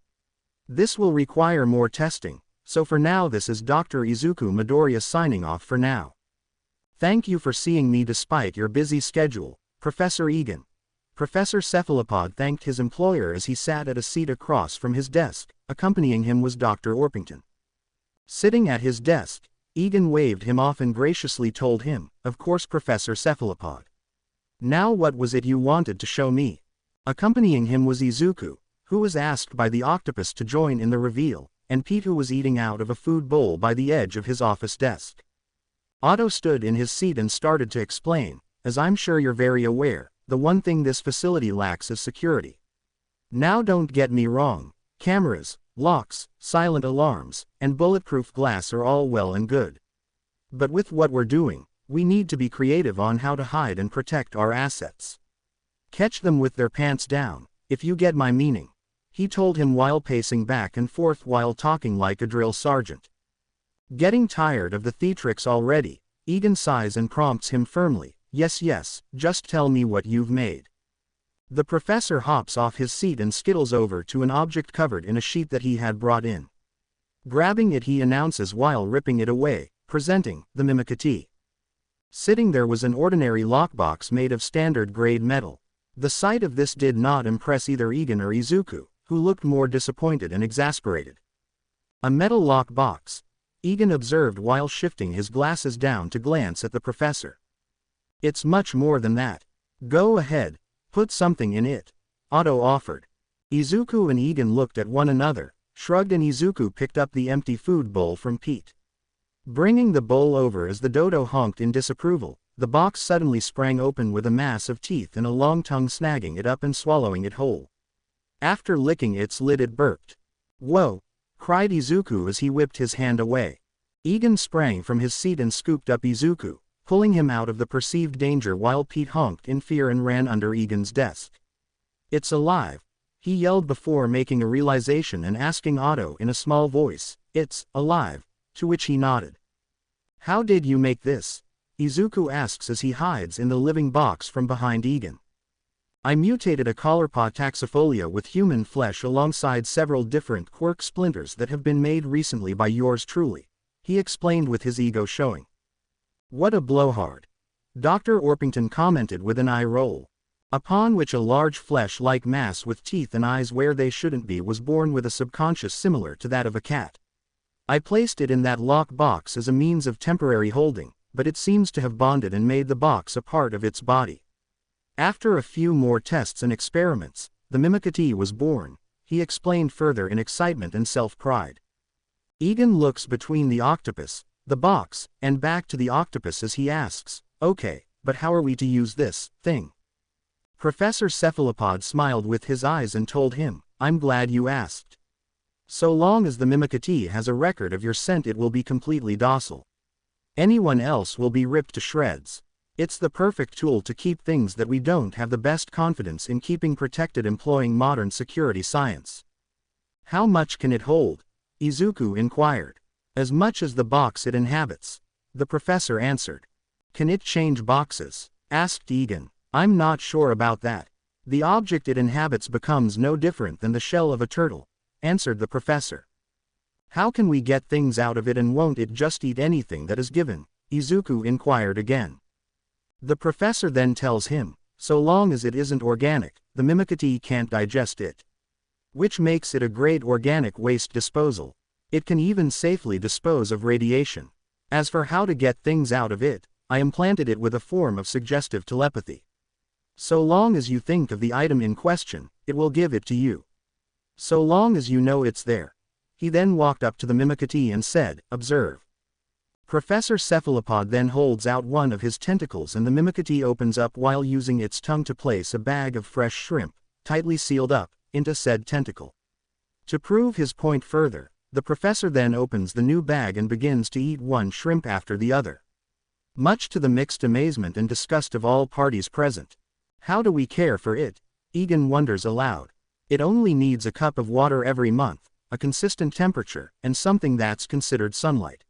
This will require more testing, so for now this is Dr. Izuku Midoriya signing off for now. Thank you for seeing me despite your busy schedule, Professor Egan. Professor Cephalopod thanked his employer as he sat at a seat across from his desk. Accompanying him was Dr. Orpington. Sitting at his desk, Egan waved him off and graciously told him, "Of course, Professor Cephalopod. Now what was it you wanted to show me?" Accompanying him was Izuku, who was asked by the octopus to join in the reveal, and Pete, who was eating out of a food bowl by the edge of his office desk. Otto stood in his seat and started to explain, "As I'm sure you're very aware, the one thing this facility lacks is security. Now don't get me wrong, cameras, locks, silent alarms, and bulletproof glass are all well and good. But with what we're doing, we need to be creative on how to hide and protect our assets. Catch them with their pants down, if you get my meaning," he told him while pacing back and forth while talking like a drill sergeant. Getting tired of the theatrics already, Egan sighs and prompts him firmly, Yes, just tell me what you've made." The professor hops off his seat and skittles over to an object covered in a sheet that he had brought in. Grabbing it, he announces while ripping it away, presenting the Mimikatee. Sitting there was an ordinary lockbox made of standard grade metal. The sight of this did not impress either Egan or Izuku, who looked more disappointed and exasperated. "A metal lockbox," Egan observed while shifting his glasses down to glance at the professor. "It's much more than that. Go ahead, put something in it," Otto offered. Izuku and Egan looked at one another, shrugged, and Izuku picked up the empty food bowl from Pete. Bringing the bowl over as the dodo honked in disapproval, the box suddenly sprang open with a mass of teeth and a long tongue snagging it up and swallowing it whole. After licking its lid, it burped. "Whoa!" cried Izuku as he whipped his hand away. Egan sprang from his seat and scooped up Izuku, pulling him out of the perceived danger while Pete honked in fear and ran under Egan's desk. "It's alive!" he yelled before making a realization and asking Otto in a small voice, "It's alive?" to which he nodded. "How did you make this?" Izuku asks as he hides in the living box from behind Egan. "I mutated a collarpaw taxifolia with human flesh alongside several different quirk splinters that have been made recently by yours truly," he explained with his ego showing. "What a blowhard," Dr. Orpington commented with an eye roll. Upon which a large flesh-like mass with teeth and eyes where they shouldn't be was born with a subconscious similar to that of a cat. "I placed it in that lock box as a means of temporary holding, but it seems to have bonded and made the box a part of its body. After a few more tests and experiments, the Mimikatee was born," he explained further in excitement and self-pride. Egan looks between the octopus, the box, and back to the octopus as he asks, "Okay, but how are we to use this thing?" Professor Cephalopod smiled with his eyes and told him, "I'm glad you asked. So long as the Mimikatee has a record of your scent, it will be completely docile. Anyone else will be ripped to shreds. It's the perfect tool to keep things that we don't have the best confidence in keeping protected employing modern security science." "How much can it hold?" Izuku inquired. "As much as the box it inhabits," the professor answered. "Can it change boxes?" asked Egan. "I'm not sure about that. The object it inhabits becomes no different than the shell of a turtle," answered the professor. "How can we get things out of it, and won't it just eat anything that is given?" Izuku inquired again. The professor then tells him, so long as it isn't organic, the Mimikatee can't digest it. Which makes it a great organic waste disposal. It can even safely dispose of radiation. As for how to get things out of it, I implanted it with a form of suggestive telepathy. So long as you think of the item in question, it will give it to you. So long as you know it's there." He then walked up to the Mimikatee and said, "Observe." Professor Cephalopod then holds out one of his tentacles and the Mimikatee opens up while using its tongue to place a bag of fresh shrimp, tightly sealed up, into said tentacle. To prove his point further, the professor then opens the new bag and begins to eat one shrimp after the other. Much to the mixed amazement and disgust of all parties present. "How do we care for it?" Egan wonders aloud. "It only needs a cup of water every month, a consistent temperature, and something that's considered sunlight.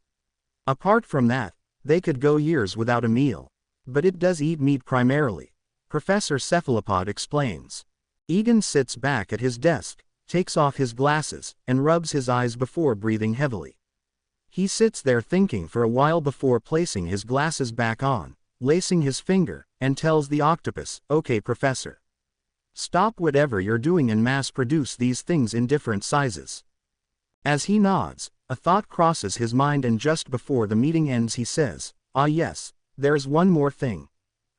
Apart from that, they could go years without a meal. But it does eat meat primarily," Professor Cephalopod explains. Egan sits back at his desk, takes off his glasses, and rubs his eyes before breathing heavily. He sits there thinking for a while before placing his glasses back on, lacing his finger, and tells the octopus, "Okay, Professor. Stop whatever you're doing and mass produce these things in different sizes." As he nods, a thought crosses his mind, and just before the meeting ends he says, "Ah yes, there's one more thing."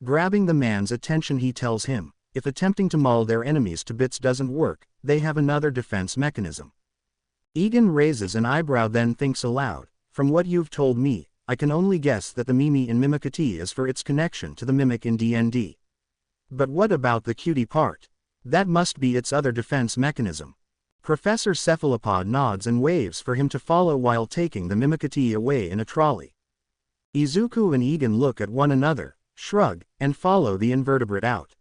Grabbing the man's attention he tells him, if attempting to maul their enemies to bits doesn't work, they have another defense mechanism. Egan raises an eyebrow then thinks aloud, "From what you've told me, I can only guess that the Mimi in Mimicry is for its connection to the mimic in D&D. But what about the cutie part? That must be its other defense mechanism." Professor Cephalopod nods and waves for him to follow while taking the Mimicry away in a trolley. Izuku and Egan look at one another, shrug, and follow the invertebrate out.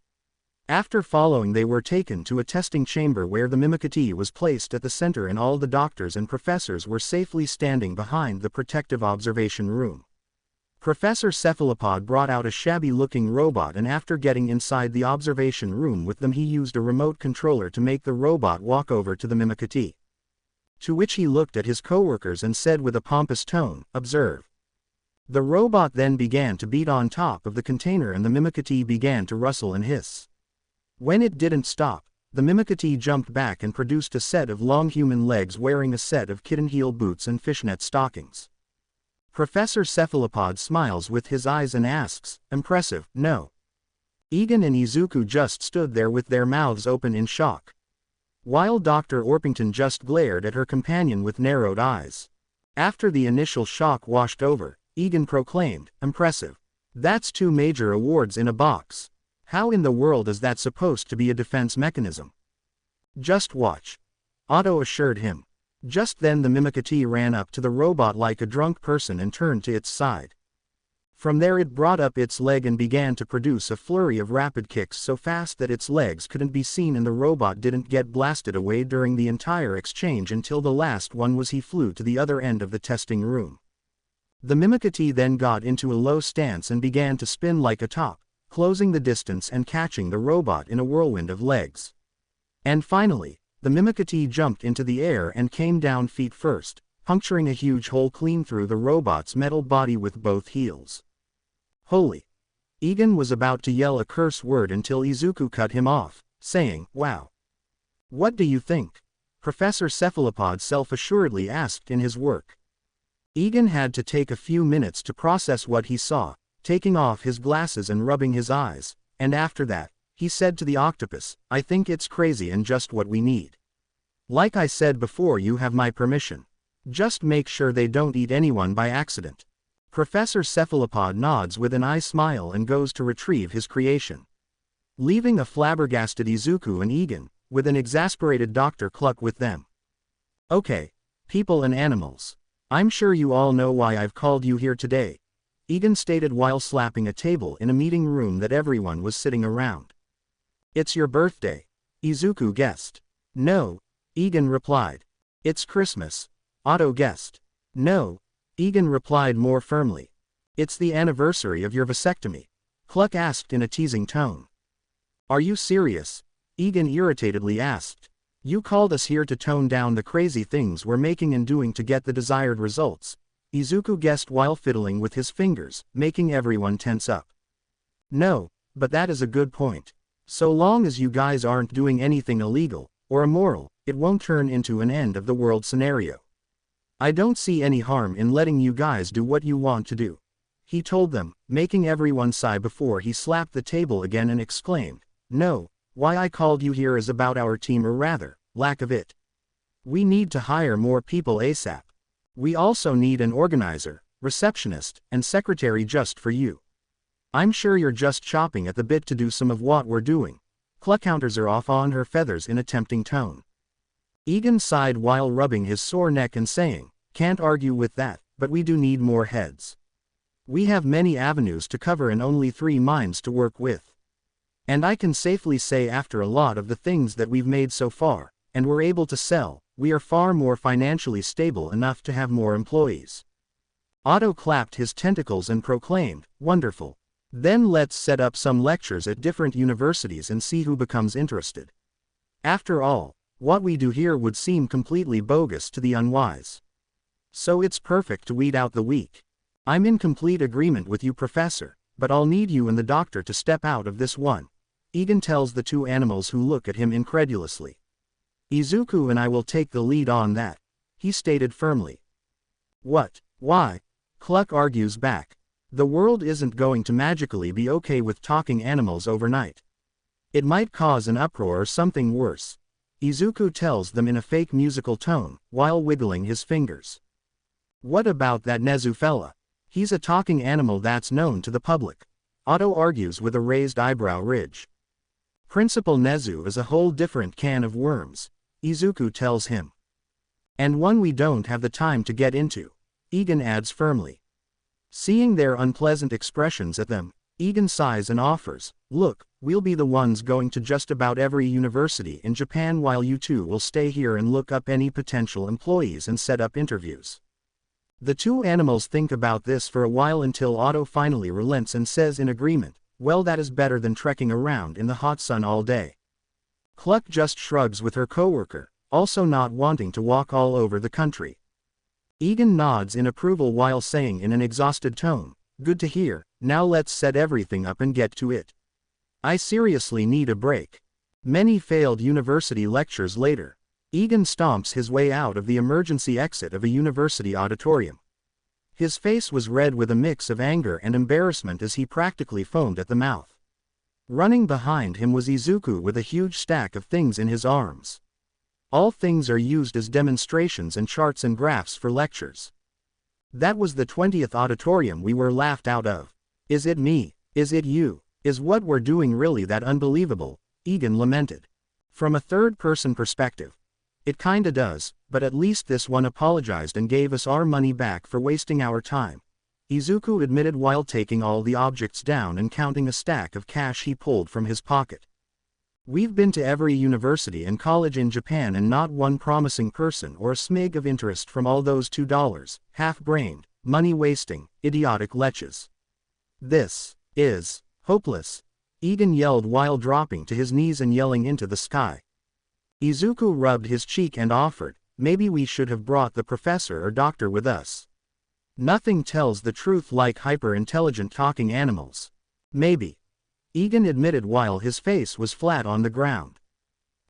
After following they were taken to a testing chamber where the Mimicry was placed at the center and all the doctors and professors were safely standing behind the protective observation room. Professor Cephalopod brought out a shabby-looking robot, and after getting inside the observation room with them he used a remote controller to make the robot walk over to the Mimicry. To which he looked at his coworkers and said with a pompous tone, "Observe." The robot then began to beat on top of the container and the Mimicry began to rustle and hiss. When it didn't stop, the Mimicry jumped back and produced a set of long human legs wearing a set of kitten heel boots and fishnet stockings. Professor Cephalopod smiles with his eyes and asks, "Impressive, no?" Egan and Izuku just stood there with their mouths open in shock, while Dr. Orpington just glared at her companion with narrowed eyes. After the initial shock washed over, Egan proclaimed, "Impressive. That's 2 major awards in a box. How in the world is that supposed to be a defense mechanism?" "Just watch," Otto assured him. Just then the Mimicry ran up to the robot like a drunk person and turned to its side. From there it brought up its leg and began to produce a flurry of rapid kicks so fast that its legs couldn't be seen, and the robot didn't get blasted away during the entire exchange until the last one was he flew to the other end of the testing room. The Mimicry then got into a low stance and began to spin like a top, closing the distance and catching the robot in a whirlwind of legs. And finally, the Mimicry jumped into the air and came down feet first, puncturing a huge hole clean through the robot's metal body with both heels. "Holy!" Egan was about to yell a curse word until Izuku cut him off, saying, "Wow. What do you think?" Professor Cephalopod self-assuredly asked in his work. Egan had to take a few minutes to process what he saw, taking off his glasses and rubbing his eyes, and after that, he said to the octopus, "I think it's crazy and just what we need. Like I said before, you have my permission. Just make sure they don't eat anyone by accident." Professor Cephalopod nods with an eye smile and goes to retrieve his creation, leaving a flabbergasted Izuku and Egan, with an exasperated Dr. Cluck with them. "Okay, people and animals. I'm sure you all know why I've called you here today," Egan stated while slapping a table in a meeting room that everyone was sitting around. "It's your birthday," Izuku guessed. "No," Egan replied. "It's Christmas," Otto guessed. "No," Egan replied more firmly. "It's the anniversary of your vasectomy," Cluck asked in a teasing tone. "Are you serious?" Egan irritatedly asked. "You called us here to tone down the crazy things we're making and doing to get the desired results," Izuku guessed while fiddling with his fingers, making everyone tense up. "No, but that is a good point. So long as you guys aren't doing anything illegal or immoral, it won't turn into an end of the world scenario. I don't see any harm in letting you guys do what you want to do," he told them, making everyone sigh before he slapped the table again and exclaimed, "No, why I called you here is about our team, or rather, lack of it. We need to hire more people ASAP. We also need an organizer, receptionist, and secretary just for you. I'm sure you're just chopping at the bit to do some of what we're doing." Cluck counters her off on her feathers in a tempting tone. Egan sighed while rubbing his sore neck and saying, "Can't argue with that, but we do need more heads. We have many avenues to cover and only 3 minds to work with. And I can safely say after a lot of the things that we've made so far, and we're able to sell, we are far more financially stable enough to have more employees." Otto clapped his tentacles and proclaimed, "Wonderful. Then let's set up some lectures at different universities and see who becomes interested. After all, What we do here would seem completely bogus to the unwise. So it's perfect to weed out the weak. I'm in complete agreement with you, Professor, but I'll need you and the doctor to step out of this one. Egan tells the two animals, who look at him incredulously. Izuku and I will take the lead on that, he stated firmly. What? Why? Cluck argues back. The world isn't going to magically be okay with talking animals overnight. It might cause an uproar or something worse, Izuku tells them in a fake musical tone, while wiggling his fingers. What about that Nezu fella? He's a talking animal that's known to the public, Otto argues with a raised eyebrow ridge. Principal Nezu is a whole different can of worms, Izuku tells him. And one we don't have the time to get into, Egan adds firmly. Seeing their unpleasant expressions at them, Egan sighs and offers, look, we'll be the ones going to just about every university in Japan while you two will stay here and look up any potential employees and set up interviews. The two animals think about this for a while until Otto finally relents and says in agreement, well, that is better than trekking around in the hot sun all day. Cluck just shrugs with her coworker, also not wanting to walk all over the country. Egan nods in approval while saying in an exhausted tone, good to hear, now let's set everything up and get to it. I seriously need a break. Many failed university lectures later, Egan stomps his way out of the emergency exit of a university auditorium. His face was red with a mix of anger and embarrassment as he practically foamed at the mouth. Running behind him was Izuku with a huge stack of things in his arms. All things are used as demonstrations and charts and graphs for lectures. That was the 20th auditorium we were laughed out of. Is it me? Is it you? Is what we're doing really that unbelievable? Egan lamented. From a third-person perspective, it kinda does, but at least this one apologized and gave us our money back for wasting our time, Izuku admitted while taking all the objects down and counting a stack of cash he pulled from his pocket. We've been to every university and college in Japan and not one promising person or a smig of interest from all those $2, half-brained, money-wasting, idiotic leches. This is hopeless, Egan yelled while dropping to his knees and yelling into the sky. Izuku rubbed his cheek and offered, maybe we should have brought the professor or doctor with us. Nothing tells the truth like hyper-intelligent talking animals. Maybe, Egan admitted while his face was flat on the ground.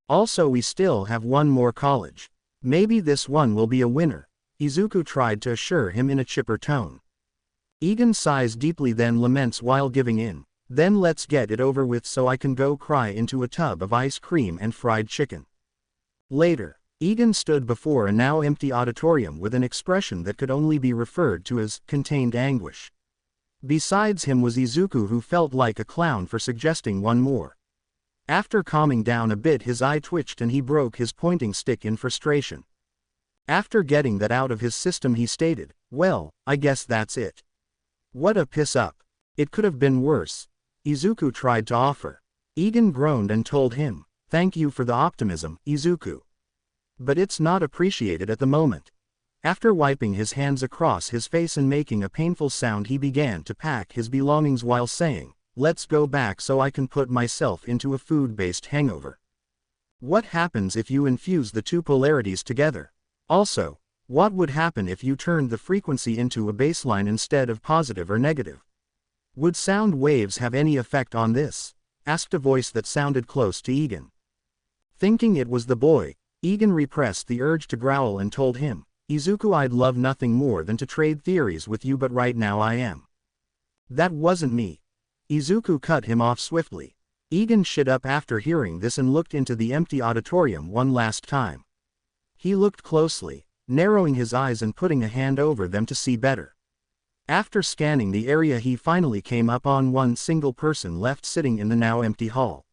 Also, we still have one more college. Maybe this one will be a winner, Izuku tried to assure him in a chipper tone. Egan sighs deeply then laments while giving in, then let's get it over with so I can go cry into a tub of ice cream and fried chicken. Later, Egan stood before a now empty auditorium with an expression that could only be referred to as contained anguish. Besides him was Izuku, who felt like a clown for suggesting one more. After calming down a bit, his eye twitched and he broke his pointing stick in frustration. After getting that out of his system, he stated, well, I guess that's it. What a piss up. It could have been worse, Izuku tried to offer. Egan groaned and told him, thank you for the optimism, Izuku. But it's not appreciated at the moment. After wiping his hands across his face and making a painful sound, he began to pack his belongings while saying, let's go back so I can put myself into a food-based hangover. What happens if you infuse the two polarities together? Also, what would happen if you turned the frequency into a baseline instead of positive or negative? Would sound waves have any effect on this? Asked a voice that sounded close to Egan. Thinking it was the boy, Egan repressed the urge to growl and told him, Izuku, I'd love nothing more than to trade theories with you, but right now I am. That wasn't me. Izuku cut him off swiftly. Egan shit up after hearing this and looked into the empty auditorium one last time. He looked closely, narrowing his eyes and putting a hand over them to see better. After scanning the area, he finally came up on one single person left sitting in the now empty hall.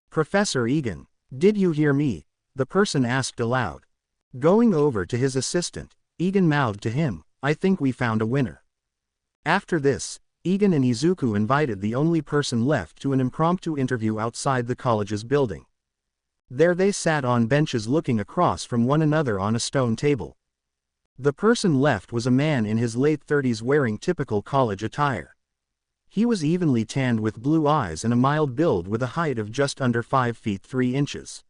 Professor Egan, did you hear me? The person asked aloud. Going over to his assistant, Egan mouthed to him, I think we found a winner. After this, Egan and Izuku invited the only person left to an impromptu interview outside the college's building. There they sat on benches looking across from one another on a stone table. The person left was a man in his late 30s wearing typical college attire. He was evenly tanned with blue eyes and a mild build with a height of just under 5 feet 3 inches.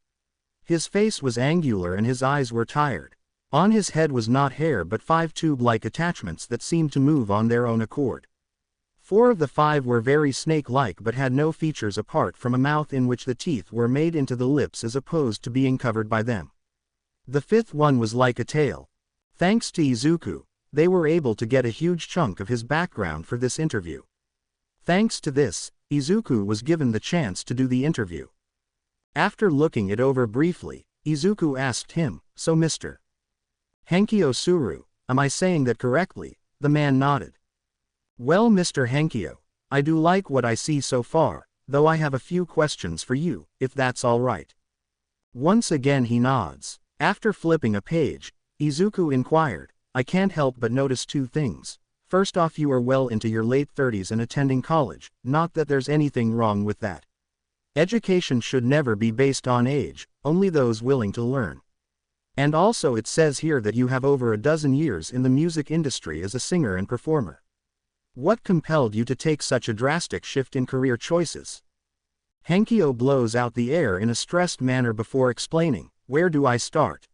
His face was angular and his eyes were tired. On his head was not hair but 5 tube-like attachments that seemed to move on their own accord. 4 of the 5 were very snake-like but had no features apart from a mouth in which the teeth were made into the lips as opposed to being covered by them. The 5th one was like a tail. Thanks to Izuku, they were able to get a huge chunk of his background for this interview. Thanks to this, Izuku was given the chance to do the interview. After looking it over briefly, Izuku asked him, "So Mr. Henkyo Suru, am I saying that correctly?" The man nodded. "Well, Mr. Henkyo, I do like what I see so far, though I have a few questions for you, if that's all right." Once again he nods. After flipping a page, Izuku inquired, "I can't help but notice 2 things. First off, you are well into your late 30s and attending college, not that there's anything wrong with that. Education should never be based on age, only those willing to learn. And also it says here that you have over a dozen years in the music industry as a singer and performer. What compelled you to take such a drastic shift in career choices?" Henkyo blows out the air in a stressed manner before explaining, "Where do I start?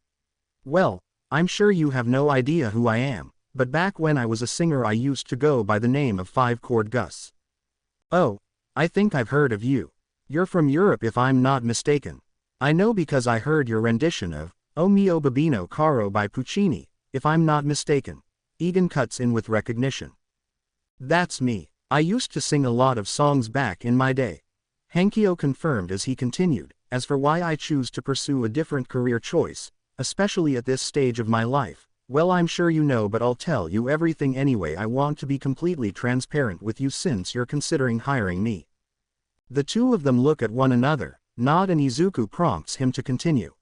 Well, I'm sure you have no idea who I am, but back when I was a singer I used to go by the name of 5-Chord Gus. Oh, I think I've heard of you. You're from Europe if I'm not mistaken. I know because I heard your rendition of O mio Babino Caro by Puccini, if I'm not mistaken." Egan cuts in with recognition. "That's me. I used to sing a lot of songs back in my day." Henkyo confirmed as he continued, "As for why I choose to pursue a different career choice, especially at this stage of my life, well, I'm sure you know, but I'll tell you everything anyway. I want to be completely transparent with you since you're considering hiring me." The 2 of them look at one another, nod, and Izuku prompts him to continue.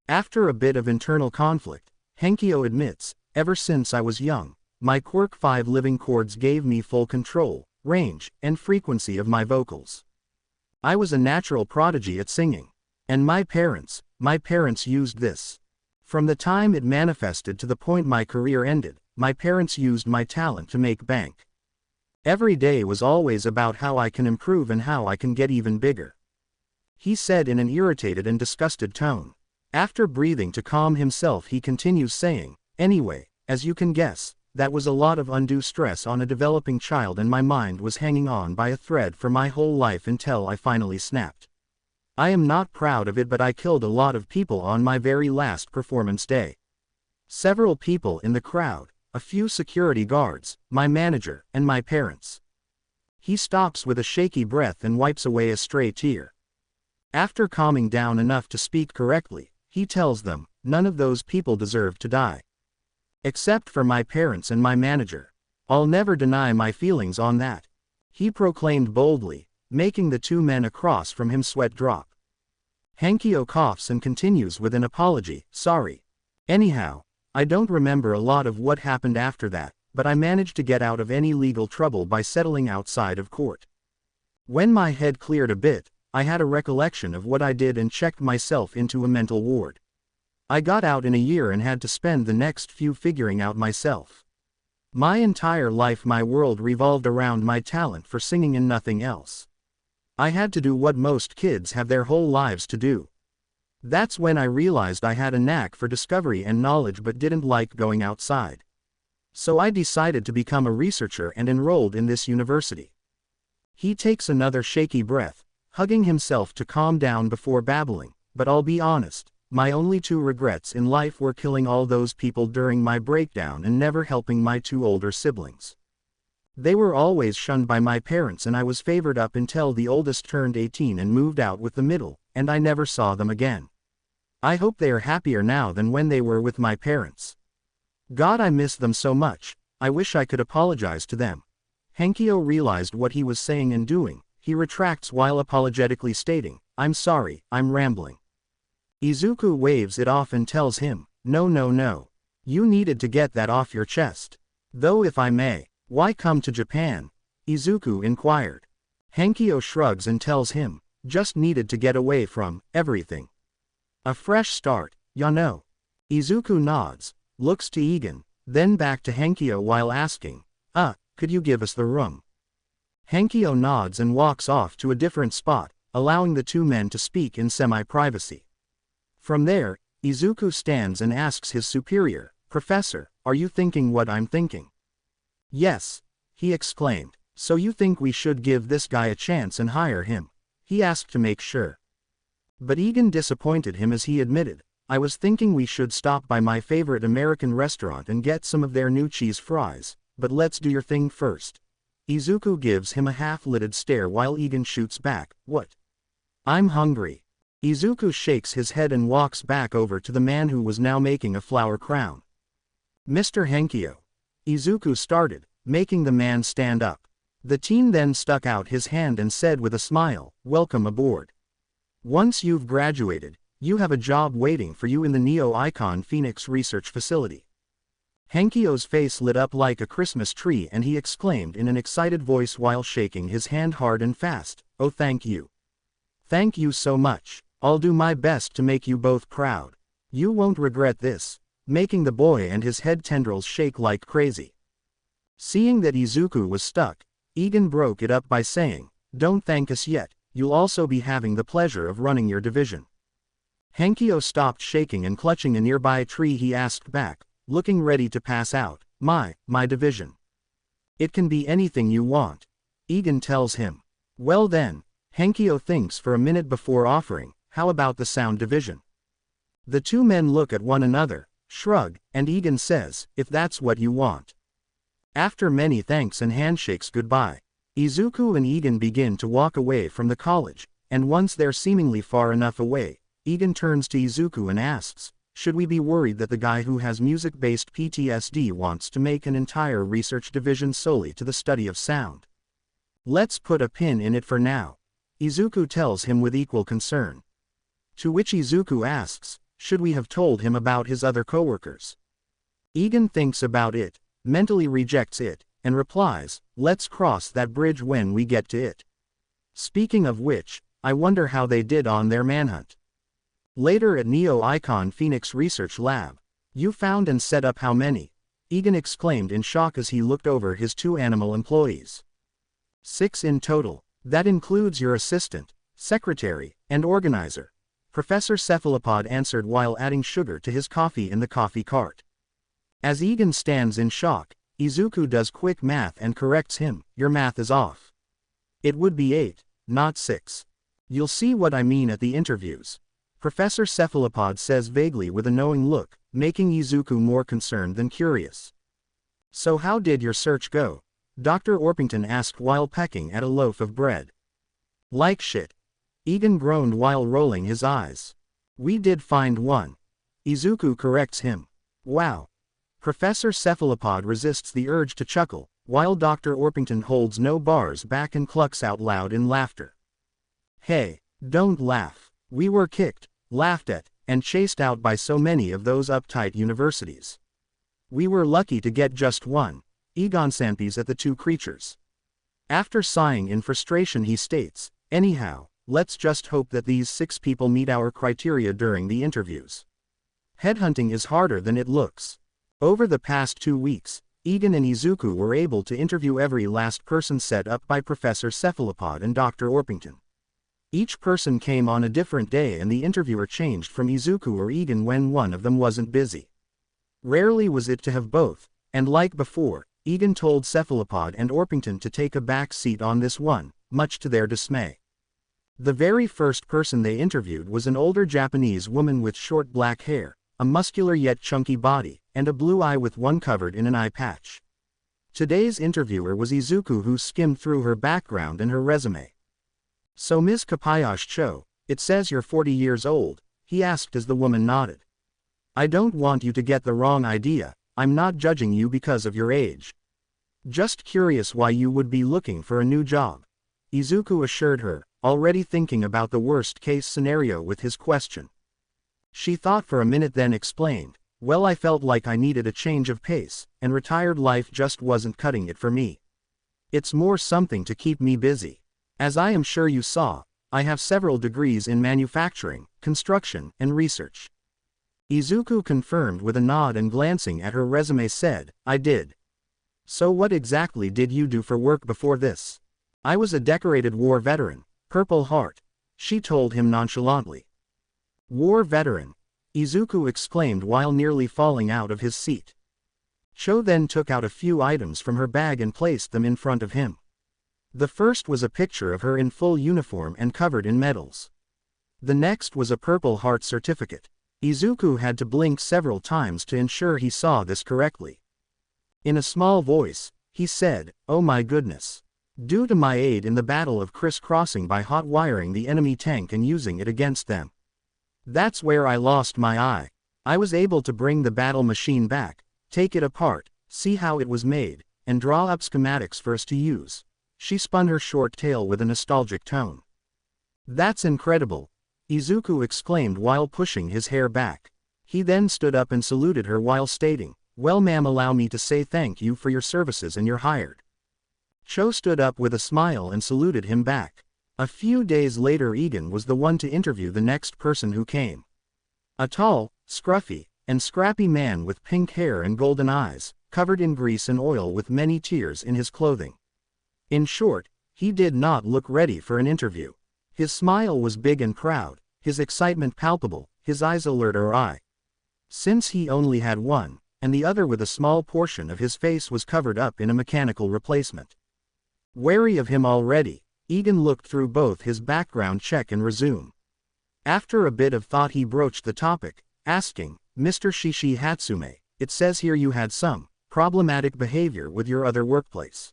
After a bit of internal conflict, Henkyo admits, "Ever since I was young, my quirk 5 living chords gave me full control, range, and frequency of my vocals. I was a natural prodigy at singing. And my parents used this. From the time it manifested to the point my career ended, my parents used my talent to make bank. Every day was always about how I can improve and how I can get even bigger," he said in an irritated and disgusted tone. After breathing to calm himself he continues saying, "Anyway, as you can guess, that was a lot of undue stress on a developing child and my mind was hanging on by a thread for my whole life until I finally snapped. I am not proud of it, but I killed a lot of people on my very last performance day. Several people in the crowd, a few security guards, my manager, and my parents." He stops with a shaky breath and wipes away a stray tear. After calming down enough to speak correctly, he tells them, "None of those people deserve to die. Except for my parents and my manager. I'll never deny my feelings on that," he proclaimed boldly, making the 2 men across from him sweat drop. Henkyo coughs and continues with an apology, "Sorry. Anyhow, I don't remember a lot of what happened after that, but I managed to get out of any legal trouble by settling outside of court. When my head cleared a bit, I had a recollection of what I did and checked myself into a mental ward. I got out in a year and had to spend the next few figuring out myself. My entire life my world revolved around my talent for singing and nothing else. I had to do what most kids have their whole lives to do. That's when I realized I had a knack for discovery and knowledge but didn't like going outside. So I decided to become a researcher and enrolled in this university." He takes another shaky breath, hugging himself to calm down before babbling, "But I'll be honest, my only 2 regrets in life were killing all those people during my breakdown and never helping my 2 older siblings. They were always shunned by my parents and I was favored up until the oldest turned 18 and moved out with the middle, and I never saw them again. I hope they are happier now than when they were with my parents. God, I miss them so much. I wish I could apologize to them." Henkyo realized what he was saying and doing. He retracts while apologetically stating, "I'm sorry, I'm rambling." Izuku waves it off and tells him, No. You needed to get that off your chest. Though if I may, why come to Japan?" Izuku inquired. Henkyo shrugs and tells him, "Just needed to get away from everything. A fresh start, ya know." Izuku nods, looks to Egan, then back to Henkyo while asking, could you give us the room?" Henkyo nods and walks off to a different spot, allowing the 2 men to speak in semi-privacy. From there, Izuku stands and asks his superior, "Professor, are you thinking what I'm thinking?" "Yes," he exclaimed. "So you think we should give this guy a chance and hire him?" he asked to make sure. But Egan disappointed him as he admitted, "I was thinking we should stop by my favorite American restaurant and get some of their new cheese fries, but let's do your thing first." Izuku gives him a half-lidded stare while Egan shoots back, "What? I'm hungry." Izuku shakes his head and walks back over to the man who was now making a flower crown. "Mr. Henkyo." Izuku started, making the man stand up. The teen then stuck out his hand and said with a smile, "Welcome aboard. Once you've graduated, you have a job waiting for you in the Neo-Icon Phoenix Research Facility." Henkyo's face lit up like a Christmas tree and he exclaimed in an excited voice while shaking his hand hard and fast, "Oh, thank you. Thank you so much. I'll do my best to make you both proud. You won't regret this," making the boy and his head tendrils shake like crazy. Seeing that Izuku was stuck, Egan broke it up by saying, "Don't thank us yet, you'll also be having the pleasure of running your division." Henkyo stopped shaking and clutching a nearby tree he asked back, looking ready to pass out, My division. It can be anything you want," Egan tells him. "Well then," Henkyo thinks for a minute before offering, "how about the sound division?" The two men look at one another, shrug, and Egan says, "If that's what you want." After many thanks and handshakes goodbye, Izuku and Egan begin to walk away from the college, and once they're seemingly far enough away, Egan turns to Izuku and asks, "Should we be worried that the guy who has music-based PTSD wants to make an entire research division solely to the study of sound?" "Let's put a pin in it for now," Izuku tells him with equal concern. To which Izuku asks, should we have told him about his other coworkers? Egan thinks about it, mentally rejects it, and replies, "Let's cross that bridge when we get to it." Speaking of which, I wonder how they did on their manhunt. Later at Neo-Icon Phoenix Research Lab, "You found and set up how many?" Egan exclaimed in shock as he looked over his two animal employees. "6 in total. That includes your assistant, secretary, and organizer," Professor Cephalopod answered while adding sugar to his coffee in the coffee cart. As Egan stands in shock, Izuku does quick math and corrects him, "Your math is off. It would be 8, not 6. You'll see what I mean at the interviews," Professor Cephalopod says vaguely with a knowing look, making Izuku more concerned than curious. "So how did your search go?" Dr. Orpington asked while pecking at a loaf of bread. "Like shit," Egan groaned while rolling his eyes. "We did find one," Izuku corrects him. "Wow." Professor Cephalopod resists the urge to chuckle, while Dr. Orpington holds no bars back and clucks out loud in laughter. "Hey, don't laugh. We were kicked, laughed at, and chased out by so many of those uptight universities. We were lucky to get just one," Egon sampies at the two creatures. After sighing in frustration he states, "Anyhow, let's just hope that these 6 people meet our criteria during the interviews. Headhunting is harder than it looks." Over the past 2 weeks, Egan and Izuku were able to interview every last person set up by Professor Cephalopod and Dr. Orpington. Each person came on a different day and the interviewer changed from Izuku or Egan when one of them wasn't busy. Rarely was it to have both, and like before, Egan told Cephalopod and Orpington to take a back seat on this one, much to their dismay. The very first person they interviewed was an older Japanese woman with short black hair, a muscular yet chunky body, and a blue eye with one covered in an eye patch. Today's interviewer was Izuku, who skimmed through her background and her resume. "So Ms. Kapayashi-cho, it says you're 40 years old, he asked as the woman nodded. "I don't want you to get the wrong idea, I'm not judging you because of your age. Just curious why you would be looking for a new job," Izuku assured her, already thinking about the worst-case scenario with his question. She thought for a minute then explained, "Well, I felt like I needed a change of pace, and retired life just wasn't cutting it for me. It's more something to keep me busy. As I am sure you saw, I have several degrees in manufacturing, construction, and research." Izuku confirmed with a nod and glancing at her resume said, "I did. So what exactly did you do for work before this?" "I was a decorated war veteran, Purple Heart," she told him nonchalantly. War veteran, Izuku exclaimed while nearly falling out of his seat. Cho then took out a few items from her bag and placed them in front of him. The first was a picture of her in full uniform and covered in medals. The next was a Purple Heart certificate. Izuku had to blink several times to ensure he saw this correctly. In a small voice, he said, "Oh my goodness. Due to my aid in the battle of crisscrossing by hot wiring the enemy tank and using it against them. That's where I lost my eye. I was able to bring the battle machine back, take it apart, see how it was made, and draw up schematics for us to use." She spun her short tail with a nostalgic tone. "That's incredible," Izuku exclaimed while pushing his hair back. He then stood up and saluted her while stating, "Well ma'am, allow me to say thank you for your services and you're hired." Cho stood up with a smile and saluted him back. A few days later Egan was the one to interview the next person who came. A tall, scruffy, and scrappy man with pink hair and golden eyes, covered in grease and oil with many tears in his clothing. In short, he did not look ready for an interview. His smile was big and proud, his excitement palpable, his eyes alert or eye. Since he only had one, and the other with a small portion of his face was covered up in a mechanical replacement. Wary of him already, Egan looked through both his background check and resume. After a bit of thought he broached the topic, asking, "Mr. Shishi Hatsume, it says here you had some problematic behavior with your other workplace.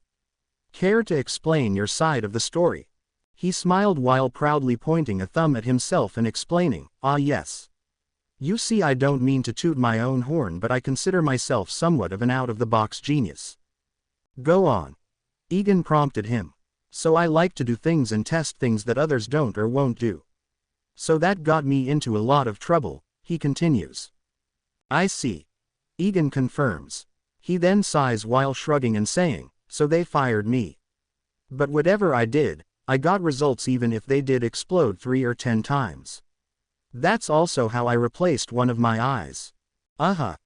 Care to explain your side of the story?" He smiled while proudly pointing a thumb at himself and explaining, "Ah yes. You see, I don't mean to toot my own horn, but I consider myself somewhat of an out-of-the-box genius." "Go on," Egan prompted him. "So I like to do things and test things that others don't or won't do. So that got me into a lot of trouble," he continues. "I see," Egan confirms. He then sighs while shrugging and saying, "So they fired me. But whatever I did, I got results even if they did explode 3 or 10 times. That's also how I replaced one of my eyes." "Uh-huh,"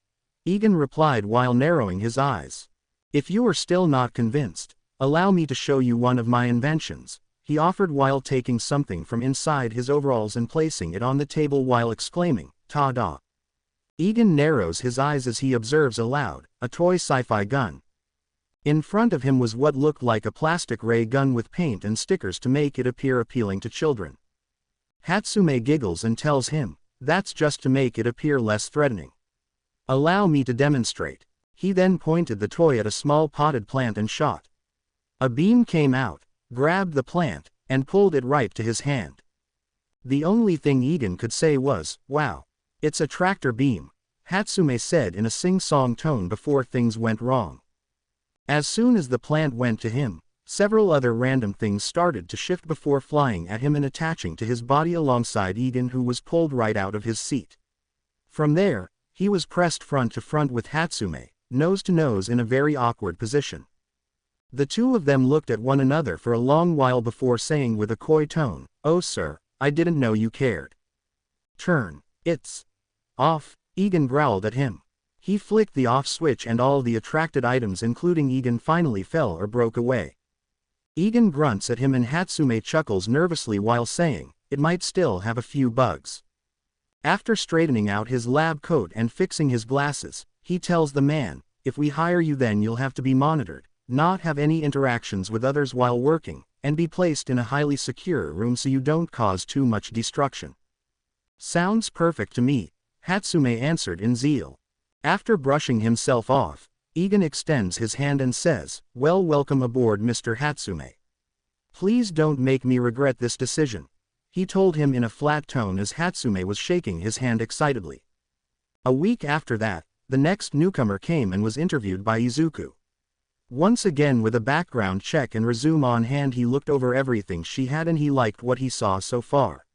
Egan replied while narrowing his eyes. "If you are still not convinced, allow me to show you one of my inventions," he offered while taking something from inside his overalls and placing it on the table while exclaiming, "Ta-da." Egan narrows his eyes as he observes aloud, a toy sci-fi gun. In front of him was what looked like a plastic ray gun with paint and stickers to make it appear appealing to children. Hatsume giggles and tells him, "That's just to make it appear less threatening. Allow me to demonstrate." He then pointed the toy at a small potted plant and shot. A beam came out, grabbed the plant, and pulled it right to his hand. The only thing Egan could say was, "Wow. It's a tractor beam," Hatsume said in a sing-song tone before things went wrong. As soon as the plant went to him, several other random things started to shift before flying at him and attaching to his body alongside Egan, who was pulled right out of his seat. From there, he was pressed front to front with Hatsume, nose to nose in a very awkward position. The two of them looked at one another for a long while before saying with a coy tone, "Oh sir, I didn't know you cared." "Turn. It's off," Egan growled at him. He flicked the off switch and all the attracted items including Egan finally fell or broke away. Egan grunts at him and Hatsume chuckles nervously while saying, "It might still have a few bugs." After straightening out his lab coat and fixing his glasses, he tells the man, "If we hire you then you'll have to be monitored, not have any interactions with others while working, and be placed in a highly secure room so you don't cause too much destruction." "Sounds perfect to me," Hatsume answered in zeal. After brushing himself off, Egan extends his hand and says, "Well, welcome aboard, Mr. Hatsume. Please don't make me regret this decision," he told him in a flat tone as Hatsume was shaking his hand excitedly. A week after that, the next newcomer came and was interviewed by Izuku. Once again with a background check and resume on hand, he looked over everything she had and he liked what he saw so far.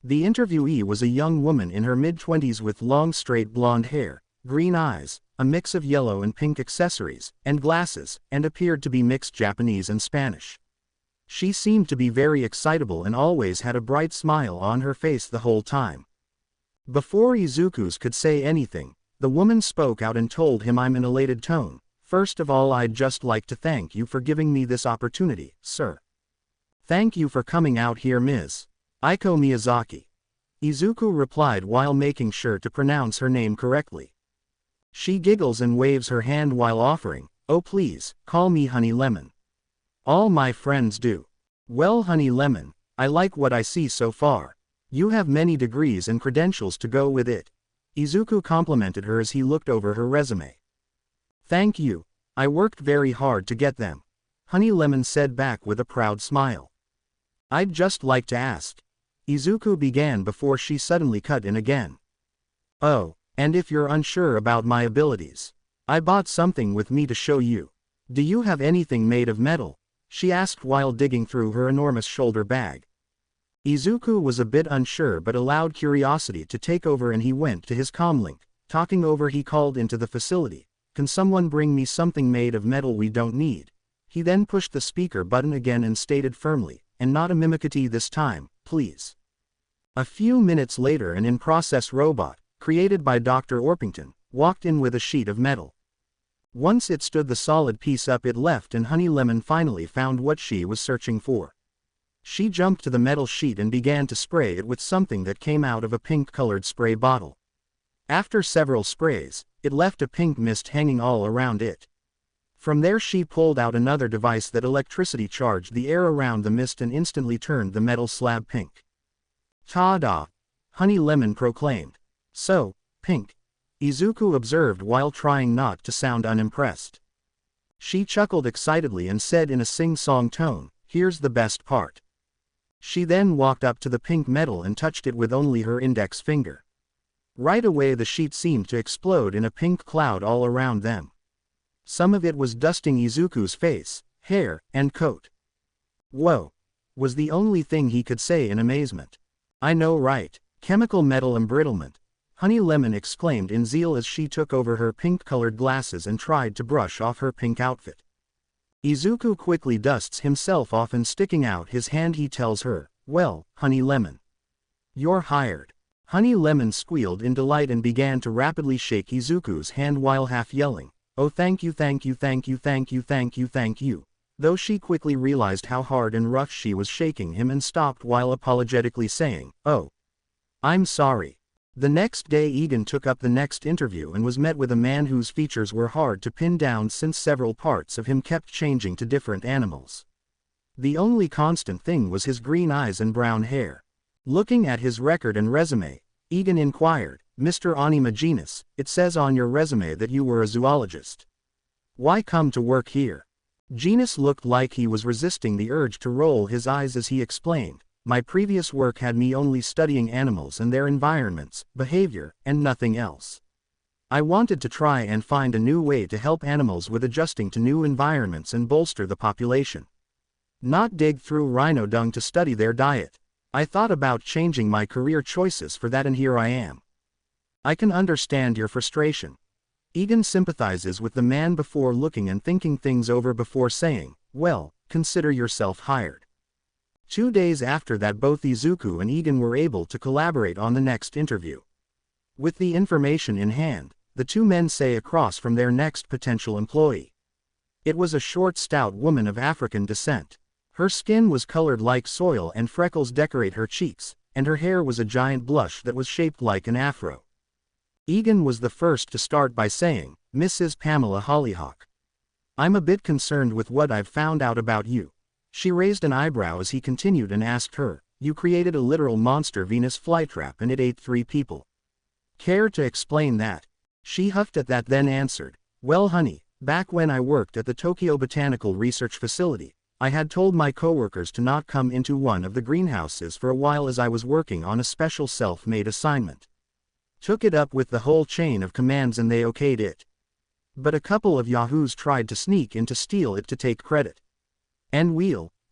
The interviewee was a young woman in her mid-20s with long straight blonde hair, green eyes, a mix of yellow and pink accessories, and glasses, and appeared to be mixed Japanese and Spanish. She seemed to be very excitable and always had a bright smile on her face the whole time. Before Izuku's could say anything, the woman spoke out and told him in an elated tone, "First of all, I'd just like to thank you for giving me this opportunity, sir. Thank you for coming out here, Ms. Aiko Miyazaki." Izuku replied while making sure to pronounce her name correctly. She giggles and waves her hand while offering, "Oh please, call me Honey Lemon. All my friends do." "Well Honey Lemon, I like what I see so far. You have many degrees and credentials to go with it." Izuku complimented her as he looked over her resume. "Thank you. I worked very hard to get them," Honey Lemon said back with a proud smile. "I'd just like to ask," Izuku began before she suddenly cut in again. "Oh, and if you're unsure about my abilities, I bought something with me to show you. Do you have anything made of metal?" she asked while digging through her enormous shoulder bag. Izuku was a bit unsure but allowed curiosity to take over and he went to his comlink. Talking over he called into the facility, "Can someone bring me something made of metal we don't need?" He then pushed the speaker button again and stated firmly, "And not a mimicry this time, please." A few minutes later an in-process robot, created by Dr. Orpington, walked in with a sheet of metal. Once it stood the solid piece up it left and Honey Lemon finally found what she was searching for. She jumped to the metal sheet and began to spray it with something that came out of a pink-colored spray bottle. After several sprays, it left a pink mist hanging all around it. From there she pulled out another device that electricity charged the air around the mist and instantly turned the metal slab pink. "Ta-da!" Honey Lemon proclaimed. "So, pink," Izuku observed while trying not to sound unimpressed. She chuckled excitedly and said in a sing-song tone, "Here's the best part." She then walked up to the pink metal and touched it with only her index finger. Right away the sheet seemed to explode in a pink cloud all around them. Some of it was dusting Izuku's face, hair, and coat. "Whoa!" was the only thing he could say in amazement. "I know right, chemical metal embrittlement," Honey Lemon exclaimed in zeal as she took over her pink-colored glasses and tried to brush off her pink outfit. Izuku quickly dusts himself off and sticking out his hand he tells her, "Well, Honey Lemon, you're hired." Honey Lemon squealed in delight and began to rapidly shake Izuku's hand while half yelling, "Oh thank you thank you thank you thank you thank you thank you," though she quickly realized how hard and rough she was shaking him and stopped while apologetically saying, "Oh, I'm sorry." The next day Egan took up the next interview and was met with a man whose features were hard to pin down since several parts of him kept changing to different animals. The only constant thing was his green eyes and brown hair. Looking at his record and resume, Egan inquired, "Mr. Animaginus, it says on your resume that you were a zoologist. Why come to work here?" Genus looked like he was resisting the urge to roll his eyes as he explained, "My previous work had me only studying animals and their environments, behavior, and nothing else. I wanted to try and find a new way to help animals with adjusting to new environments and bolster the population. Not dig through rhino dung to study their diet. I thought about changing my career choices for that and here I am." "I can understand your frustration." Egan sympathizes with the man before looking and thinking things over before saying, "Well, consider yourself hired." 2 days after that both Izuku and Egan were able to collaborate on the next interview. With the information in hand, the two men say across from their next potential employee. It was a short stout woman of African descent. Her skin was colored like soil and freckles decorate her cheeks, and her hair was a giant blush that was shaped like an afro. Egan was the first to start by saying, "Mrs. Pamela Hollyhock, I'm a bit concerned with what I've found out about you." She raised an eyebrow as he continued and asked her, "You created a literal monster Venus flytrap and it ate 3 people. Care to explain that?" She huffed at that then answered, "Well honey, back when I worked at the Tokyo Botanical Research Facility, I had told my coworkers to not come into one of the greenhouses for a while as I was working on a special self-made assignment. Took it up with the whole chain of commands and they okayed it. But a couple of yahoos tried to sneak in to steal it to take credit. And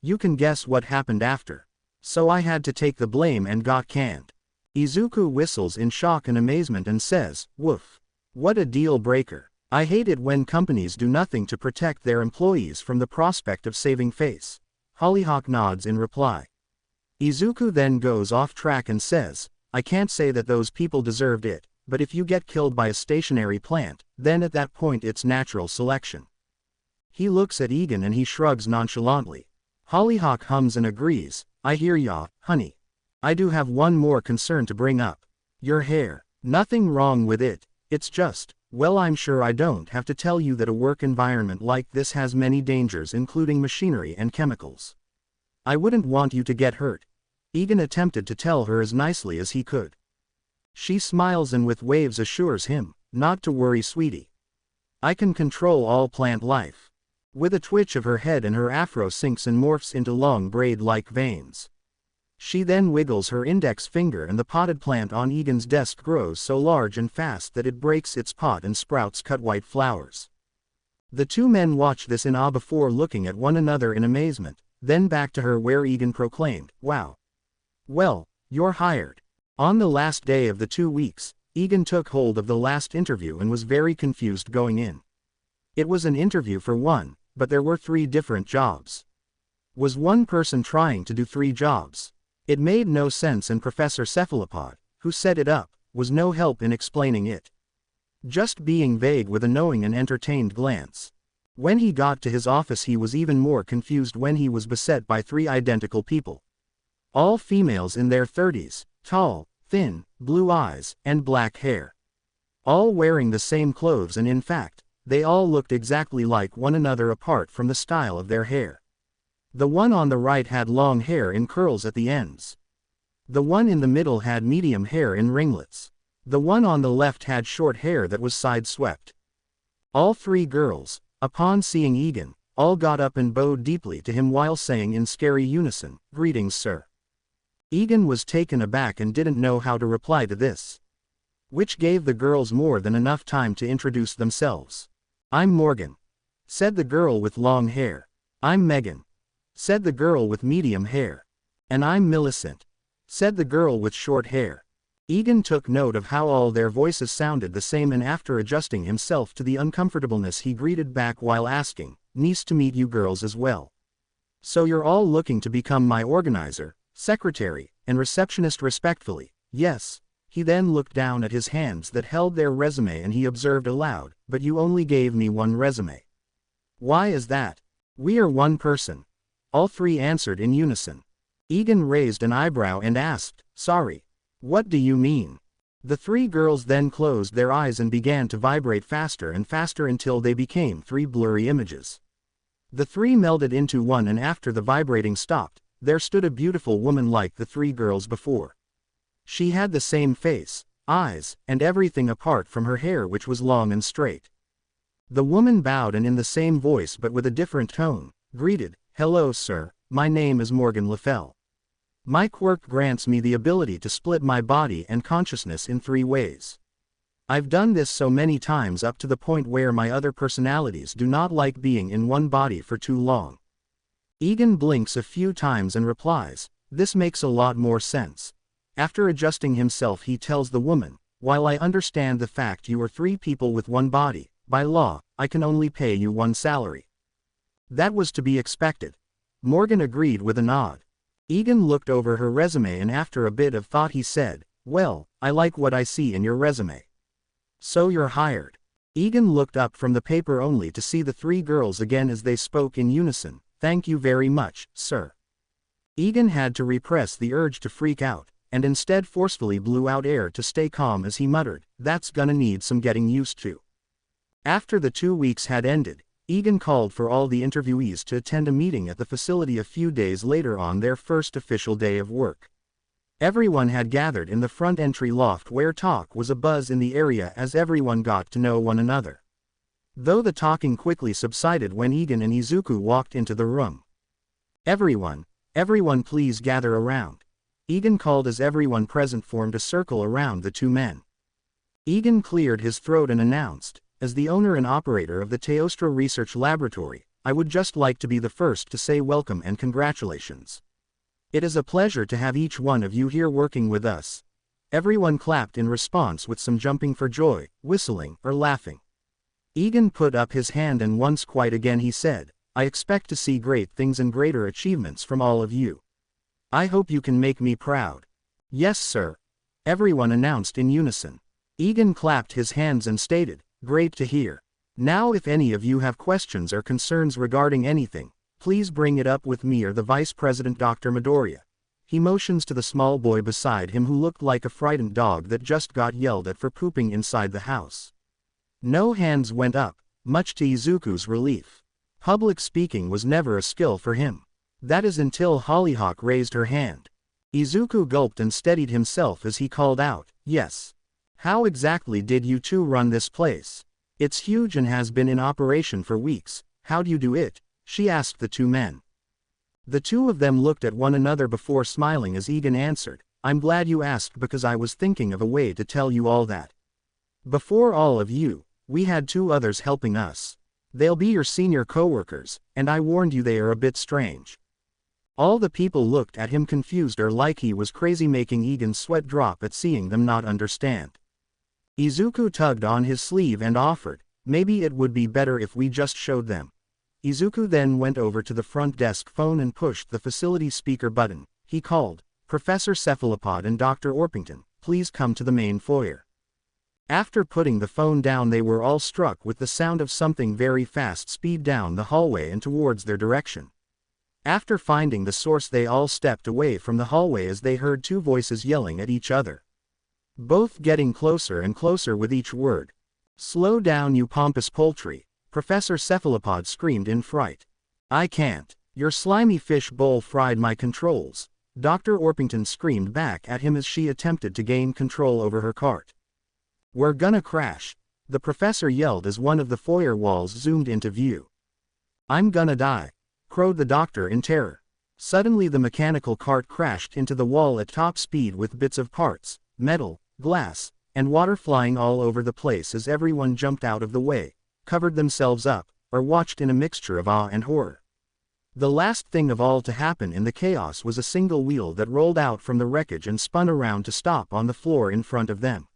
you can guess what happened after. So I had to take the blame and got canned." Izuku whistles in shock and amazement and says, "Woof. What a deal breaker. I hate it when companies do nothing to protect their employees from the prospect of saving face." Hollyhock nods in reply. Izuku then goes off track and says, "I can't say that those people deserved it, but if you get killed by a stationary plant, then at that point it's natural selection." He looks at Egan and he shrugs nonchalantly. Hollyhock hums and agrees, "I hear ya, honey." I do have one more concern to bring up. Your hair. Nothing wrong with it, it's just, well, I'm sure I don't have to tell you that a work environment like this has many dangers, including machinery and chemicals. I wouldn't want you to get hurt. Egan attempted to tell her as nicely as he could. She smiles and with waves assures him, not to worry, sweetie. I can control all plant life. With a twitch of her head and her afro sinks and morphs into long braid-like veins. She then wiggles her index finger and the potted plant on Egan's desk grows so large and fast that it breaks its pot and sprouts cut white flowers. The two men watch this in awe before looking at one another in amazement, then back to her where Egan proclaimed, "Wow. Well, you're hired." On the last day of the 2 weeks, Egan took hold of the last interview and was very confused going in. It was an interview for one, but there were 3 different jobs. Was one person trying to do 3 jobs? It made no sense, and Professor Cephalopod, who set it up, was no help in explaining it. Just being vague with a knowing and entertained glance. When he got to his office he was even more confused when he was beset by 3 identical people. All females in their 30s, tall, thin, blue eyes, and black hair. All wearing the same clothes, and in fact, they all looked exactly like one another apart from the style of their hair. The one on the right had long hair in curls at the ends. The one in the middle had medium hair in ringlets. The one on the left had short hair that was side-swept. All 3 girls, upon seeing Egan, all got up and bowed deeply to him while saying in scary unison, "Greetings, sir." Egan was taken aback and didn't know how to reply to this. Which gave the girls more than enough time to introduce themselves. "I'm Morgan," said the girl with long hair. "I'm Megan," said the girl with medium hair. "And I'm Millicent," said the girl with short hair. Egan took note of how all their voices sounded the same, and after adjusting himself to the uncomfortableness he greeted back while asking, "Nice to meet you girls as well. So you're all looking to become my organizer, secretary, and receptionist respectfully?" "Yes." He then looked down at his hands that held their resume and he observed aloud, "But you only gave me 1 resume. Why is that?" "We are 1 person." All 3 answered in unison. Egan raised an eyebrow and asked, "Sorry. What do you mean?" The 3 girls then closed their eyes and began to vibrate faster and faster until they became 3 blurry images. The 3 melded into one, and after the vibrating stopped, there stood a beautiful woman like the 3 girls before. She had the same face, eyes, and everything apart from her hair, which was long and straight. The woman bowed and in the same voice but with a different tone, greeted, "Hello, sir, my name is Morgan Le Fell. My quirk grants me the ability to split my body and consciousness in 3 ways. I've done this so many times up to the point where my other personalities do not like being in one body for too long." Egan blinks a few times and replies, "This makes a lot more sense." After adjusting himself he tells the woman, "While I understand the fact you are 3 people with 1 body, by law, I can only pay you 1 salary." "That was to be expected." Morgan agreed with a nod. Egan looked over her resume and after a bit of thought he said, "Well, I like what I see in your resume. So you're hired." Egan looked up from the paper only to see the 3 girls again as they spoke in unison, "Thank you very much, sir." Egan had to repress the urge to freak out, and instead forcefully blew out air to stay calm as he muttered, "That's gonna need some getting used to." After the 2 weeks had ended, Egan called for all the interviewees to attend a meeting at the facility a few days later on their first official day of work. Everyone had gathered in the front entry loft where talk was abuzz in the area as everyone got to know one another. Though the talking quickly subsided when Egan and Izuku walked into the room. Everyone please gather around," Egan called as everyone present formed a circle around the 2 men. Egan cleared his throat and announced, "As the owner and operator of the Teostra Research Laboratory, I would just like to be the first to say welcome and congratulations. It is a pleasure to have each one of you here working with us." Everyone clapped in response with some jumping for joy, whistling, or laughing. Egan put up his hand and once quite again he said, "I expect to see great things and greater achievements from all of you. I hope you can make me proud." "Yes, sir," everyone announced in unison. Egan clapped his hands and stated, "Great to hear. Now if any of you have questions or concerns regarding anything, please bring it up with me or the Vice President Dr. Midoriya. He motions to the small boy beside him who looked like a frightened dog that just got yelled at for pooping inside the house. No hands went up, much to Izuku's relief. Public speaking was never a skill for him. That is until Hollyhock raised her hand. Izuku gulped and steadied himself as he called out, "Yes. How exactly did you two run this place? It's huge and has been in operation for weeks. How do you do it?" she asked the two men. The two of them looked at one another before smiling as Egan answered, "I'm glad you asked because I was thinking of a way to tell you all that. Before all of you, we had two others helping us. They'll be your senior co-workers, and I warned you they are a bit strange." All the people looked at him confused or like he was crazy, making Egan's sweat drop at seeing them not understand. Izuku tugged on his sleeve and offered, "Maybe it would be better if we just showed them." Izuku then went over to the front desk phone and pushed the facility speaker button. He called, "Professor Cephalopod and Dr. Orpington, please come to the main foyer." After putting the phone down, they were all struck with the sound of something very fast speed down the hallway and towards their direction. After finding the source, they all stepped away from the hallway as they heard two voices yelling at each other, both getting closer and closer with each word. "Slow down, you pompous poultry," Professor Cephalopod screamed in fright. "I can't. Your slimy fish bowl fried my controls," Dr. Orpington screamed back at him as she attempted to gain control over her cart. "We're gonna crash," the professor yelled as one of the foyer walls zoomed into view. "I'm gonna die," crowed the doctor in terror. Suddenly the mechanical cart crashed into the wall at top speed with bits of parts, metal, glass, and water flying all over the place as everyone jumped out of the way, covered themselves up, or watched in a mixture of awe and horror. The last thing of all to happen in the chaos was a single wheel that rolled out from the wreckage and spun around to stop on the floor in front of them.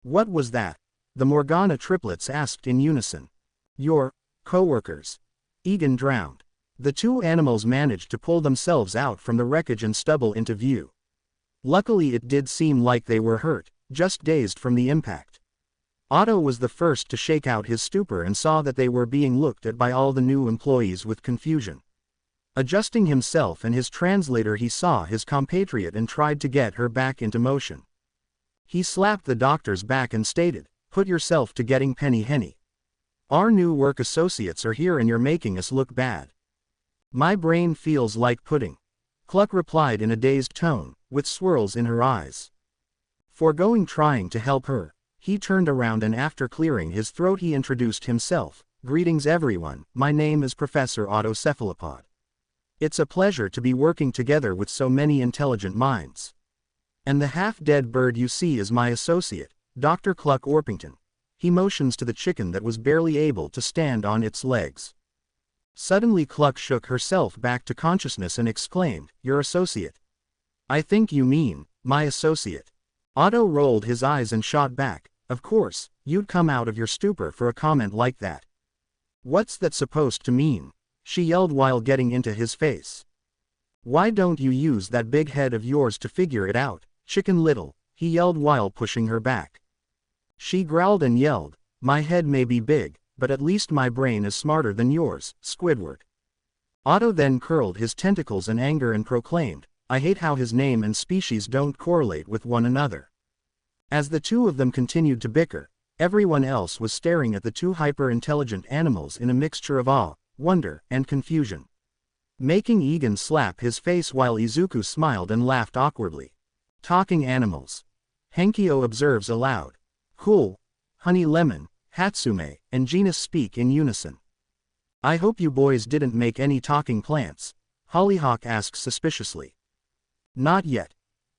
"What was that?" the Morgana triplets asked in unison. "Your co-workers." Egan drowned. The two animals managed to pull themselves out from the wreckage and stubble into view. Luckily it did seem like they were hurt, just dazed from the impact. Otto was the first to shake out his stupor and saw that they were being looked at by all the new employees with confusion. Adjusting himself and his translator, he saw his compatriot and tried to get her back into motion. He slapped the doctor's back and stated, "Put yourself to getting penny henny. Our new work associates are here and you're making us look bad." "My brain feels like pudding," Cluck replied in a dazed tone, with swirls in her eyes. Foregoing trying to help her, he turned around and after clearing his throat he introduced himself. "Greetings everyone, my name is Professor Otto Cephalopod. It's a pleasure to be working together with so many intelligent minds. And the half-dead bird you see is my associate, Dr. Cluck Orpington." He motions to the chicken that was barely able to stand on its legs. Suddenly Cluck shook herself back to consciousness and exclaimed, "Your associate? I think you mean, my associate." Otto rolled his eyes and shot back, "Of course, you'd come out of your stupor for a comment like that. What's that supposed to mean?" she yelled while getting into his face. "Why don't you use that big head of yours to figure it out, Chicken Little?" he yelled while pushing her back. She growled and yelled, "My head may be big, but at least my brain is smarter than yours, Squidward." Otto then curled his tentacles in anger and proclaimed, "I hate how his name and species don't correlate with one another." As the two of them continued to bicker, everyone else was staring at the two hyper-intelligent animals in a mixture of awe, wonder, and confusion. Making Egan slap his face while Izuku smiled and laughed awkwardly. "Talking animals," Henkyo observes aloud. "Cool. Honey Lemon, Hatsume, and Genus speak in unison." "I hope you boys didn't make any talking plants," Hollyhock asks suspiciously. "Not yet,"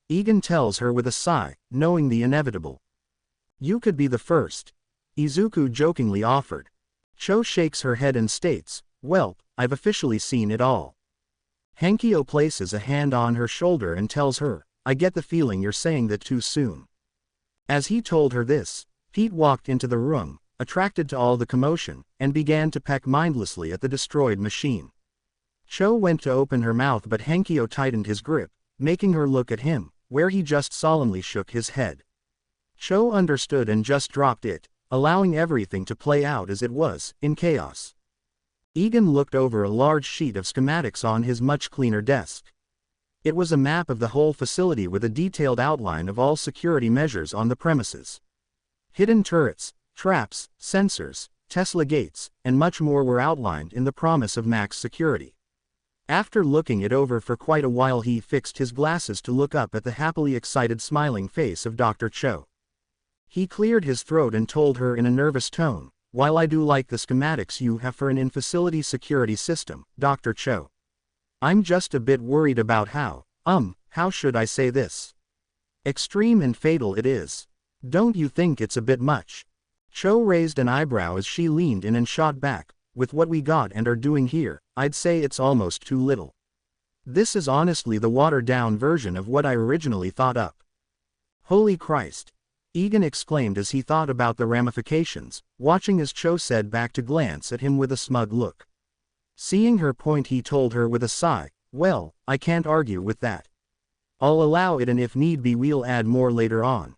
Egan tells her with a sigh, knowing the inevitable. "You could be the first," Izuku jokingly offered. Cho shakes her head and states, "Well, I've officially seen it all." Henkyo places a hand on her shoulder and tells her, "I get the feeling you're saying that too soon." As he told her this, Pete walked into the room, attracted to all the commotion, and began to peck mindlessly at the destroyed machine. Cho went to open her mouth but Henkyo tightened his grip, making her look at him, where he just solemnly shook his head. Cho understood and just dropped it, allowing everything to play out as it was, in chaos. Egan looked over a large sheet of schematics on his much cleaner desk. It was a map of the whole facility with a detailed outline of all security measures on the premises. Hidden turrets, traps, sensors, Tesla gates, and much more were outlined in the promise of max security. After looking it over for quite a while, he fixed his glasses to look up at the happily excited smiling face of Dr. Cho. He cleared his throat and told her in a nervous tone, "While I do like the schematics you have for an in-facility security system, Dr. Cho, I'm just a bit worried about how should I say this? Extreme and fatal it is. Don't you think it's a bit much?" Cho raised an eyebrow as she leaned in and shot back, "With what we got and are doing here, I'd say it's almost too little. This is honestly the watered-down version of what I originally thought up." "Holy Christ!" Egan exclaimed as he thought about the ramifications, watching as Cho said back to glance at him with a smug look. Seeing her point, he told her with a sigh, "Well, I can't argue with that. I'll allow it, and if need be we'll add more later on.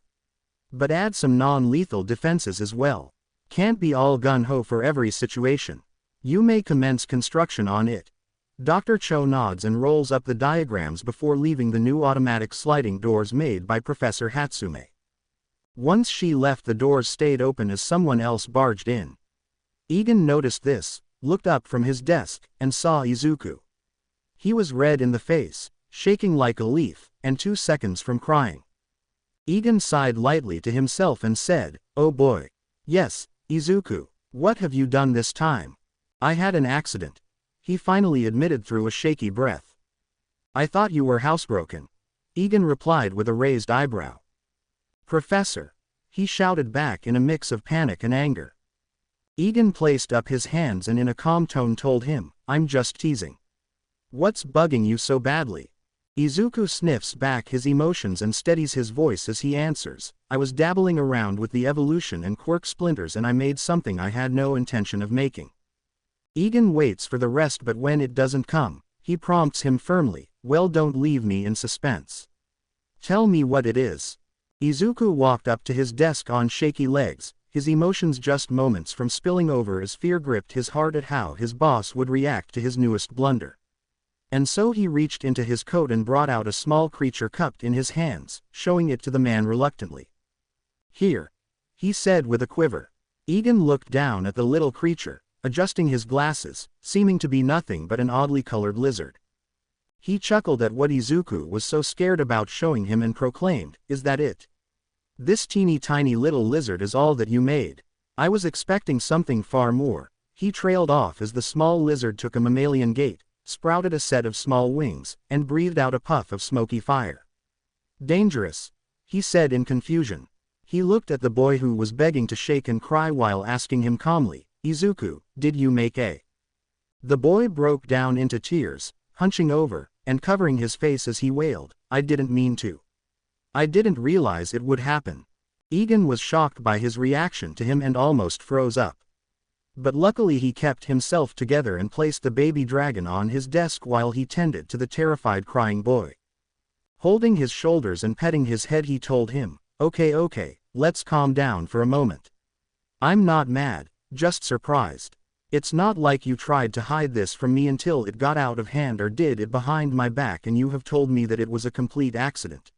But add some non-lethal defenses as well. Can't be all gun-ho for every situation. You may commence construction on it." Dr. Cho nods and rolls up the diagrams before leaving the new automatic sliding doors made by Professor Hatsume. Once she left, the doors stayed open as someone else barged in. Egan noticed this, looked up from his desk, and saw Izuku. He was red in the face, shaking like a leaf, and 2 seconds from crying. Egan sighed lightly to himself and said, "Oh boy. Yes, Izuku, what have you done this time?" "I had an accident," he finally admitted through a shaky breath. "I thought you were housebroken," Egan replied with a raised eyebrow. "Professor," he shouted back in a mix of panic and anger. Egan placed up his hands and in a calm tone told him, "I'm just teasing. What's bugging you so badly?" Izuku sniffs back his emotions and steadies his voice as he answers, "I was dabbling around with the evolution and quirk splinters and I made something I had no intention of making." Egan waits for the rest, but when it doesn't come, he prompts him firmly, "Well, don't leave me in suspense. Tell me what it is." Izuku walked up to his desk on shaky legs, his emotions just moments from spilling over as fear gripped his heart at how his boss would react to his newest blunder. And so he reached into his coat and brought out a small creature cupped in his hands, showing it to the man reluctantly. "Here," he said with a quiver. Egan looked down at the little creature, adjusting his glasses, seeming to be nothing but an oddly colored lizard. He chuckled at what Izuku was so scared about showing him and proclaimed, "Is that it? This teeny tiny little lizard is all that you made? I was expecting something far more." He trailed off as the small lizard took a mammalian gait, sprouted a set of small wings, and breathed out a puff of smoky fire. "Dangerous," he said in confusion. He looked at the boy who was begging to shake and cry while asking him calmly, "Izuku, did you make a?" The boy broke down into tears, hunching over, and covering his face as he wailed, "I didn't mean to. I didn't realize it would happen." Egan was shocked by his reaction to him and almost froze up. But luckily he kept himself together and placed the baby dragon on his desk while he tended to the terrified crying boy. Holding his shoulders and petting his head, he told him, Okay, let's calm down for a moment. I'm not mad, just surprised. It's not like you tried to hide this from me until it got out of hand or did it behind my back and you have told me that it was a complete accident.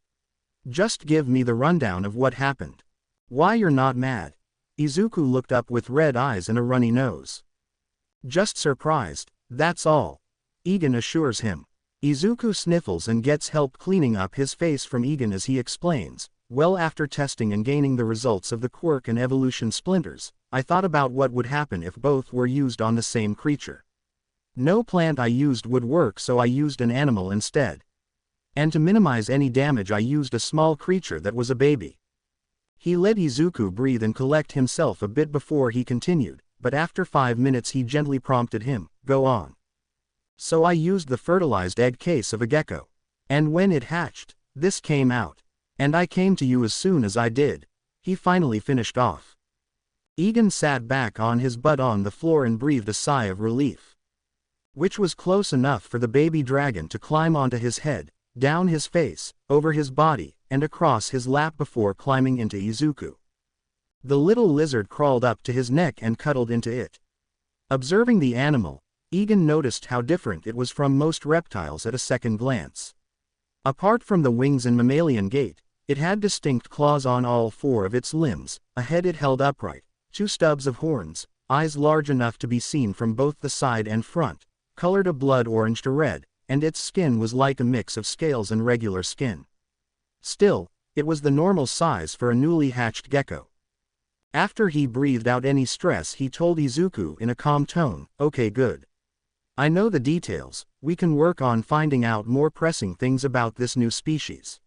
Just give me the rundown of what happened. Why you're not mad?" Izuku looked up with red eyes and a runny nose. "Just surprised, that's all," Egan assures him. Izuku sniffles and gets help cleaning up his face from Egan as he explains, "Well, after testing and gaining the results of the quirk and evolution splinters, I thought about what would happen if both were used on the same creature. No plant I used would work, so I used an animal instead. And to minimize any damage I used a small creature that was a baby." He let Izuku breathe and collect himself a bit before he continued, but after 5 minutes he gently prompted him, "Go on." "So I used the fertilized egg case of a gecko. And when it hatched, this came out. And I came to you as soon as I did," he finally finished off. Egan sat back on his butt on the floor and breathed a sigh of relief. Which was close enough for the baby dragon to climb onto his head, down his face, over his body, and across his lap before climbing into Izuku. The little lizard crawled up to his neck and cuddled into it. Observing the animal, Egan noticed how different it was from most reptiles at a second glance. Apart from the wings and mammalian gait, it had distinct claws on all four of its limbs, a head it held upright, two stubs of horns, eyes large enough to be seen from both the side and front, colored a blood orange to red, and its skin was like a mix of scales and regular skin. Still, it was the normal size for a newly hatched gecko. After he breathed out any stress, he told Izuku in a calm tone, "Okay, good. I know the details. We can work on finding out more pressing things about this new species.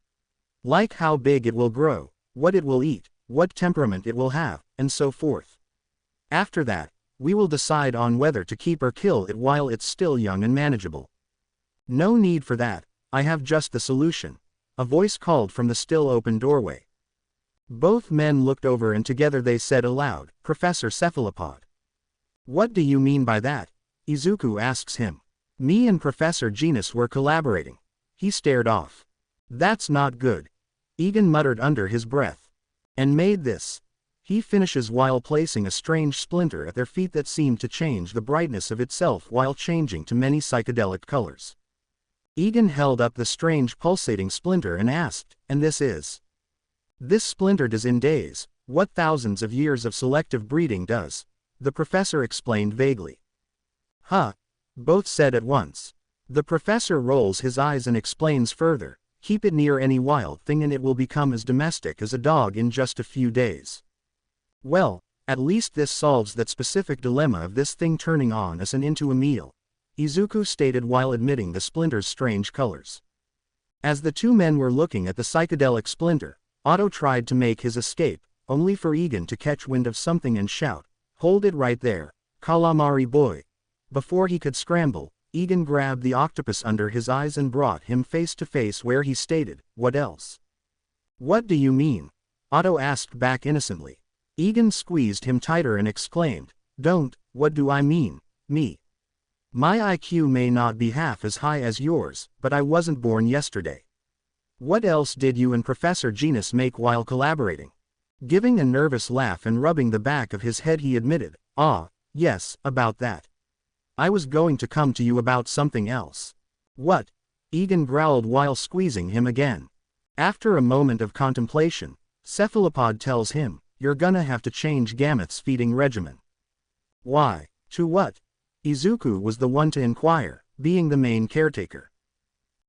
Like how big it will grow, what it will eat, what temperament it will have, and so forth. After that, we will decide on whether to keep or kill it while it's still young and manageable." "No need for that, I have just the solution," a voice called from the still open doorway. Both men looked over and together they said aloud, "Professor Cephalopod." "What do you mean by that?" Izuku asks him. "Me and Professor Genus were collaborating." He stared off. "That's not good," Egan muttered under his breath. "And made this," he finishes while placing a strange splinter at their feet that seemed to change the brightness of itself while changing to many psychedelic colors. Egan held up the strange pulsating splinter and asked, "And this is?" "This splinter does in days what thousands of years of selective breeding does," the professor explained vaguely. "Huh," both said at once. The professor rolls his eyes and explains further, "Keep it near any wild thing and it will become as domestic as a dog in just a few days." "Well, at least this solves that specific dilemma of this thing turning on us and into a meal," Izuku stated while admitting the splinter's strange colors. As the two men were looking at the psychedelic splinter, Otto tried to make his escape, only for Egan to catch wind of something and shout, "Hold it right there, calamari boy." Before he could scramble, Egan grabbed the octopus under his eyes and brought him face to face where he stated, "What else?" "What do you mean?" Otto asked back innocently. Egan squeezed him tighter and exclaimed, "Don't, what do I mean, me? My IQ may not be half as high as yours, but I wasn't born yesterday. What else did you and Professor Genus make while collaborating?" Giving a nervous laugh and rubbing the back of his head he admitted, "Ah, yes, about that. I was going to come to you about something else." "What?" Egan growled while squeezing him again. After a moment of contemplation, Cephalopod tells him, "You're gonna have to change Gameth's feeding regimen." "Why? To what?" Izuku was the one to inquire, being the main caretaker.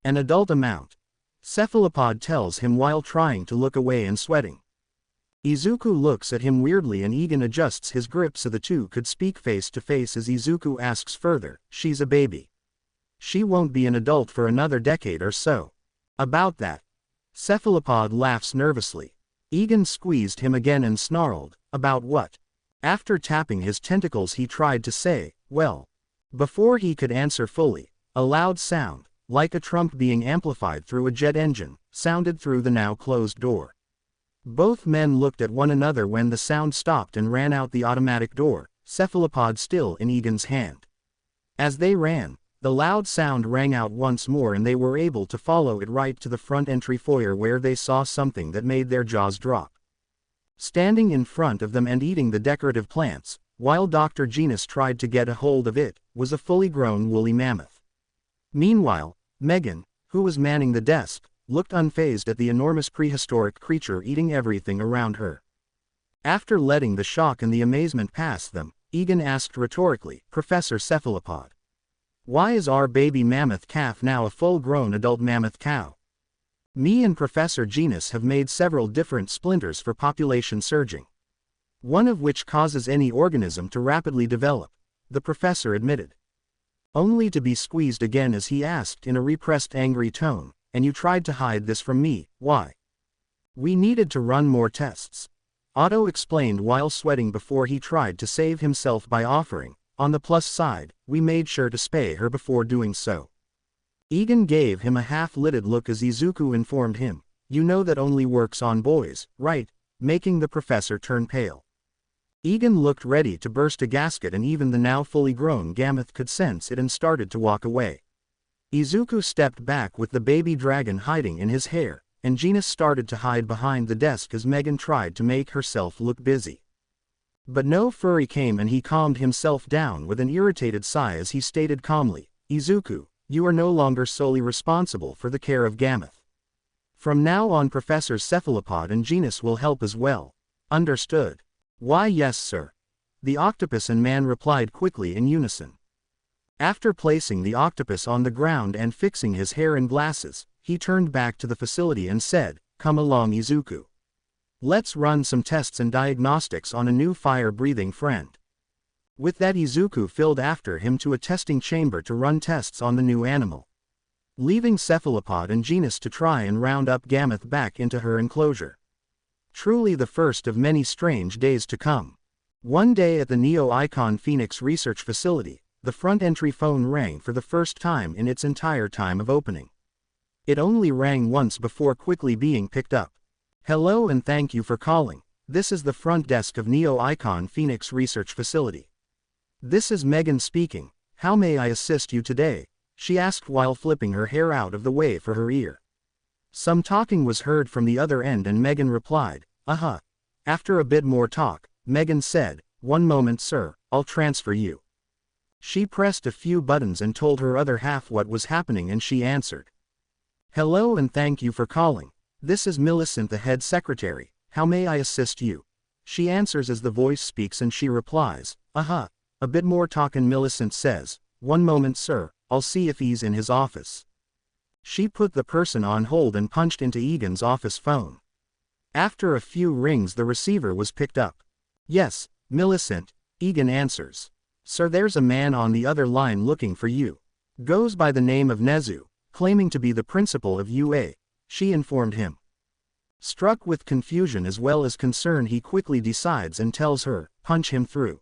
"An adult amount," Cephalopod tells him while trying to look away and sweating. Izuku looks at him weirdly and Egan adjusts his grip so the two could speak face to face as Izuku asks further, "She's a baby. She won't be an adult for another decade or so." "About that." Cephalopod laughs nervously. Egan squeezed him again and snarled, "About what?" After tapping his tentacles he tried to say, "Well." Before he could answer fully, a loud sound, like a trump being amplified through a jet engine, sounded through the now closed door. Both men looked at one another when the sound stopped and ran out the automatic door, Cephalopod still in Egan's hand. As they ran, the loud sound rang out once more and they were able to follow it right to the front entry foyer where they saw something that made their jaws drop. Standing in front of them and eating the decorative plants, while Dr. Genus tried to get a hold of it, was a fully grown woolly mammoth. Meanwhile, Megan, who was manning the desk, looked unfazed at the enormous prehistoric creature eating everything around her. After letting the shock and the amazement pass them, Egan asked rhetorically, "Professor Cephalopod, why is our baby mammoth calf now a full-grown adult mammoth cow?" "Me and Professor Genus have made several different splinters for population surging, one of which causes any organism to rapidly develop," the professor admitted. Only to be squeezed again as he asked in a repressed angry tone, "And you tried to hide this from me, why?" "We needed to run more tests," Otto explained while sweating before he tried to save himself by offering, "On the plus side, we made sure to spay her before doing so." Egan gave him a half-lidded look as Izuku informed him, "You know that only works on boys, right?" making the professor turn pale. Egan looked ready to burst a gasket and even the now fully grown Gameth could sense it and started to walk away. Izuku stepped back with the baby dragon hiding in his hair, and Genus started to hide behind the desk as Megan tried to make herself look busy. But no furry came and he calmed himself down with an irritated sigh as he stated calmly, "Izuku, You are no longer solely responsible for the care of Gameth. From now on Professors Cephalopod and Genus will help as well. Understood? Why yes sir. The octopus and man replied quickly in unison. After placing the octopus on the ground and fixing his hair and glasses, he turned back to the facility and said, "Come along Izuku. Let's run some tests and diagnostics on a new fire-breathing friend." With that Izuku filled after him to a testing chamber to run tests on the new animal, leaving Cephalopod and Genus to try and round up Gameth back into her enclosure. Truly the first of many strange days to come. One day at the Neo-Icon Phoenix Research Facility, the front entry phone rang for the first time in its entire time of opening. It only rang once before quickly being picked up. "Hello and thank you for calling. This is the front desk of Neo-Icon Phoenix Research Facility. This is Megan speaking. How may I assist you today?" she asked while flipping her hair out of the way for her ear. Some talking was heard from the other end and Megan replied, "Uh-huh." After a bit more talk, Megan said, "One moment sir, I'll transfer you." She pressed a few buttons and told her other half what was happening and she answered. "Hello and thank you for calling. This is Millicent the head secretary. How may I assist you?" She answers as the voice speaks and she replies, "Uh-huh." A bit more talk and Millicent says, "One moment sir, I'll see if he's in his office." She put the person on hold and punched into Egan's office phone. After a few rings the receiver was picked up. "Yes, Millicent," Egan answers. "Sir, there's a man on the other line looking for you. Goes by the name of Nezu, claiming to be the principal of UA," she informed him. Struck with confusion as well as concern he quickly decides and tells her, "Punch him through."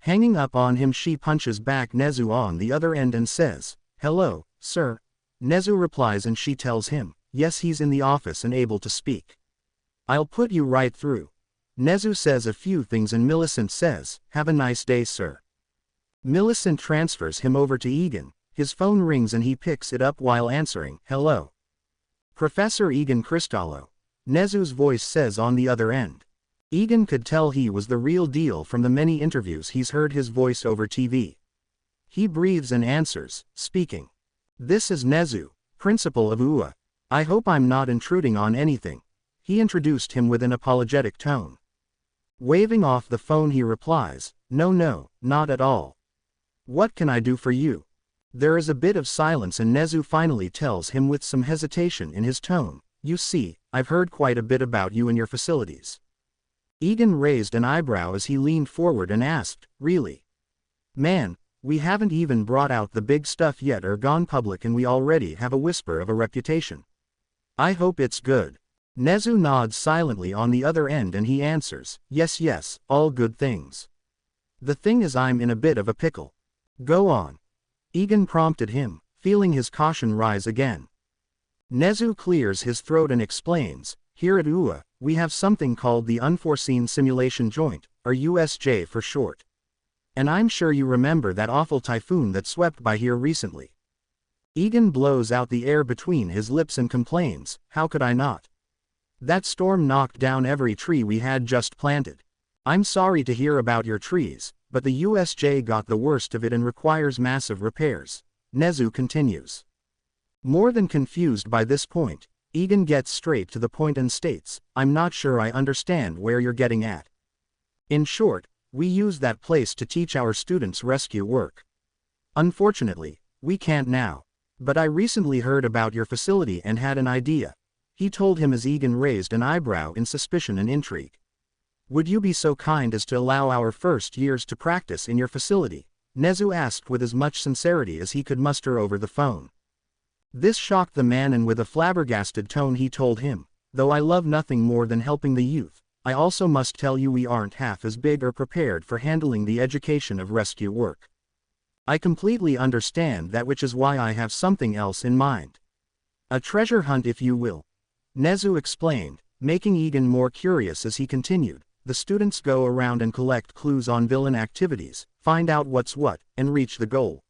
Hanging up on him she punches back Nezu on the other end and says, "Hello, sir." Nezu replies and she tells him, "Yes, he's in the office and able to speak. I'll put you right through." Nezu says a few things and Millicent says, "Have a nice day sir." Millicent transfers him over to Egan. His phone rings and he picks it up while answering, "Hello. Professor Egan Cristallo." Nezu's voice says on the other end. Egan could tell he was the real deal from the many interviews he's heard his voice over TV. He breathes and answers, speaking. "This is Nezu, principal of UA. I hope I'm not intruding on anything." He introduced him with an apologetic tone. Waving off the phone he replies, No, not at all. What can I do for you?" There is a bit of silence and Nezu finally tells him with some hesitation in his tone, "You see, I've heard quite a bit about you and your facilities." Egan raised an eyebrow as he leaned forward and asked, "Really? Man, we haven't even brought out the big stuff yet or gone public and we already have a whisper of a reputation. I hope it's good." Nezu nods silently on the other end and he answers, Yes, all good things. The thing is I'm in a bit of a pickle." "Go on." Egan prompted him, feeling his caution rise again. Nezu clears his throat and explains, "Here at UA, we have something called the Unforeseen Simulation Joint, or USJ for short. And I'm sure you remember that awful typhoon that swept by here recently." Egan blows out the air between his lips and complains, "How could I not? That storm knocked down every tree we had just planted. I'm sorry to hear about your trees, but the USJ got the worst of it and requires massive repairs." Nezu continues. More than confused by this point, Egan gets straight to the point and states, "I'm not sure I understand where you're getting at. In short, we use that place to teach our students rescue work. Unfortunately, we can't now. But I recently heard about your facility and had an idea," he told him as Egan raised an eyebrow in suspicion and intrigue. "Would you be so kind as to allow our first years to practice in your facility?" Nezu asked with as much sincerity as he could muster over the phone. This shocked the man and with a flabbergasted tone he told him, "Though I love nothing more than helping the youth, I also must tell you we aren't half as big or prepared for handling the education of rescue work. I completely understand that, which is why I have something else in mind. A treasure hunt if you will." Nezu explained, making Egan more curious as he continued, "The students go around and collect clues on villain activities, find out what's what, and reach the goal.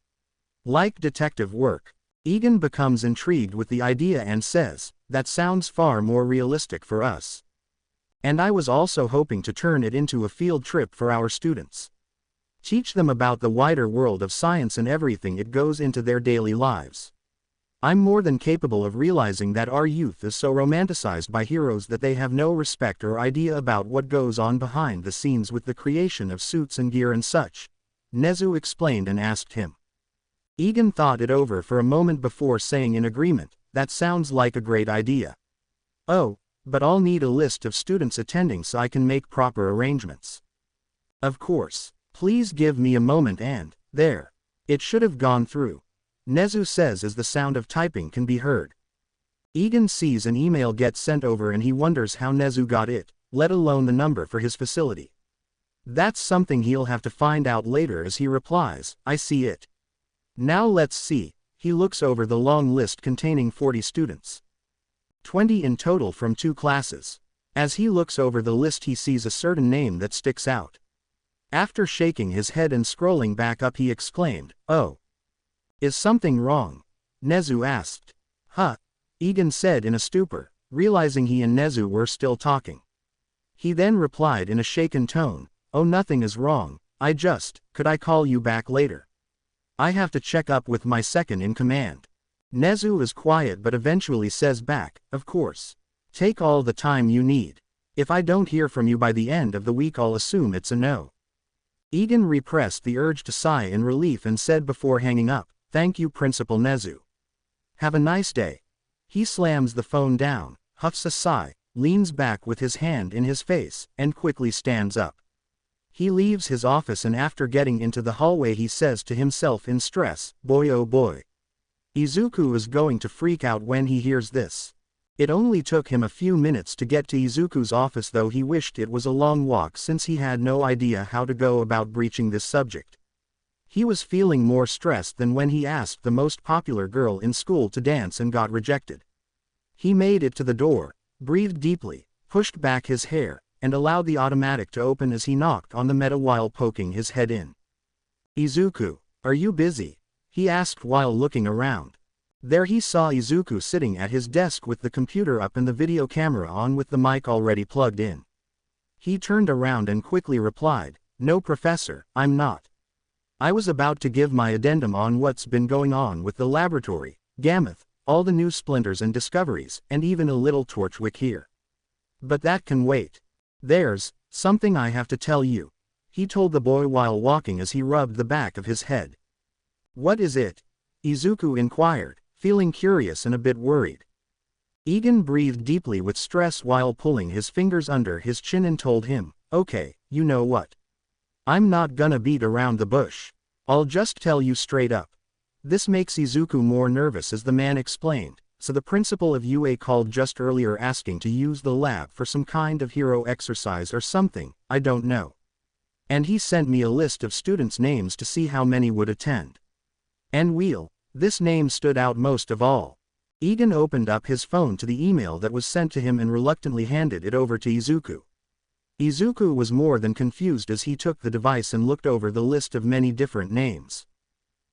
Like detective work." Egan becomes intrigued with the idea and says, "That sounds far more realistic for us. And I was also hoping to turn it into a field trip for our students." Teach them about the wider world of science and everything it goes into their daily lives. I'm more than capable of realizing that our youth is so romanticized by heroes that they have no respect or idea about what goes on behind the scenes with the creation of suits and gear and such," Nezu explained and asked him. Egan thought it over for a moment before saying in agreement, "That sounds like a great idea. Oh, but I'll need a list of students attending so I can make proper arrangements." "Of course. Please give me a moment and, there. It should have gone through," Nezu says as the sound of typing can be heard. Egan sees an email get sent over and he wonders how Nezu got it, let alone the number for his facility. That's something he'll have to find out later as he replies, "I see it. Now let's see." He looks over the long list containing 40 students. 20 in total from 2 classes. As he looks over the list he sees a certain name that sticks out. After shaking his head and scrolling back up he exclaimed, "Oh. Is something wrong?" Nezu asked. "Huh," Egan said in a stupor, realizing he and Nezu were still talking. He then replied in a shaken tone, "Oh, nothing is wrong, could I call you back later? I have to check up with my second in command." Nezu is quiet but eventually says back, "Of course. Take all the time you need. If I don't hear from you by the end of the week I'll assume it's a no." Egan repressed the urge to sigh in relief and said before hanging up, "Thank you Principal Nezu. Have a nice day." He slams the phone down, huffs a sigh, leans back with his hand in his face, and quickly stands up. He leaves his office and after getting into the hallway he says to himself in stress, "Boy oh boy. Izuku is going to freak out when he hears this." It only took him a few minutes to get to Izuku's office, though he wished it was a long walk since he had no idea how to go about breaching this subject. He was feeling more stressed than when he asked the most popular girl in school to dance and got rejected. He made it to the door, breathed deeply, pushed back his hair, and allowed the automatic to open as he knocked on the metal while poking his head in. "Izuku, are you busy?" he asked while looking around. There he saw Izuku sitting at his desk with the computer up and the video camera on with the mic already plugged in. He turned around and quickly replied, "No professor, I'm not. I was about to give my addendum on what's been going on with the laboratory, Gammoth, all the new splinters and discoveries, and even a little Torchwick here. But that can wait. There's something I have to tell you," he told the boy while walking as he rubbed the back of his head. "What is it?" Izuku inquired, feeling curious and a bit worried. Egan breathed deeply with stress while pulling his fingers under his chin and told him, "Okay, you know what? I'm not gonna beat around the bush. I'll just tell you straight up." This makes Izuku more nervous as the man explained, "So the principal of UA called just earlier asking to use the lab for some kind of hero exercise or something, I don't know. And he sent me a list of students' names to see how many would attend. And this name stood out most of all." Egan opened up his phone to the email that was sent to him and reluctantly handed it over to Izuku. Izuku was more than confused as he took the device and looked over the list of many different names.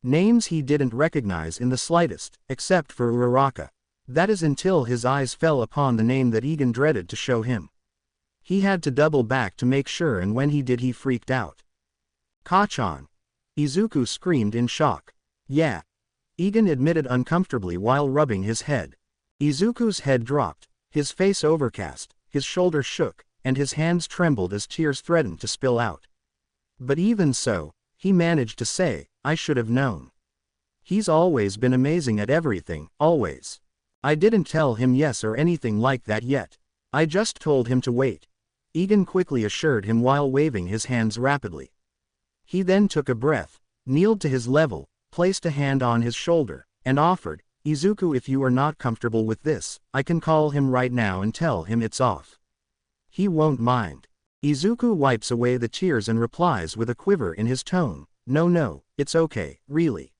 Names he didn't recognize in the slightest, except for Uraraka. That is until his eyes fell upon the name that Egan dreaded to show him. He had to double back to make sure, and when he did he freaked out. "Kachan!" Izuku screamed in shock. "Yeah," Egan admitted uncomfortably while rubbing his head. Izuku's head dropped, his face overcast, his shoulders shook, and his hands trembled as tears threatened to spill out. But even so, he managed to say, "I should have known. He's always been amazing at everything, always. I didn't tell him yes or anything like that yet. I just told him to wait," Egan quickly assured him while waving his hands rapidly. He then took a breath, kneeled to his level, placed a hand on his shoulder, and offered, "Izuku, if you are not comfortable with this, I can call him right now and tell him it's off. He won't mind." Izuku wipes away the tears and replies with a quiver in his tone, No, it's okay, really.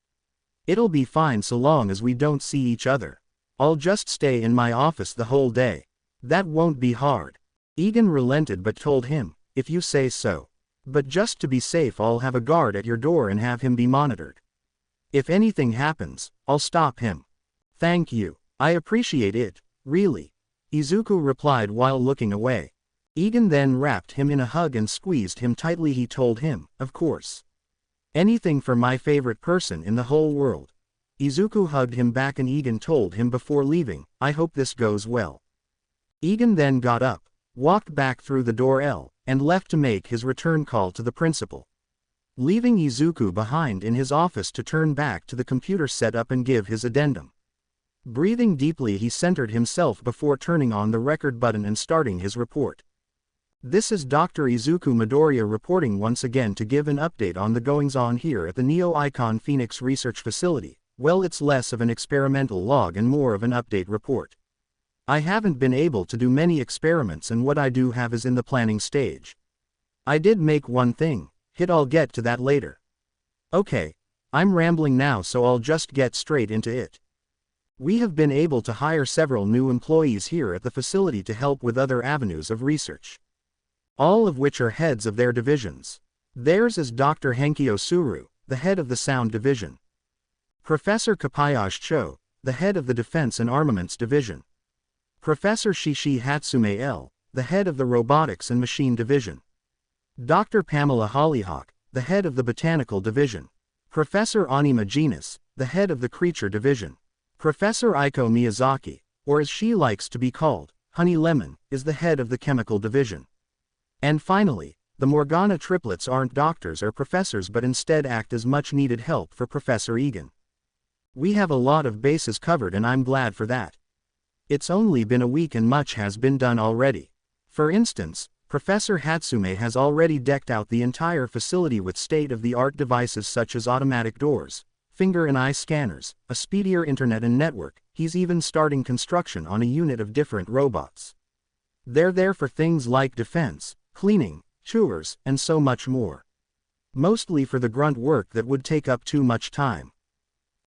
It'll be fine so long as we don't see each other. I'll just stay in my office the whole day. That won't be hard." Egan relented but told him, "If you say so. But just to be safe I'll have a guard at your door and have him be monitored. If anything happens, I'll stop him." "Thank you. I appreciate it, really," Izuku replied while looking away. Egan then wrapped him in a hug and squeezed him tightly. He told him, "Of course. Anything for my favorite person in the whole world. Izuku hugged him back and Egan told him before leaving, I hope this goes well. Egan then got up, walked back through the door L, and left to make his return call to the principal. Leaving Izuku behind in his office to turn back to the computer setup and give his addendum. Breathing deeply, he centered himself before turning on the record button and starting his report. This is Dr. Izuku Midoriya reporting once again to give an update on the goings-on here at the Neo-Icon Phoenix Research Facility. Well, it's less of an experimental log and more of an update report. I haven't been able to do many experiments, and what I do have is in the planning stage. I did make one thing, I'll get to that later. Okay, I'm rambling now, so I'll just get straight into it. We have been able to hire several new employees here at the facility to help with other avenues of research. All of which are heads of their divisions. Theirs is Dr. Henkyo Suru, the head of the Sound Division. Professor Kapayashi Cho, the head of the Defense and Armaments Division. Professor Shishi Hatsume L., the head of the Robotics and Machine Division. Dr. Pamela Hollyhock, the head of the Botanical Division. Professor Anima Genus, the head of the Creature Division. Professor Aiko Miyazaki, or as she likes to be called, Honey Lemon, is the head of the Chemical Division. And finally, the Morgana triplets aren't doctors or professors but instead act as much-needed help for Professor Egan. We have a lot of bases covered and I'm glad for that. It's only been a week and much has been done already. For instance, Professor Hatsume has already decked out the entire facility with state-of-the-art devices such as automatic doors, finger and eye scanners, a speedier internet and network. He's even starting construction on a unit of different robots. They're there for things like defense, cleaning, chores, and so much more. Mostly for the grunt work that would take up too much time.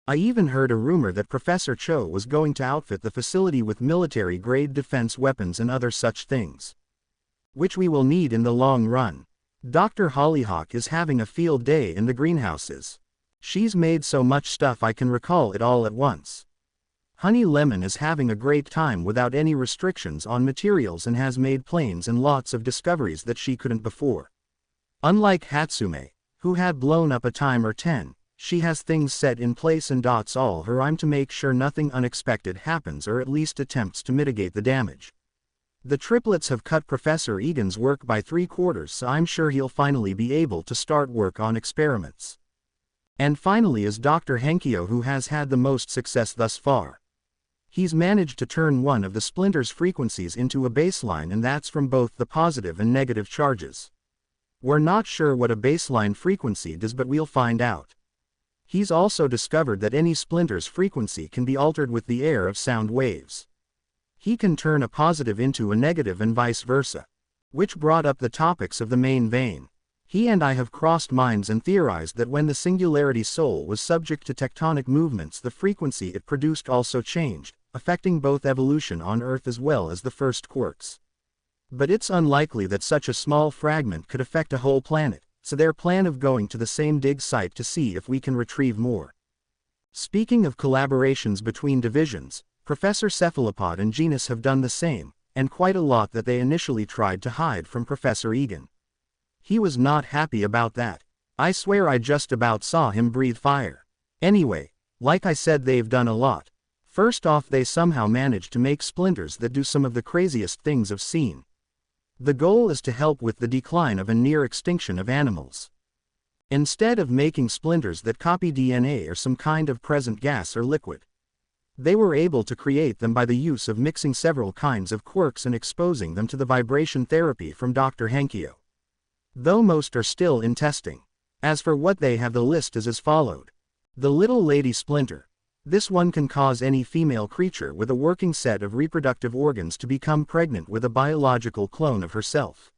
I even heard a rumor that Professor Cho was going to outfit the facility with military-grade defense weapons and other such things. Which we will need in the long run. Dr. Hollyhock is having a field day in the greenhouses. She's made so much stuff I can recall it all at once. Honey Lemon is having a great time without any restrictions on materials and has made planes and lots of discoveries that she couldn't before. Unlike Hatsume, who had blown up a time or 10, she has things set in place and dots all her I'm to make sure nothing unexpected happens or at least attempts to mitigate the damage. The triplets have cut Professor Egan's work by 3/4, so I'm sure he'll finally be able to start work on experiments. And finally is Dr. Henkyo, who has had the most success thus far. He's managed to turn one of the splinter's frequencies into a baseline, and that's from both the positive and negative charges. We're not sure what a baseline frequency does, but we'll find out. He's also discovered that any splinter's frequency can be altered with the air of sound waves. He can turn a positive into a negative and vice versa. Which brought up the topics of the main vein. He and I have crossed minds and theorized that when the Singularity Soul was subject to tectonic movements, the frequency it produced also changed, affecting both evolution on Earth as well as the first quirks. But it's unlikely that such a small fragment could affect a whole planet, so their plan of going to the same dig site to see if we can retrieve more. Speaking of collaborations between divisions, Professor Cephalopod and Genus have done the same, and quite a lot that they initially tried to hide from Professor Egan. He was not happy about that. I swear I just about saw him breathe fire. Anyway, like I said, they've done a lot. First off, they somehow managed to make splinters that do some of the craziest things I've seen. The goal is to help with the decline of a near extinction of animals. Instead of making splinters that copy DNA or some kind of present gas or liquid, they were able to create them by the use of mixing several kinds of quirks and exposing them to the vibration therapy from Dr. Henkyo. Though most are still in testing. As for what they have, the list is as followed. The Little Lady Splinter. This one can cause any female creature with a working set of reproductive organs to become pregnant with a biological clone of herself.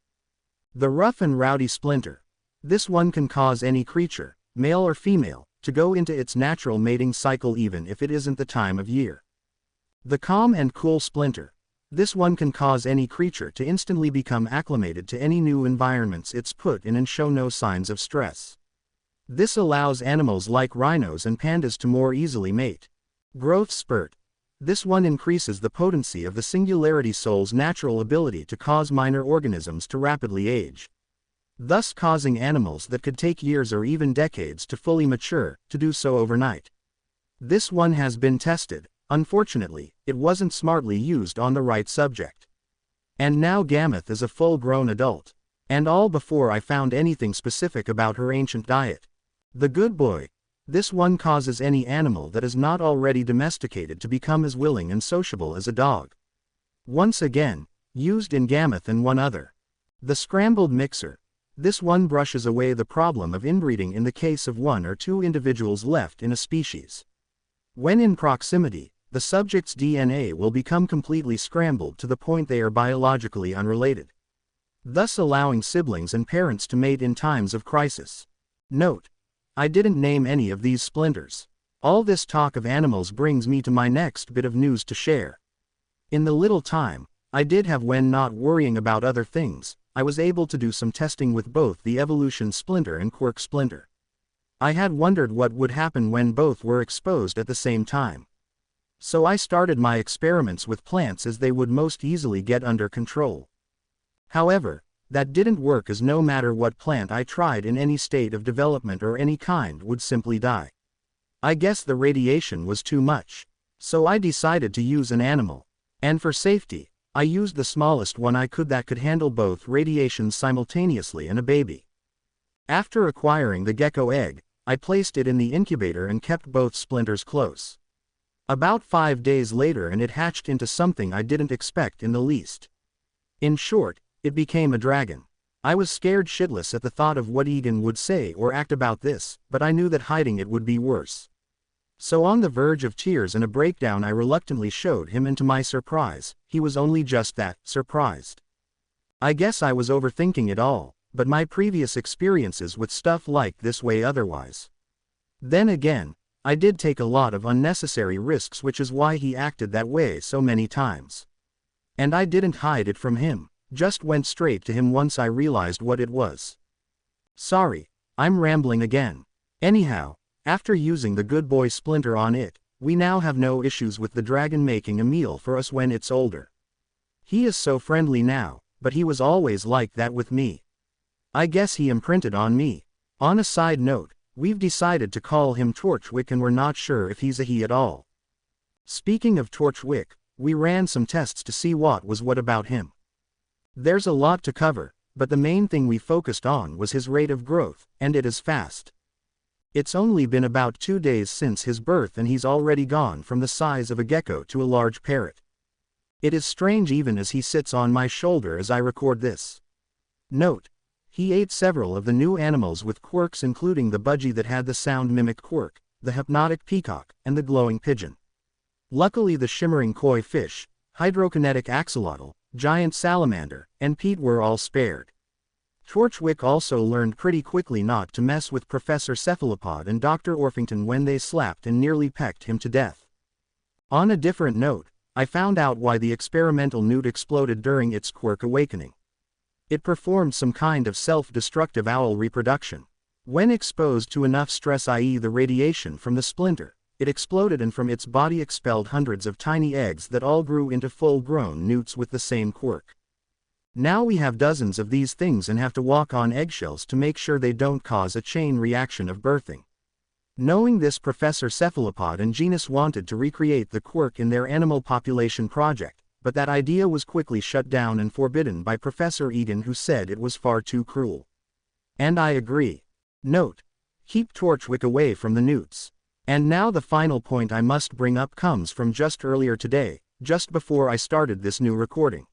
The Rough and Rowdy Splinter. This one can cause any creature, male or female, to go into its natural mating cycle even if it isn't the time of year. The Calm and Cool Splinter. This one can cause any creature to instantly become acclimated to any new environments it's put in and show no signs of stress. This allows animals like rhinos and pandas to more easily mate. Growth Spurt. This one increases the potency of the Singularity Soul's natural ability to cause minor organisms to rapidly age. thus causing animals that could take years or even decades to fully mature, to do so overnight. This one has been tested. Unfortunately, it wasn't smartly used on the right subject. And now Gameth is a full-grown adult. And all before I found anything specific about her ancient diet. The good boy. This one causes any animal that is not already domesticated to become as willing and sociable as a dog. Once again, used in Gameth and one other. The scrambled mixer. This one brushes away the problem of inbreeding in the case of one or two individuals left in a species. When in proximity, the subject's DNA will become completely scrambled to the point they are biologically unrelated, thus allowing siblings and parents to mate in times of crisis. Note: I didn't name any of these splinters. All this talk of animals brings me to my next bit of news to share. In the little time I did have when not worrying about other things, I was able to do some testing with both the evolution splinter and quirk splinter. I had wondered what would happen when both were exposed at the same time. So I started my experiments with plants as they would most easily get under control. However, that didn't work, as no matter what plant I tried in any state of development or any kind would simply die. I guess the radiation was too much. So I decided to use an animal. And for safety, I used the smallest one I could that could handle both radiations simultaneously and a baby. After acquiring the gecko egg, I placed it in the incubator and kept both splinters close. About 5 days later and it hatched into something I didn't expect in the least. In short, it became a dragon. I was scared shitless at the thought of what Egan would say or act about this, but I knew that hiding it would be worse. So on the verge of tears and a breakdown I reluctantly showed him, and to my surprise, he was only just that, surprised. I guess I was overthinking it all, but my previous experiences with stuff like this way otherwise. Then again, I did take a lot of unnecessary risks, which is why he acted that way so many times. And I didn't hide it from him, just went straight to him once I realized what it was. Sorry, I'm rambling again. Anyhow, after using the good boy splinter on it, we now have no issues with the dragon making a meal for us when it's older. He is so friendly now, but he was always like that with me. I guess he imprinted on me. On a side note, we've decided to call him Torchwick and we're not sure if he's a he at all. Speaking of Torchwick, we ran some tests to see what was what about him. There's a lot to cover, but the main thing we focused on was his rate of growth, and it is fast. It's only been about 2 days since his birth and he's already gone from the size of a gecko to a large parrot. It is strange even as he sits on my shoulder as I record this. Note: he ate several of the new animals with quirks, including the budgie that had the sound mimic quirk, the hypnotic peacock, and the glowing pigeon. Luckily the shimmering koi fish, hydrokinetic axolotl, giant salamander, and Pete were all spared. Torchwick also learned pretty quickly not to mess with Professor Cephalopod and Dr. Orpington when they slapped and nearly pecked him to death. On a different note, I found out why the experimental newt exploded during its quirk awakening. It performed some kind of self-destructive owl reproduction. When exposed to enough stress, i.e. the radiation from the splinter, it exploded and from its body expelled hundreds of tiny eggs that all grew into full-grown newts with the same quirk. Now we have dozens of these things and have to walk on eggshells to make sure they don't cause a chain reaction of birthing. Knowing this, Professor Cephalopod and Genus wanted to recreate the quirk in their animal population project, but that idea was quickly shut down and forbidden by Professor Egan, who said it was far too cruel. And I agree. Note: keep Torchwick away from the newts. And now the final point I must bring up comes from just earlier today, just before I started this new recording.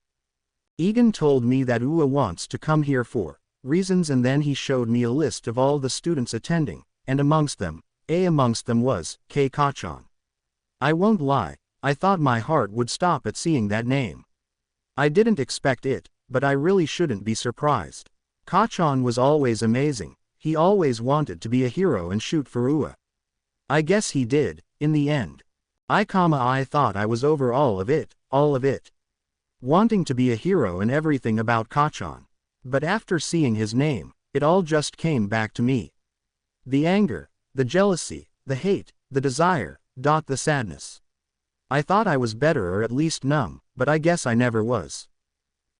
Egan told me that Ua wants to come here for reasons, and then he showed me a list of all the students attending, and amongst them was K. Kachan. I won't lie, I thought my heart would stop at seeing that name. I didn't expect it, but I really shouldn't be surprised. Kachan was always amazing, he always wanted to be a hero and shoot for Ua. I guess he did, in the end. I thought I was over all of it. Wanting to be a hero and everything about Kachan. But after seeing his name, it all just came back to me. The anger, the jealousy, the hate, the desire, the sadness. I thought I was better, or at least numb, but I guess I never was.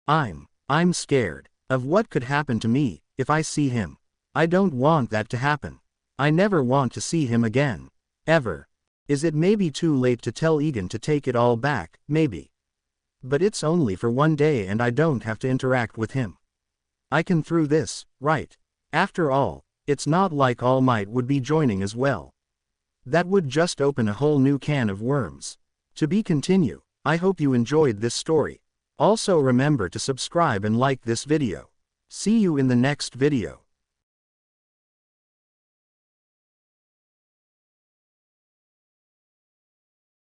I'm scared of what could happen to me if I see him. I don't want that to happen. I never want to see him again. Ever. Is it maybe too late to tell Egan to take it all back? Maybe. But it's only for one day and I don't have to interact with him. I can through this, right? After all, it's not like All Might would be joining as well. That would just open a whole new can of worms. To be continued. I hope you enjoyed this story. Also remember to subscribe and like this video. See you in the next video.